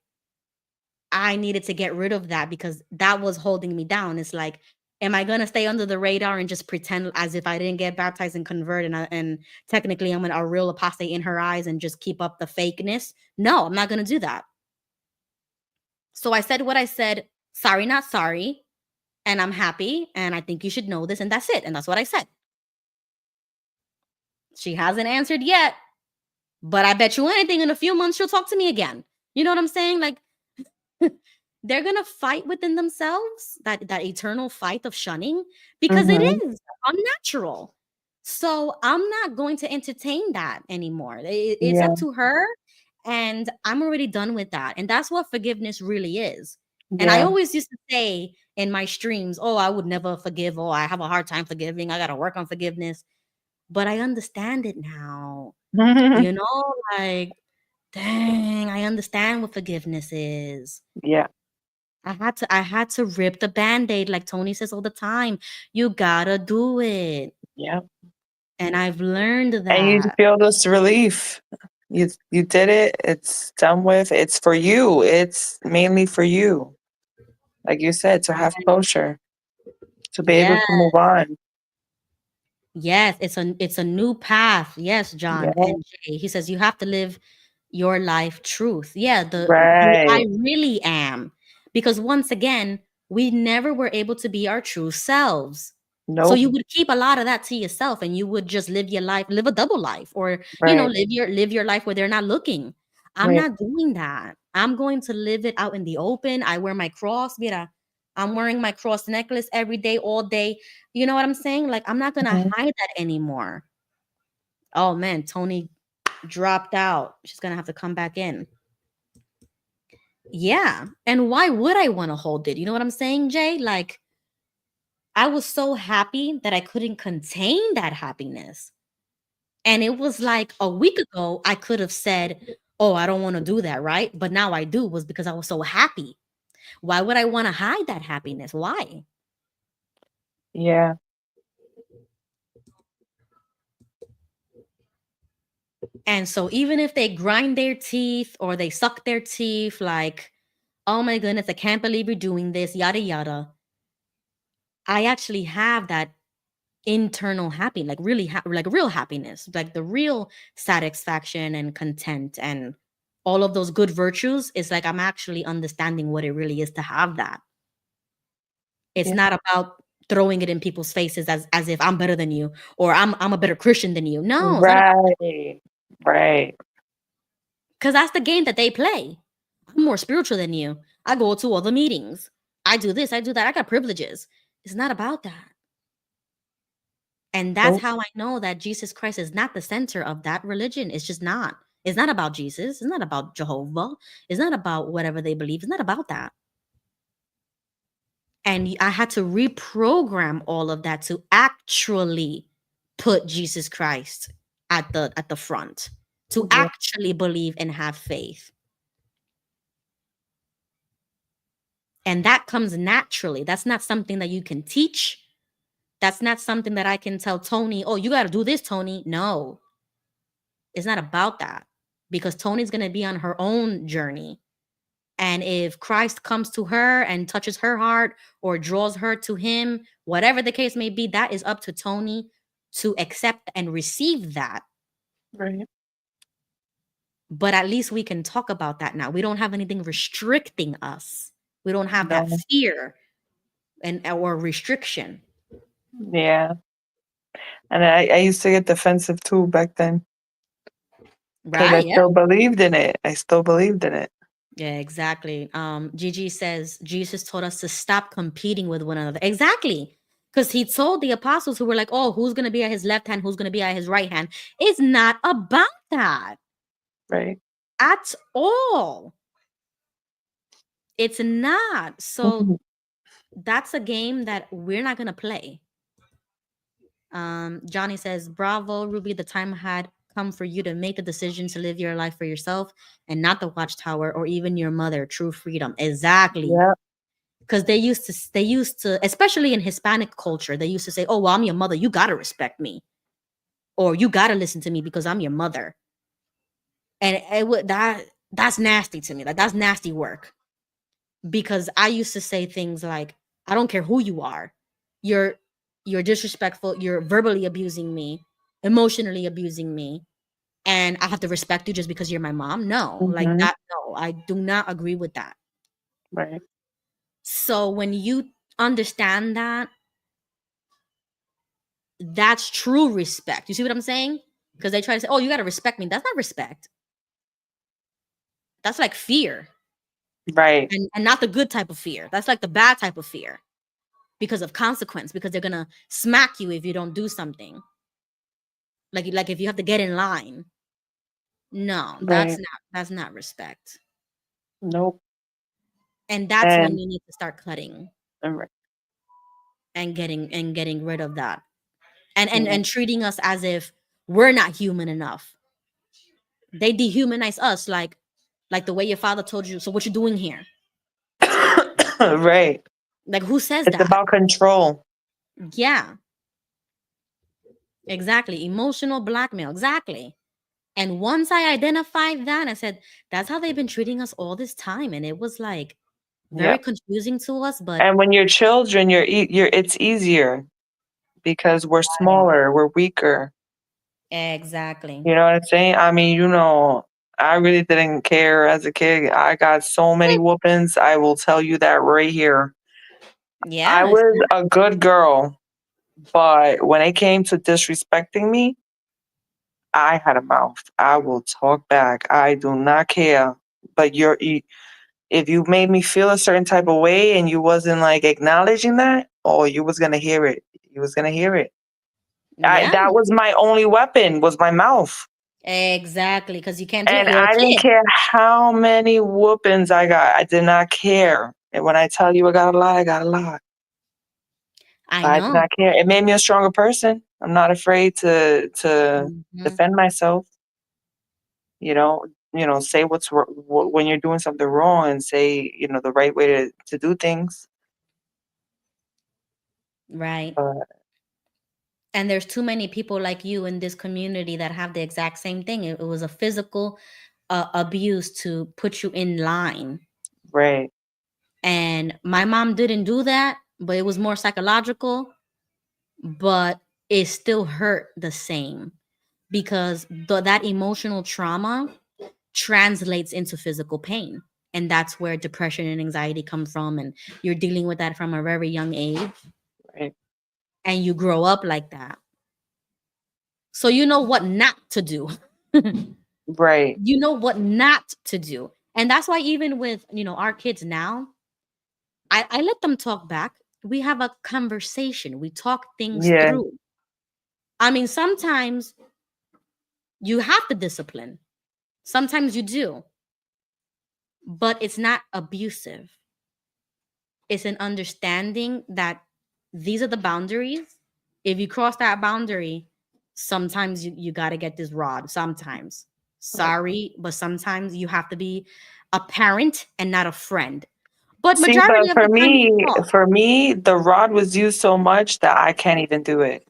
I needed to get rid of that, because that was holding me down. It's like, am I gonna stay under the radar and just pretend as if I didn't get baptized and convert, and technically I'm a real apostate in her eyes, and just keep up the fakeness? No, I'm not gonna do that. So I said what I said. Sorry, not sorry. And I'm happy, and I think you should know this, and that's it. And that's what I said. She hasn't answered yet, but I bet you anything, in a few months she'll talk to me again. You know what I'm saying? Like, they're gonna fight within themselves, that eternal fight of shunning, because it is unnatural. So I'm not going to entertain that anymore. It's up to her, and I'm already done with that. And that's what forgiveness really is. And I always used to say in my streams, oh, I would never forgive. Oh, I have a hard time forgiving. I got to work on forgiveness. But I understand it now. You know, like, dang, I understand what forgiveness is. Yeah. I had to rip the Band-Aid, like Tony says all the time. You gotta do it. Yeah. And I've learned that. And you feel this relief. You did it. It's done with. It's for you. It's mainly for you. Like you said, to have closure, to be able Yeah. to move on. Yes, it's a new path. Yes, John Yeah. and Jay. He says you have to live your life truth. Yeah, the who I Right. really am. Because once again, we never were able to be our true selves. So you Nope. would keep a lot of that to yourself and you would just live your life, live a double life, or Right. live your life where they're not looking. I'm Right. not doing that. I'm going to live it out in the open. I wear my cross. Mira, I'm wearing my cross necklace every day, all day. You know what I'm saying? Like, I'm not gonna Mhm. hide that anymore. Oh man, Tony dropped out. She's gonna have to come back in. Yeah. And why would I want to hold it? You know what I'm saying, Jay? Like, I was so happy that I couldn't contain that happiness. And it was like a week ago, I could have said, oh, I don't want to do that, right? But now I do, was because I was so happy. Why would I want to hide that happiness? Why? Yeah. And so even if they grind their teeth or they suck their teeth, like, oh my goodness, I can't believe you're doing this, yada yada. I actually have that internal happiness, like really like real happiness, like the real satisfaction and content and all of those good virtues. Is like I'm actually understanding what it really is to have that. It's Yeah. not about throwing it in people's faces as if I'm better than you or I'm a better Christian than you. No, it's not about, Right. Right. because that's the game that they play. I'm more spiritual than you. I go to all the meetings. I do this, I do that. I got privileges. It's not about that. And that's Nope. how I know that Jesus Christ is not the center of that religion. It's just not. It's not about Jesus. It's not about Jehovah. It's not about whatever they believe. It's not about that. And I had to reprogram all of that to actually put Jesus Christ at the front, to Yeah. actually believe and have faith. And that comes naturally. That's not something that you can teach. That's not something that I can tell Tony, oh, you got to do this, Tony. No, it's not about that, because Tony's going to be on her own journey. And if Christ comes to her and touches her heart or draws her to him, whatever the case may be, that is up to Tony to accept and receive that. Right. But at least we can talk about that now. We don't have anything restricting us. We don't have that No. fear and or restriction. Yeah. And I used to get defensive too back then because I Right? Yeah. still believed in it. I still believed in it. Yeah, exactly. Gigi says Jesus told us to stop competing with one another. Exactly. Because he told the apostles who were like, oh, who's going to be at his left hand? Who's going to be at his right hand? It's not about that Right. at all. It's not. So Mhm. that's a game that we're not going to play. Johnny says, bravo, Ruby. The time had come for you to make the decision to live your life for yourself and not the watchtower or even your mother. True freedom. Exactly. Yeah. Because they used to, especially in Hispanic culture, they used to say, oh, well, I'm your mother, you gotta respect me, or you gotta listen to me because I'm your mother. And it would that's nasty to me. Like, that's nasty work. Because I used to say things like, I don't care who you are, you're disrespectful, you're verbally abusing me, emotionally abusing me, and I have to respect you just because you're my mom. No, like Mhm. that, no, I do not agree with that. Right. So when you understand that, that's true respect. You see what I'm saying? Because they try to say, oh, you got to respect me. That's not respect. That's like fear. Right. And not the good type of fear. That's like the bad type of fear because of consequence, because they're going to smack you if you don't do something. Like if you have to get in line. No, Right. that's not respect. Nope. And that's when And you need to start cutting right. and getting rid of that. And Yeah. and treating us as if we're not human enough. They dehumanize us like the way your father told you, so what you doing here? Right. Like, who says It's that? about control. Yeah, exactly. Emotional blackmail. Exactly. And once I identified that, I said, that's how they've been treating us all this time. And it was like very Yeah. confusing to us, but And when you're children, it's easier because we're smaller, we're weaker. exactly. You know what I'm saying? I mean, I really didn't care as a kid. I got so many whoopings. I will tell you that right here. I Yeah. was a good girl, but when it came to disrespecting me, I had a mouth. I will talk back. I do not care. But if you made me feel a certain type of way and you wasn't like acknowledging that, oh, you was gonna hear it. You was gonna hear it. Yeah, That was my only weapon, was my mouth. exactly. Because you can't do it. And You're a I didn't kid. care how many whoopings I got. I did not care. And when I tell you I got a lot, I got a lot. I I did know. not care. It made me a stronger person. I'm not afraid to Mhm. defend myself. You know, say when you're doing something wrong, and say the right way to do things. Right. But And there's too many people like you in this community that have the exact same thing. It was a physical abuse to put you in line. right, And my mom didn't do that, but it was more psychological, but it still hurt the same because that emotional trauma translates into physical pain. And that's where depression and anxiety come from. And you're dealing with that from a very young age. right, And you grow up like that. So you know what not to do. right. You know what not to do. And that's why even with, our kids now, I let them talk back. We have a conversation. We talk things Yeah, through. I mean, sometimes you have to discipline. Sometimes you do. But it's not abusive. It's an understanding that these are the boundaries. If you cross that boundary, sometimes you got to get this rod. Sometimes. right. Sorry, but sometimes you have to be a parent and not a friend. But See, but majority of the time you talk. for me, the rod was used so much that I can't even do it.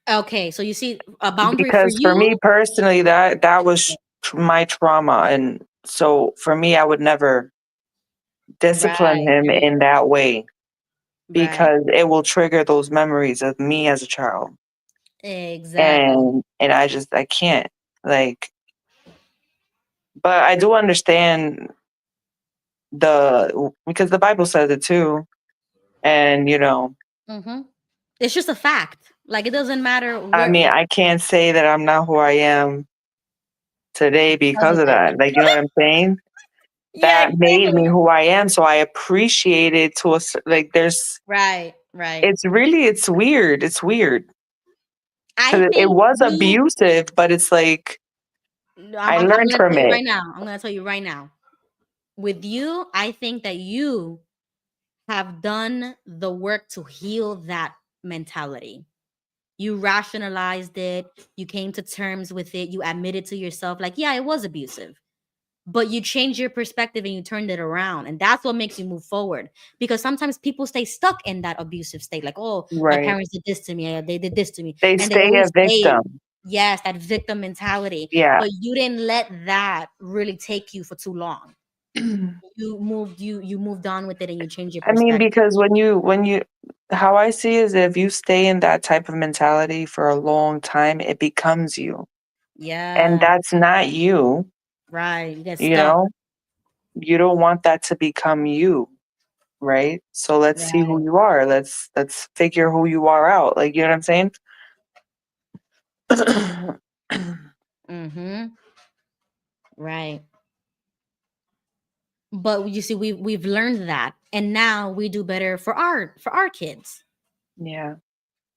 Okay, so you see a boundary for Because for me you, personally, that was my trauma, and so for me, I would never discipline right, him in that way right, because it will trigger those memories of me as a child, exactly. and I can't, like. But I do understand because the Bible says it too, and Hmm. It's just a fact. Like it doesn't matter I where mean, I can't say that I'm not who I am today because because of of it. that. Like, you know what I'm saying? Yeah, That made me exactly. who I am. So I appreciate it like Right, right. it's weird. It's weird I because it think was you. abusive, but it's like No, I I'm learned gonna from tell you it. right now. I'm gonna tell you right now. With you, I think that you have done the work to heal that mentality. You rationalized it. You came to terms with it. You admitted to yourself, like, yeah, it was abusive. But you changed your perspective and you turned it around. And that's what makes you move forward. Because sometimes people stay stuck in that abusive state. Like, oh, my Right. parents did this to me. They did this to me. They And they stay a always say, victim. yes, that victim mentality. Yeah. But you didn't let that really take you for too long. I You moved on with it and you changed your mean, perspective. because how I see is if you stay in that type of mentality for a long time, it becomes you. And Yeah, that's not you, right. You get you stuck. know? You don't want that to become you, right? So let's see who Right. you are. Let's figure who you are out. Like, you know what I'm saying? Mm-hmm. Right. But you see, we've learned that, and now we do better for our kids. Yeah.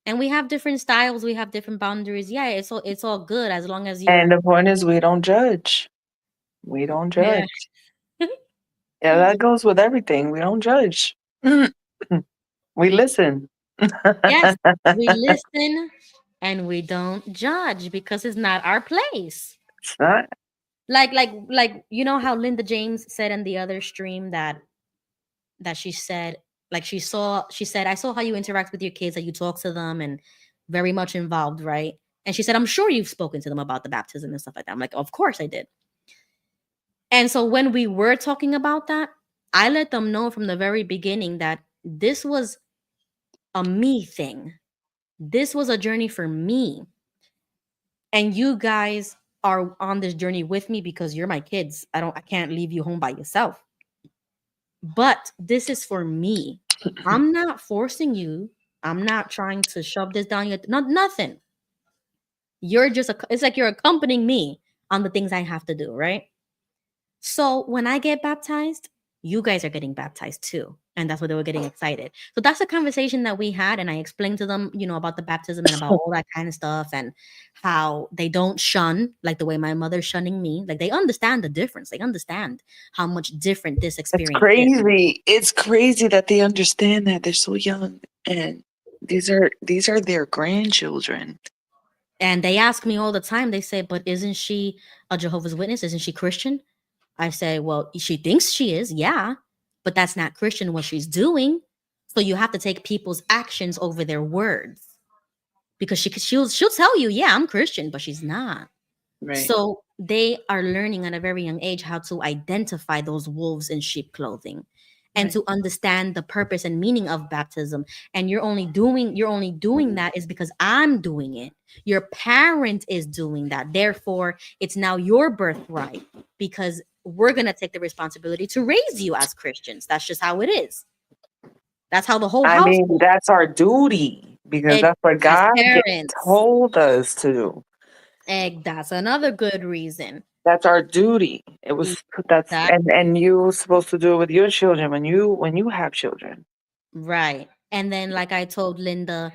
And we have different styles. We have different boundaries. Yeah, it's all good as long as And you're. the point is we don't judge. We don't Yeah. judge. Yeah, that goes with everything. We don't judge. We listen. Yes, we listen and we don't judge because it's not our place. It's not. Like you know how Linda James said in the other stream that she said, like, she said, I saw how you interact with your kids, that you talk to them and very much involved, right? And she said, I'm sure you've spoken to them about the baptism and stuff like that. I'm like, of course I did. And so when we were talking about that, I let them know from the very beginning that this was a me thing. This was a journey for me. And you guys are on this journey with me because you're my kids. I can't leave you home by yourself. But this is for me. I'm not forcing you. I'm not trying to shove this down your nothing. You're just it's like you're accompanying me on the things I have to do, right? So when I get baptized, you guys are getting baptized too. And that's why they were getting excited. So that's a conversation that we had. And I explained to them, about the baptism and about all that kind of stuff and how they don't shun like the way my mother's shunning me. Like they understand the difference. They understand how much different this It's experience is. crazy. It's crazy that they understand that. They're so young. And these are their grandchildren. And they ask me all the time, they say, but isn't she a Jehovah's Witness? Isn't she Christian? I say, well, she thinks she is, yeah, but that's not Christian what she's doing. So you have to take people's actions over their words, because she'll tell you, yeah, I'm Christian, but she's not. Right. So they are learning at a very young age how to identify those wolves in sheep clothing and to understand the purpose and meaning of baptism. And you're only doing that is because I'm doing it. Your parent is doing that. Therefore, it's now your birthright, because we're going to take the responsibility to raise you as Christians. That's just how it is. That's how the whole house. I mean, that's our duty, because that's what God told us to do. That's another good reason. That's our duty. And you're supposed to do it with your children when you have children. Right. And then, like I told Linda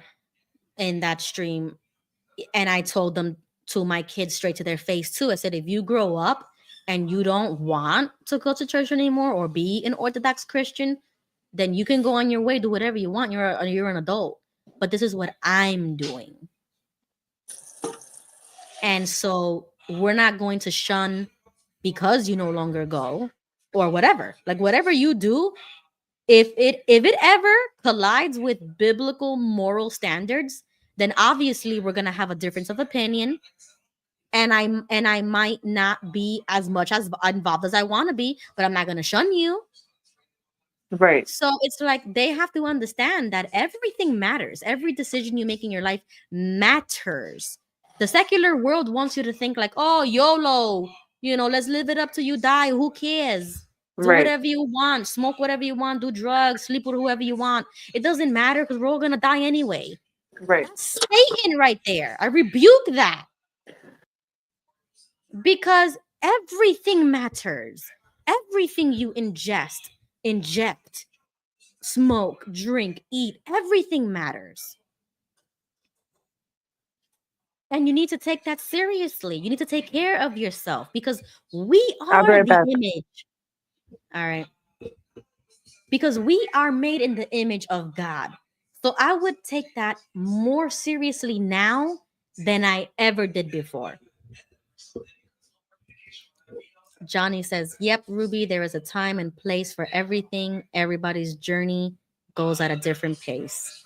in that stream, and I told them to my kids straight to their face too. I said, if you grow up and you don't want to go to church anymore or be an Orthodox Christian, then you can go on your way, do whatever you want. You're an adult. But this is what I'm doing. And so we're not going to shun because you no longer go or whatever. Like whatever you do, if it ever collides with biblical moral standards, then obviously we're going to have a difference of opinion. And I might not be as much as involved as I want to be, but I'm not going to shun you. Right. So it's like they have to understand that everything matters. Every decision you make in your life matters. The secular world wants you to think like, oh, YOLO, let's live it up till you die. Who cares? Do whatever you want, smoke whatever you want, do drugs, sleep with whoever you want. It doesn't matter because we're all going to die anyway. Right. That's Satan right there. I rebuke that. Because everything matters. Everything you inject, smoke, drink, eat, everything matters. And you need to take that seriously. You need to take care of yourself because we are the image. All right. Because we are made in the image of God. So I would take that more seriously now than I ever did before. Johnny says, yep, Ruby, there is a time and place for everything. Everybody's journey goes at a different pace.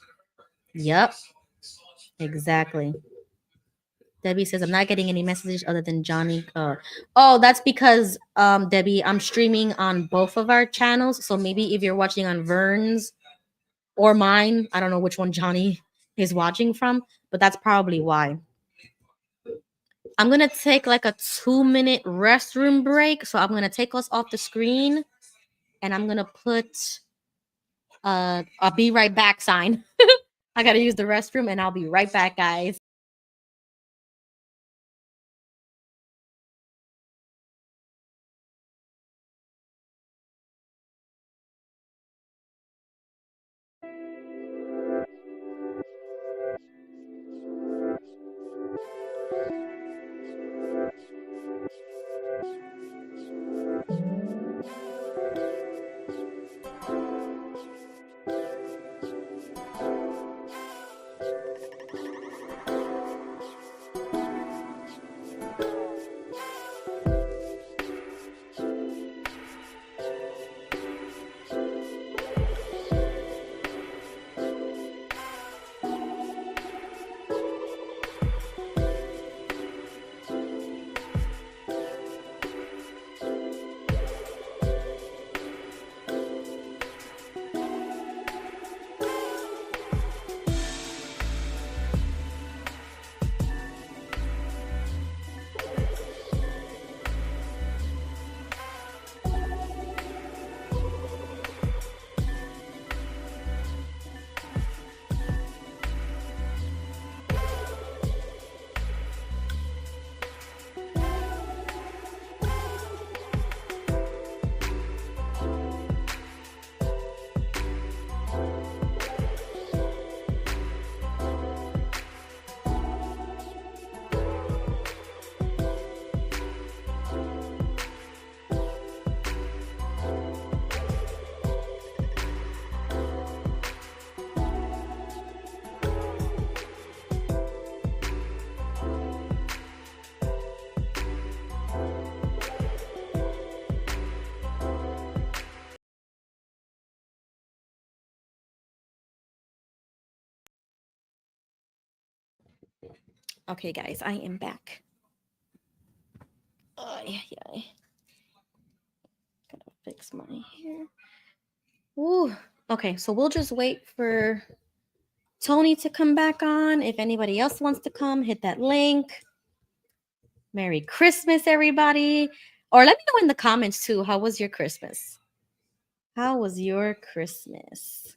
Yep, exactly. Debbie says, I'm not getting any messages other than Johnny. That's because, Debbie, I'm streaming on both of our channels. So maybe if you're watching on Vern's or mine, I don't know which one Johnny is watching from, but that's probably why. I'm going to take like a 2-minute restroom break. So I'm going to take us off the screen and I'm going to put a be right back sign. I got to use the restroom and I'll be right back, guys. Okay, guys, I am back. Ay, ay. Gotta fix my hair. Ooh. Okay, so we'll just wait for Tony to come back on. If anybody else wants to come, hit that link. Merry Christmas, everybody. Or let me know in the comments too. How was your Christmas? How was your Christmas?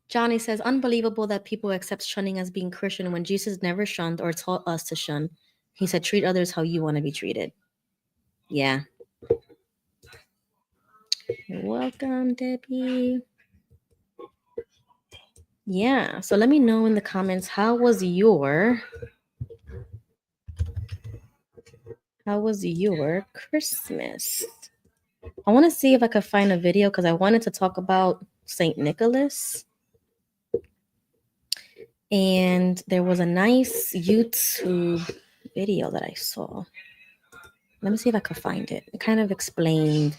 Johnny says, unbelievable that people accept shunning as being Christian when Jesus never shunned or taught us to shun. He said, treat others how you want to be treated. Yeah. You're welcome, Debbie. Yeah. So let me know in the comments, how was your Christmas? I want to see if I could find a video because I wanted to talk about St. Nicholas. And there was a nice YouTube video that I saw. Let me see if I could find it. It kind of explained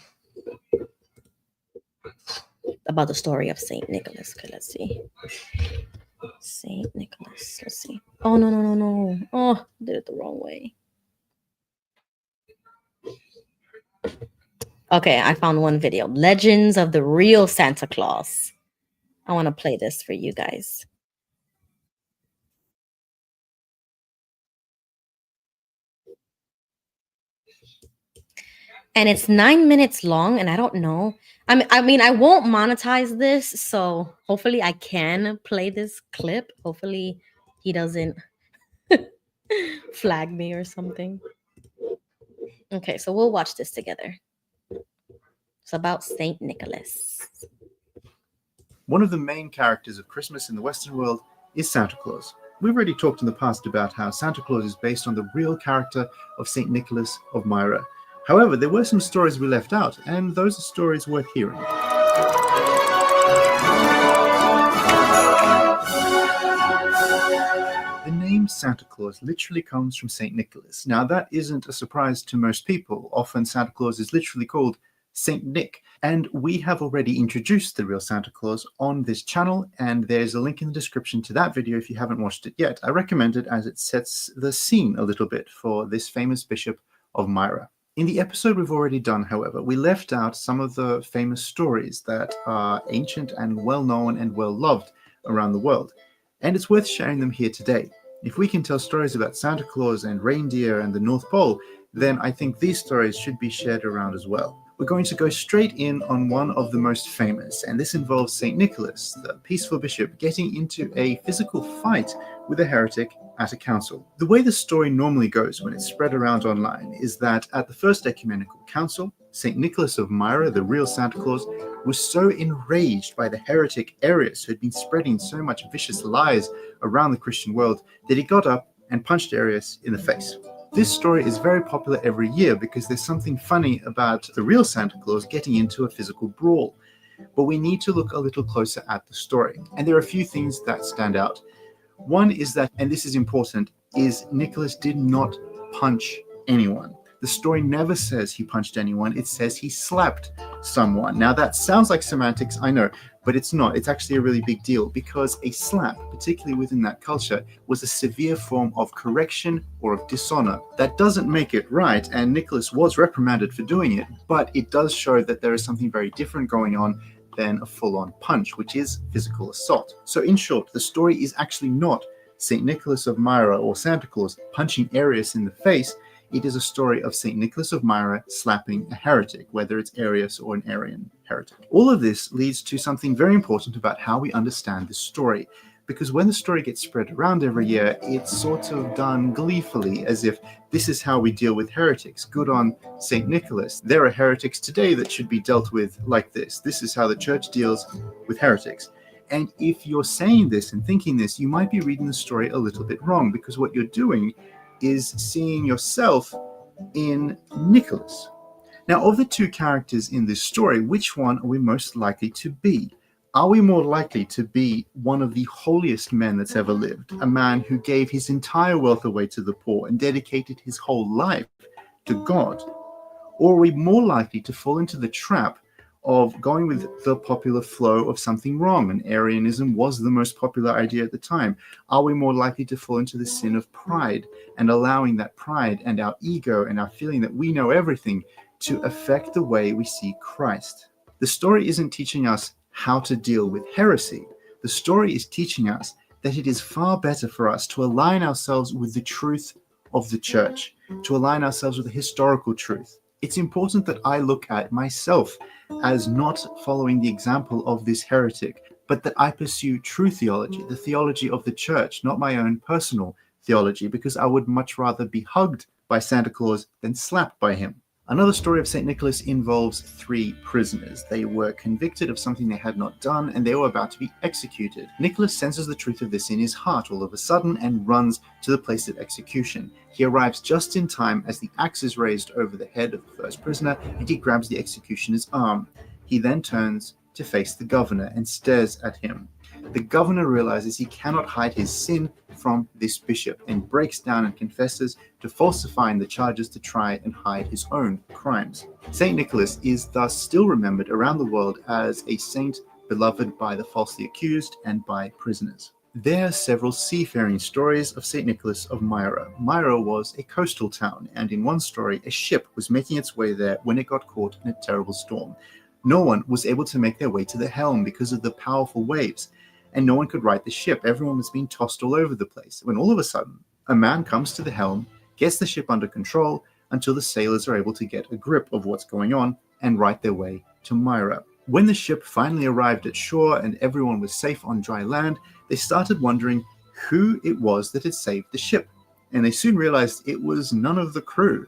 about the story of St. Nicholas. Okay, let's see. St. Nicholas. Let's see. Oh, no. Oh, I did it the wrong way. Okay, I found one video. Legends of the Real Santa Claus. I want to play this for you guys. And it's 9 minutes long, and I don't know. I mean, I won't monetize this, so hopefully I can play this clip. Hopefully he doesn't flag me or something. Okay, so we'll watch this together. It's about St. Nicholas. One of the main characters of Christmas in the Western world is Santa Claus. We've already talked in the past about how Santa Claus is based on the real character of St. Nicholas of Myra. However, there were some stories we left out, and those are stories worth hearing. The name Santa Claus literally comes from St. Nicholas. Now, that isn't a surprise to most people. Often Santa Claus is literally called St. Nick. And we have already introduced the real Santa Claus on this channel, and there's a link in the description to that video if you haven't watched it yet. I recommend it as it sets the scene a little bit for this famous bishop of Myra. In the episode we've already done, however, we left out some of the famous stories that are ancient and well-known and well-loved around the world, and it's worth sharing them here today. If we can tell stories about Santa Claus and reindeer and the North Pole, then I think these stories should be shared around as well. We're going to go straight in on one of the most famous, and this involves St. Nicholas, the peaceful bishop, getting into a physical fight with a heretic at a council. The way the story normally goes when it's spread around online is that at the First Ecumenical Council, St. Nicholas of Myra, the real Santa Claus, was so enraged by the heretic Arius, who had been spreading so much vicious lies around the Christian world, that he got up and punched Arius in the face. This story is very popular every year because there's something funny about the real Santa Claus getting into a physical brawl. But we need to look a little closer at the story. And there are a few things that stand out. One is that, and this is important, is Nicholas did not punch anyone. The story never says he punched anyone. It says he slapped someone. Now that sounds like semantics, I know, but it's not. It's actually a really big deal because a slap, particularly within that culture, was a severe form of correction or of dishonor. That doesn't make it right, and Nicholas was reprimanded for doing it, but it does show that there is something very different going on than a full-on punch, which is physical assault. So in short, the story is actually not St. Nicholas of Myra or Santa Claus punching Arius in the face. It is a story of St. Nicholas of Myra slapping a heretic, whether it's Arius or an Arian heretic. All of this leads to something very important about how we understand this story, because when the story gets spread around every year, it's sort of done gleefully, as if this is how we deal with heretics. Good on St. Nicholas. There are heretics today that should be dealt with like this. This is how the church deals with heretics. And if you're saying this and thinking this, you might be reading the story a little bit wrong, because what you're doing is seeing yourself in Nicholas. Now, of the two characters in this story, which one are we most likely to be? Are we more likely to be one of the holiest men that's ever lived, a man who gave his entire wealth away to the poor and dedicated his whole life to God? Or are we more likely to fall into the trap of going with the popular flow of something wrong, and Arianism was the most popular idea at the time. Are we more likely to fall into the sin of pride and allowing that pride and our ego and our feeling that we know everything to affect the way we see Christ? The story isn't teaching us how to deal with heresy. The story is teaching us that it is far better for us to align ourselves with the truth of the church, to align ourselves with the historical truth. It's important that I look at myself as not following the example of this heretic, but that I pursue true theology, the theology of the church, not my own personal theology, because I would much rather be hugged by Santa Claus than slapped by him. Another story of St. Nicholas involves 3 prisoners. They were convicted of something they had not done, and they were about to be executed. Nicholas senses the truth of this in his heart all of a sudden and runs to the place of execution. He arrives just in time as the axe is raised over the head of the first prisoner, and he grabs the executioner's arm. He then turns to face the governor and stares at him. The governor realizes he cannot hide his sin from this bishop and breaks down and confesses to falsifying the charges to try and hide his own crimes. St. Nicholas is thus still remembered around the world as a saint beloved by the falsely accused and by prisoners. There are several seafaring stories of St. Nicholas of Myra. Myra was a coastal town, and in one story, a ship was making its way there when it got caught in a terrible storm. No one was able to make their way to the helm because of the powerful waves, and no one could right the ship. Everyone was being tossed all over the place, when all of a sudden, a man comes to the helm, gets the ship under control until the sailors are able to get a grip of what's going on and right their way to Myra. When the ship finally arrived at shore and everyone was safe on dry land, they started wondering who it was that had saved the ship, and they soon realized it was none of the crew.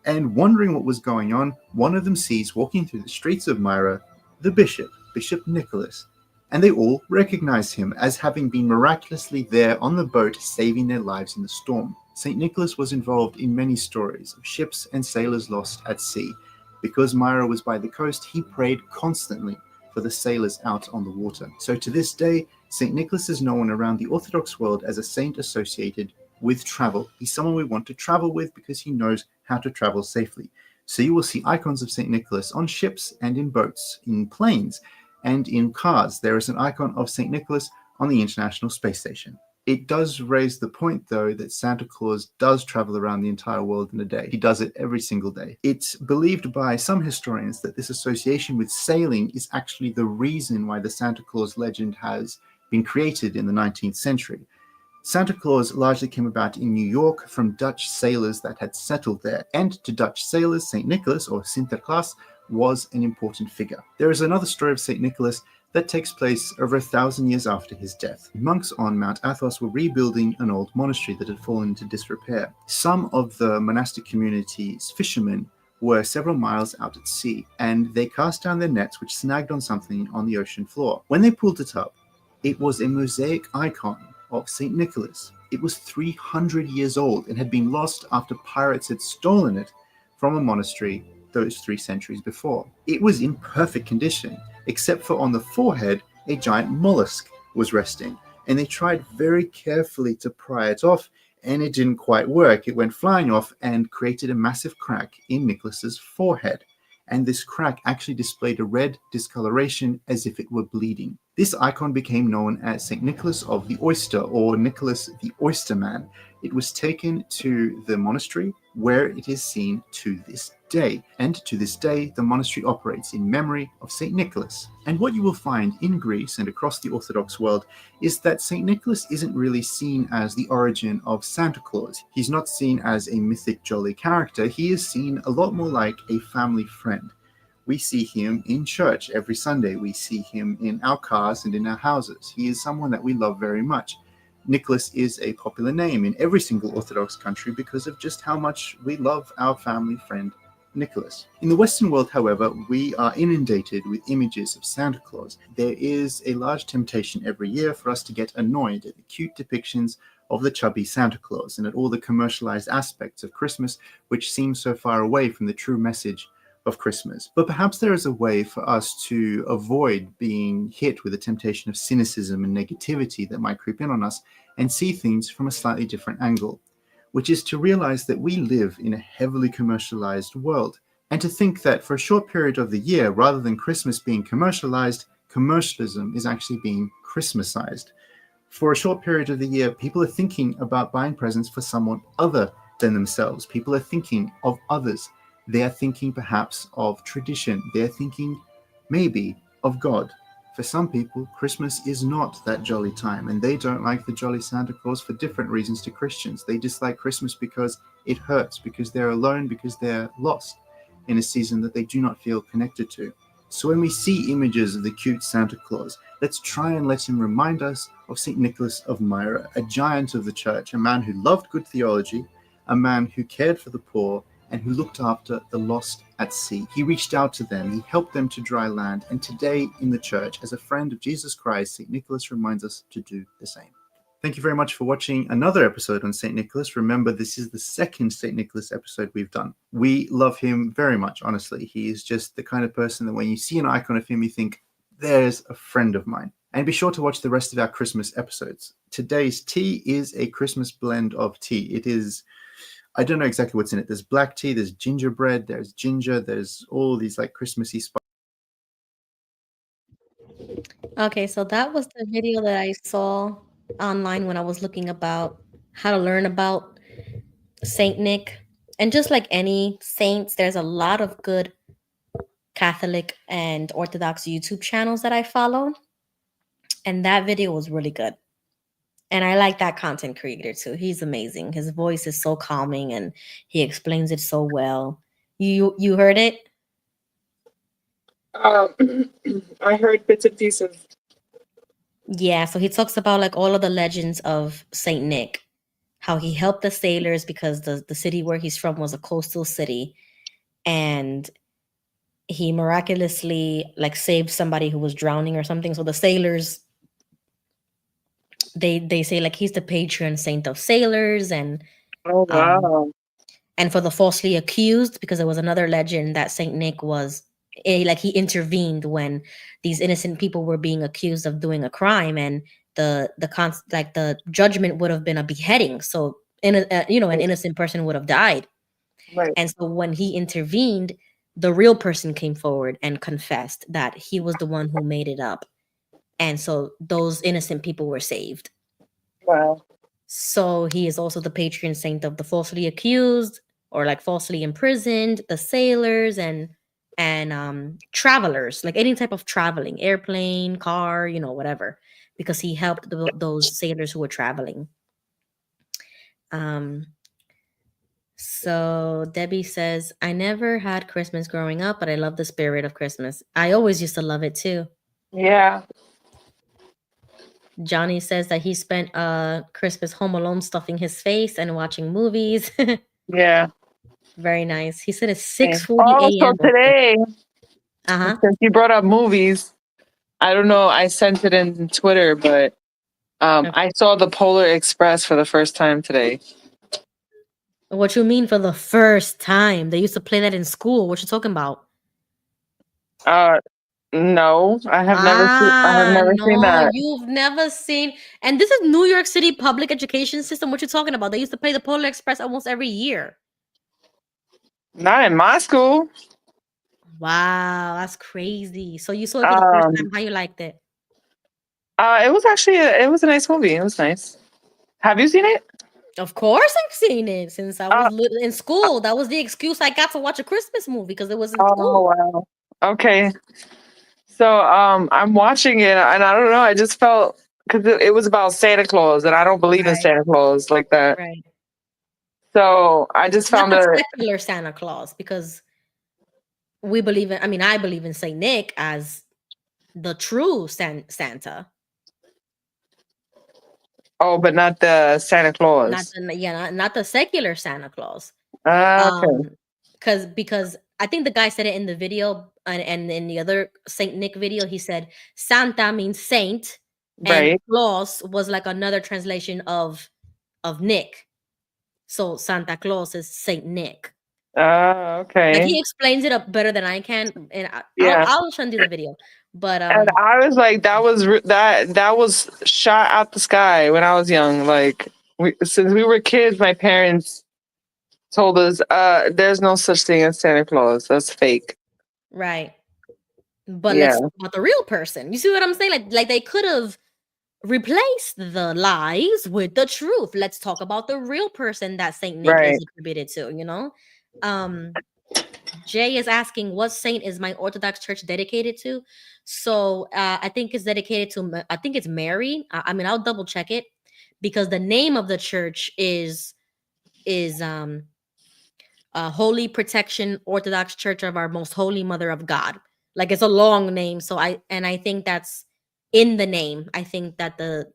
And wondering what was going on, one of them sees walking through the streets of Myra the bishop, Bishop Nicholas, and they all recognize him as having been miraculously there on the boat saving their lives in the storm. St. Nicholas was involved in many stories of ships and sailors lost at sea. Because Myra was by the coast, he prayed constantly for the sailors out on the water. So to this day, St. Nicholas is known around the Orthodox world as a saint associated with travel. He's someone we want to travel with because he knows how to travel safely. So you will see icons of St. Nicholas on ships and in boats, in planes, and in cars. There is an icon of St. Nicholas on the International Space Station. It does raise the point, though, that Santa Claus does travel around the entire world in a day. He does it every single day. It's believed by some historians that this association with sailing is actually the reason why the Santa Claus legend has been created in the 19th century. Santa Claus largely came about in New York from Dutch sailors that had settled there, and to Dutch sailors, St. Nicholas, or Sinterklaas, was an important figure. There is another story of St. Nicholas that takes place over 1,000 years after his death. Monks on Mount Athos were rebuilding an old monastery that had fallen into disrepair. Some of the monastic community's fishermen were several miles out at sea, and they cast down their nets which snagged on something on the ocean floor. When they pulled it up, it was a mosaic icon of St. Nicholas. It was 300 years old and had been lost after pirates had stolen it from a monastery those 3 centuries before. It was in perfect condition, except for on the forehead, a giant mollusk was resting, and they tried very carefully to pry it off, and it didn't quite work. It went flying off and created a massive crack in Nicholas's forehead, and this crack actually displayed a red discoloration as if it were bleeding. This icon became known as St. Nicholas of the Oyster, or Nicholas the Oyster Man. It was taken to the monastery, where it is seen to this day. And to this day, the monastery operates in memory of St. Nicholas. And what you will find in Greece and across the Orthodox world is that St. Nicholas isn't really seen as the origin of Santa Claus. He's not seen as a mythic, jolly character. He is seen a lot more like a family friend. We see him in church every Sunday. We see him in our cars and in our houses. He is someone that we love very much. Nicholas is a popular name in every single Orthodox country because of just how much we love our family friend Nicholas. In the Western world, however, we are inundated with images of Santa Claus. There is a large temptation every year for us to get annoyed at the cute depictions of the chubby Santa Claus and at all the commercialized aspects of Christmas, which seem so far away from the true message of Christmas. But perhaps there is a way for us to avoid being hit with the temptation of cynicism and negativity that might creep in on us and see things from a slightly different angle, which is to realize that we live in a heavily commercialized world. And to think that for a short period of the year, rather than Christmas being commercialized, commercialism is actually being Christmasized. For a short period of the year, people are thinking about buying presents for someone other than themselves. People are thinking of others. They are thinking perhaps of tradition. They're thinking maybe of God. For some people, Christmas is not that jolly time, and they don't like the jolly Santa Claus for different reasons to Christians. They dislike Christmas because it hurts, because they're alone, because they're lost in a season that they do not feel connected to. So when we see images of the cute Santa Claus, let's try and let him remind us of St. Nicholas of Myra, a giant of the church, a man who loved good theology, a man who cared for the poor, and who looked after the lost at sea. He reached out to them, he helped them to dry land, and today in the church, as a friend of Jesus Christ, St. Nicholas reminds us to do the same. Thank you very much for watching another episode on St. Nicholas. Remember, this is the second St. Nicholas episode we've done. We love him very much, honestly. He is just the kind of person that when you see an icon of him, you think, there's a friend of mine. And be sure to watch the rest of our Christmas episodes. Today's tea is a Christmas blend of tea. It is, I don't know exactly what's in it. There's black tea, there's gingerbread, there's ginger, there's all these like Christmassy spices. Okay, so that was the video that I saw online when I was looking about how to learn about Saint Nick. And just like any saints, there's a lot of good Catholic and Orthodox YouTube channels that I follow. And that video was really good. And I like that content creator too. He's amazing. His voice is so calming and he explains it so well. You heard it? I heard bits and pieces. Yeah, so he talks about like all of the legends of Saint Nick, how he helped the sailors because the city where he's from was a coastal city, and he miraculously like saved somebody who was drowning or something. So the sailors, they say like he's the patron saint of sailors, and Oh wow. and for the falsely accused, because there was another legend that Saint Nick was like he intervened when these innocent people were being accused of doing a crime, and the judgment would have been a beheading. So an innocent person would have died. Right. And so when he intervened, the real person came forward and confessed that he was the one who made it up. And so those innocent people were saved. Wow. So he is also the patron saint of the falsely accused or like falsely imprisoned, the sailors and travelers, like any type of traveling, airplane, car, whatever, because he helped those sailors who were traveling. So Debbie says, I never had Christmas growing up, but I love the spirit of Christmas. I always used to love it too. Yeah. Johnny says that he spent Christmas home alone stuffing his face and watching movies. Yeah. Very nice. He said it's 6:40 Oh, so a.m. today, Uh-huh. since you brought up movies, I don't know, I sent it in Twitter, but I saw the Polar Express for the first time today. What you mean for the first time? They used to play that in school. What you talking about? No, I have never seen No, that. you've never seen. And this is New York City public education system. What you talking about? They used to play the Polar Express almost every year. Not in my school. Wow, that's crazy. So you saw it for the first time. How you liked it? It was actually it was a nice movie. It was nice. Have you seen it? Of course, I've seen it since I was in school. That was the excuse I got to watch a Christmas movie because it was in school. Wow. Okay. So I'm watching it, and I don't know. I just felt because it was about Santa Claus, and I don't believe in Santa Claus like that. Right. So I just found Not the it. secular Santa Claus, because we believe in. I mean, I believe in Saint Nick as the true Santa. Oh, but not the Santa Claus. Not the secular Santa Claus. Okay. Because I think the guy said it in the video, and in the other Saint Nick video, he said Santa means saint, and Claus was like another translation of Nick. So Santa Claus is Saint Nick. Okay. Like he explains it up better than I can, and I'll send you the video. But and I was like, that was shot out the sky when I was young. Like since we were kids, my parents told us, there's no such thing as Santa Claus. That's fake. Right. But Yeah. let's talk about the real person. You see what I'm saying? Like they could have replaced the lies with the truth. Let's talk about the real person that Saint Nick Right. is attributed to, you know? Jay is asking, what saint is my Orthodox church dedicated to? So I think it's dedicated to, I think it's Mary. I mean, I'll double check it because the name of the church is Holy Protection Orthodox Church of Our Most Holy Mother of God. Like it's a long name, so I think that's in the name. I think that the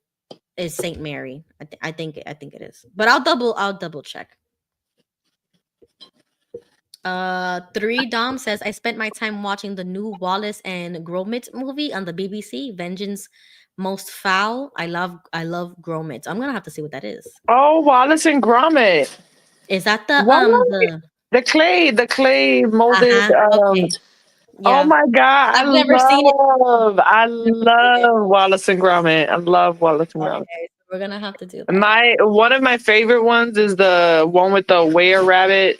is Saint Mary. I think it is, but I'll double check. 3 Dom says I spent my time watching the new Wallace and Gromit movie on the BBC, Vengeance Most Foul. I love Gromit. I'm gonna have to see what that is. Oh, Wallace and Gromit. Is that the What? The clay molded. Okay. Yeah. Oh my God, I've never seen it. I love Wallace and Gromit. I love Wallace and Gromit. Okay, so we're gonna have to do that. One of my favorite ones is the one with the were rabbit.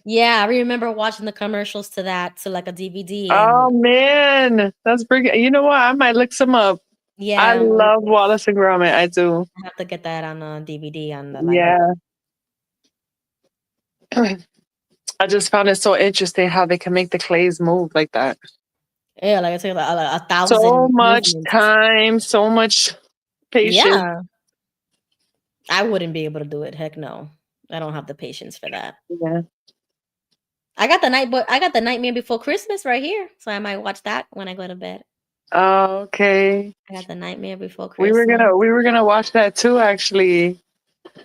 Yeah, I remember watching the commercials to that, to like a DVD. Oh man, that's pretty. You know what? I might look some up. Yeah, I love Wallace and Gromit. I do. I have to get that on a DVD on the Yeah. I just found it so interesting how they can make the clays move like that. Yeah, like I said, like 1,000. So much movements. time, so much patience. Yeah, I wouldn't be able to do it. Heck no, I don't have the patience for that. Yeah. I got the Nightmare Before Christmas right here, so I might watch that when I go to bed. Oh, okay. I got the Nightmare Before Christmas. We were gonna watch that too. Actually,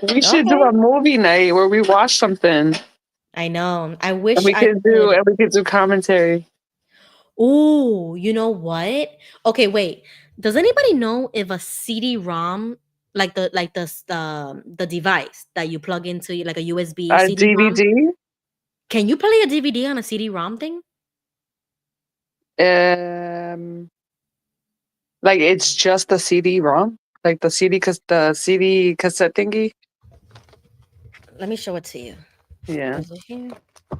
we should do Okay. a movie night where we watch something. I know. I wish And we I could do commentary. Oh, you know what? Okay, wait. Does anybody know if a CD-ROM, like the device that you plug into, like a USB A CD-ROM, DVD. can you play a DVD on a CD-ROM thing? Like it's just the CD-ROM, like the CD cassette thingy. Let me show it to you. Yeah. Is it here? I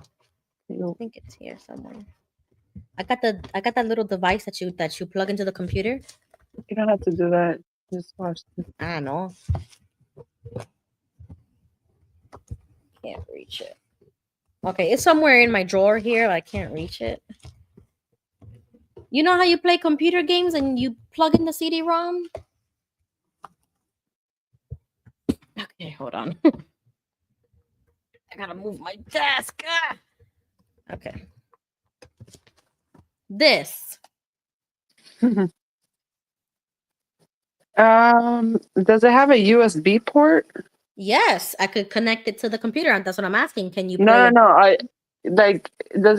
think it's here somewhere. I got that little device that you plug into the computer. You don't have to do that. Just watch this. I don't know. Can't reach it. Okay, it's somewhere in my drawer here. I can't reach it. You know how you play computer games and you plug in the CD-ROM? Okay, hold on. I gotta move my desk. Ah! Okay. This. Does it have a USB port? Yes, I could connect it to the computer. That's what I'm asking. Can you play? No. Does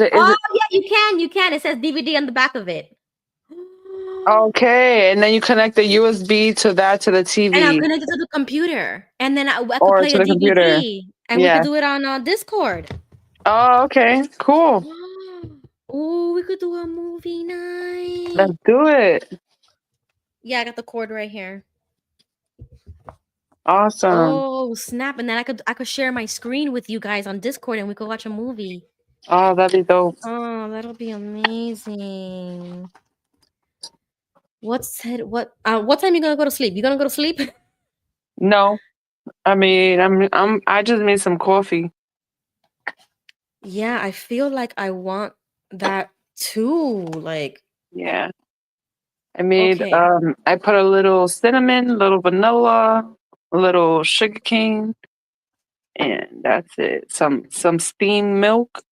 it? Yeah, you can. It says DVD on the back of it. Okay, and then you connect the USB to the TV. And I'm connected to the computer, and then I could Or play to a the DVD, computer. and we Yeah. could do it on Discord. Oh, okay, cool. Oh, we could do a movie night. Let's do it. Yeah, I got the cord right here. Awesome. Oh, snap. And then I could share my screen with you guys on Discord and we could watch a movie. Oh, that'd be dope. Oh, that'll be amazing. What time you gonna go to sleep? You gonna go to sleep? No. I mean, I just made some coffee. Yeah, I feel like I want that too. Like, yeah. I made okay. I put a little cinnamon, a little vanilla, a little sugar cane, and that's it. Some steamed milk.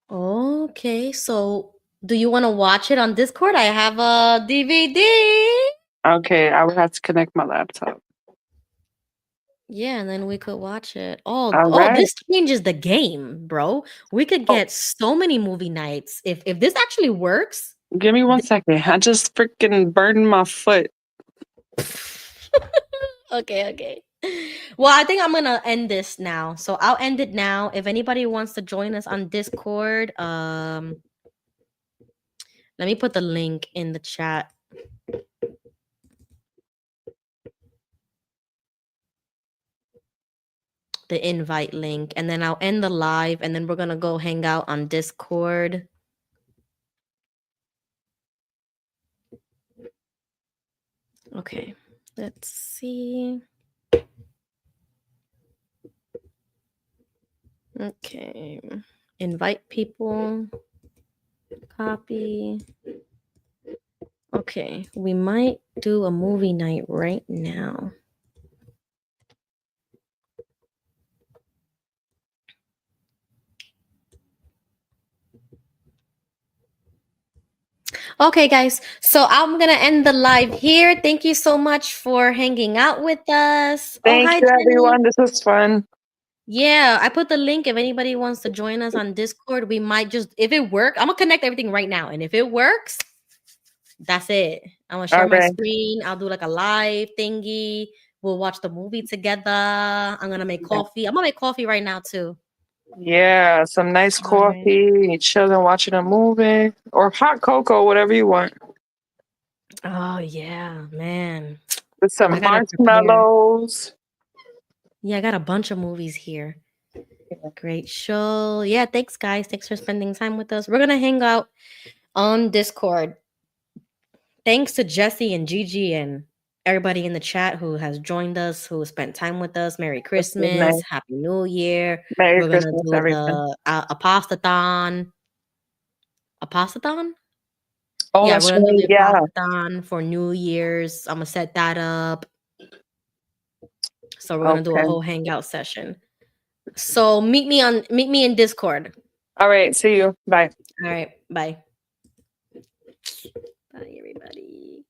Okay, so do you want to watch it on Discord? I have a DVD. Okay, I would have to connect my laptop. Yeah, and then we could watch it. Oh, right. This changes the game, bro. We could get so many movie nights if this actually works. Give me 1 second. I just freaking burned my foot. Okay. Well, I think I'm gonna end this now. So I'll end it now. If anybody wants to join us on Discord, let me put the link in the chat. the invite link, and then I'll end the live, and then we're gonna go hang out on Discord. Okay, let's see. Okay, invite people, copy. Okay, we might do a movie night right now. Okay, guys, so I'm gonna end the live here. Thank you so much for hanging out with us. Oh, Thank hi, you, Jenny. everyone. This was fun. Yeah, I put the link if anybody wants to join us on Discord. We might just, if it works, I'm gonna connect everything right now, and if it works, that's it. I'm gonna share my Okay. screen. I'll do like a live thingy. We'll watch the movie together. I'm gonna make coffee. I'm gonna make coffee right now too. Yeah, some nice All right. coffee, chilling, watching a movie, or hot cocoa, whatever you want, Oh yeah, man. with some I gotta prepare. marshmallows. Yeah, I got a bunch of movies here. Great show. Yeah, thanks guys. Thanks for spending time with us. We're gonna hang out on Discord. Thanks to Jesse and Gigi and everybody in the chat who has joined us, who spent time with us. Merry This is Christmas, nice. Happy New Year. Merry We're gonna Christmas, do everyone. the apostathon. Apostathon? Oh, Yeah, that's we're gonna do right. the Yeah. apostathon for New Year's. I'm gonna set that up. So we're gonna do a Okay. whole hangout session. So meet me in Discord. All right. See you. Bye. All right, bye. Bye, everybody.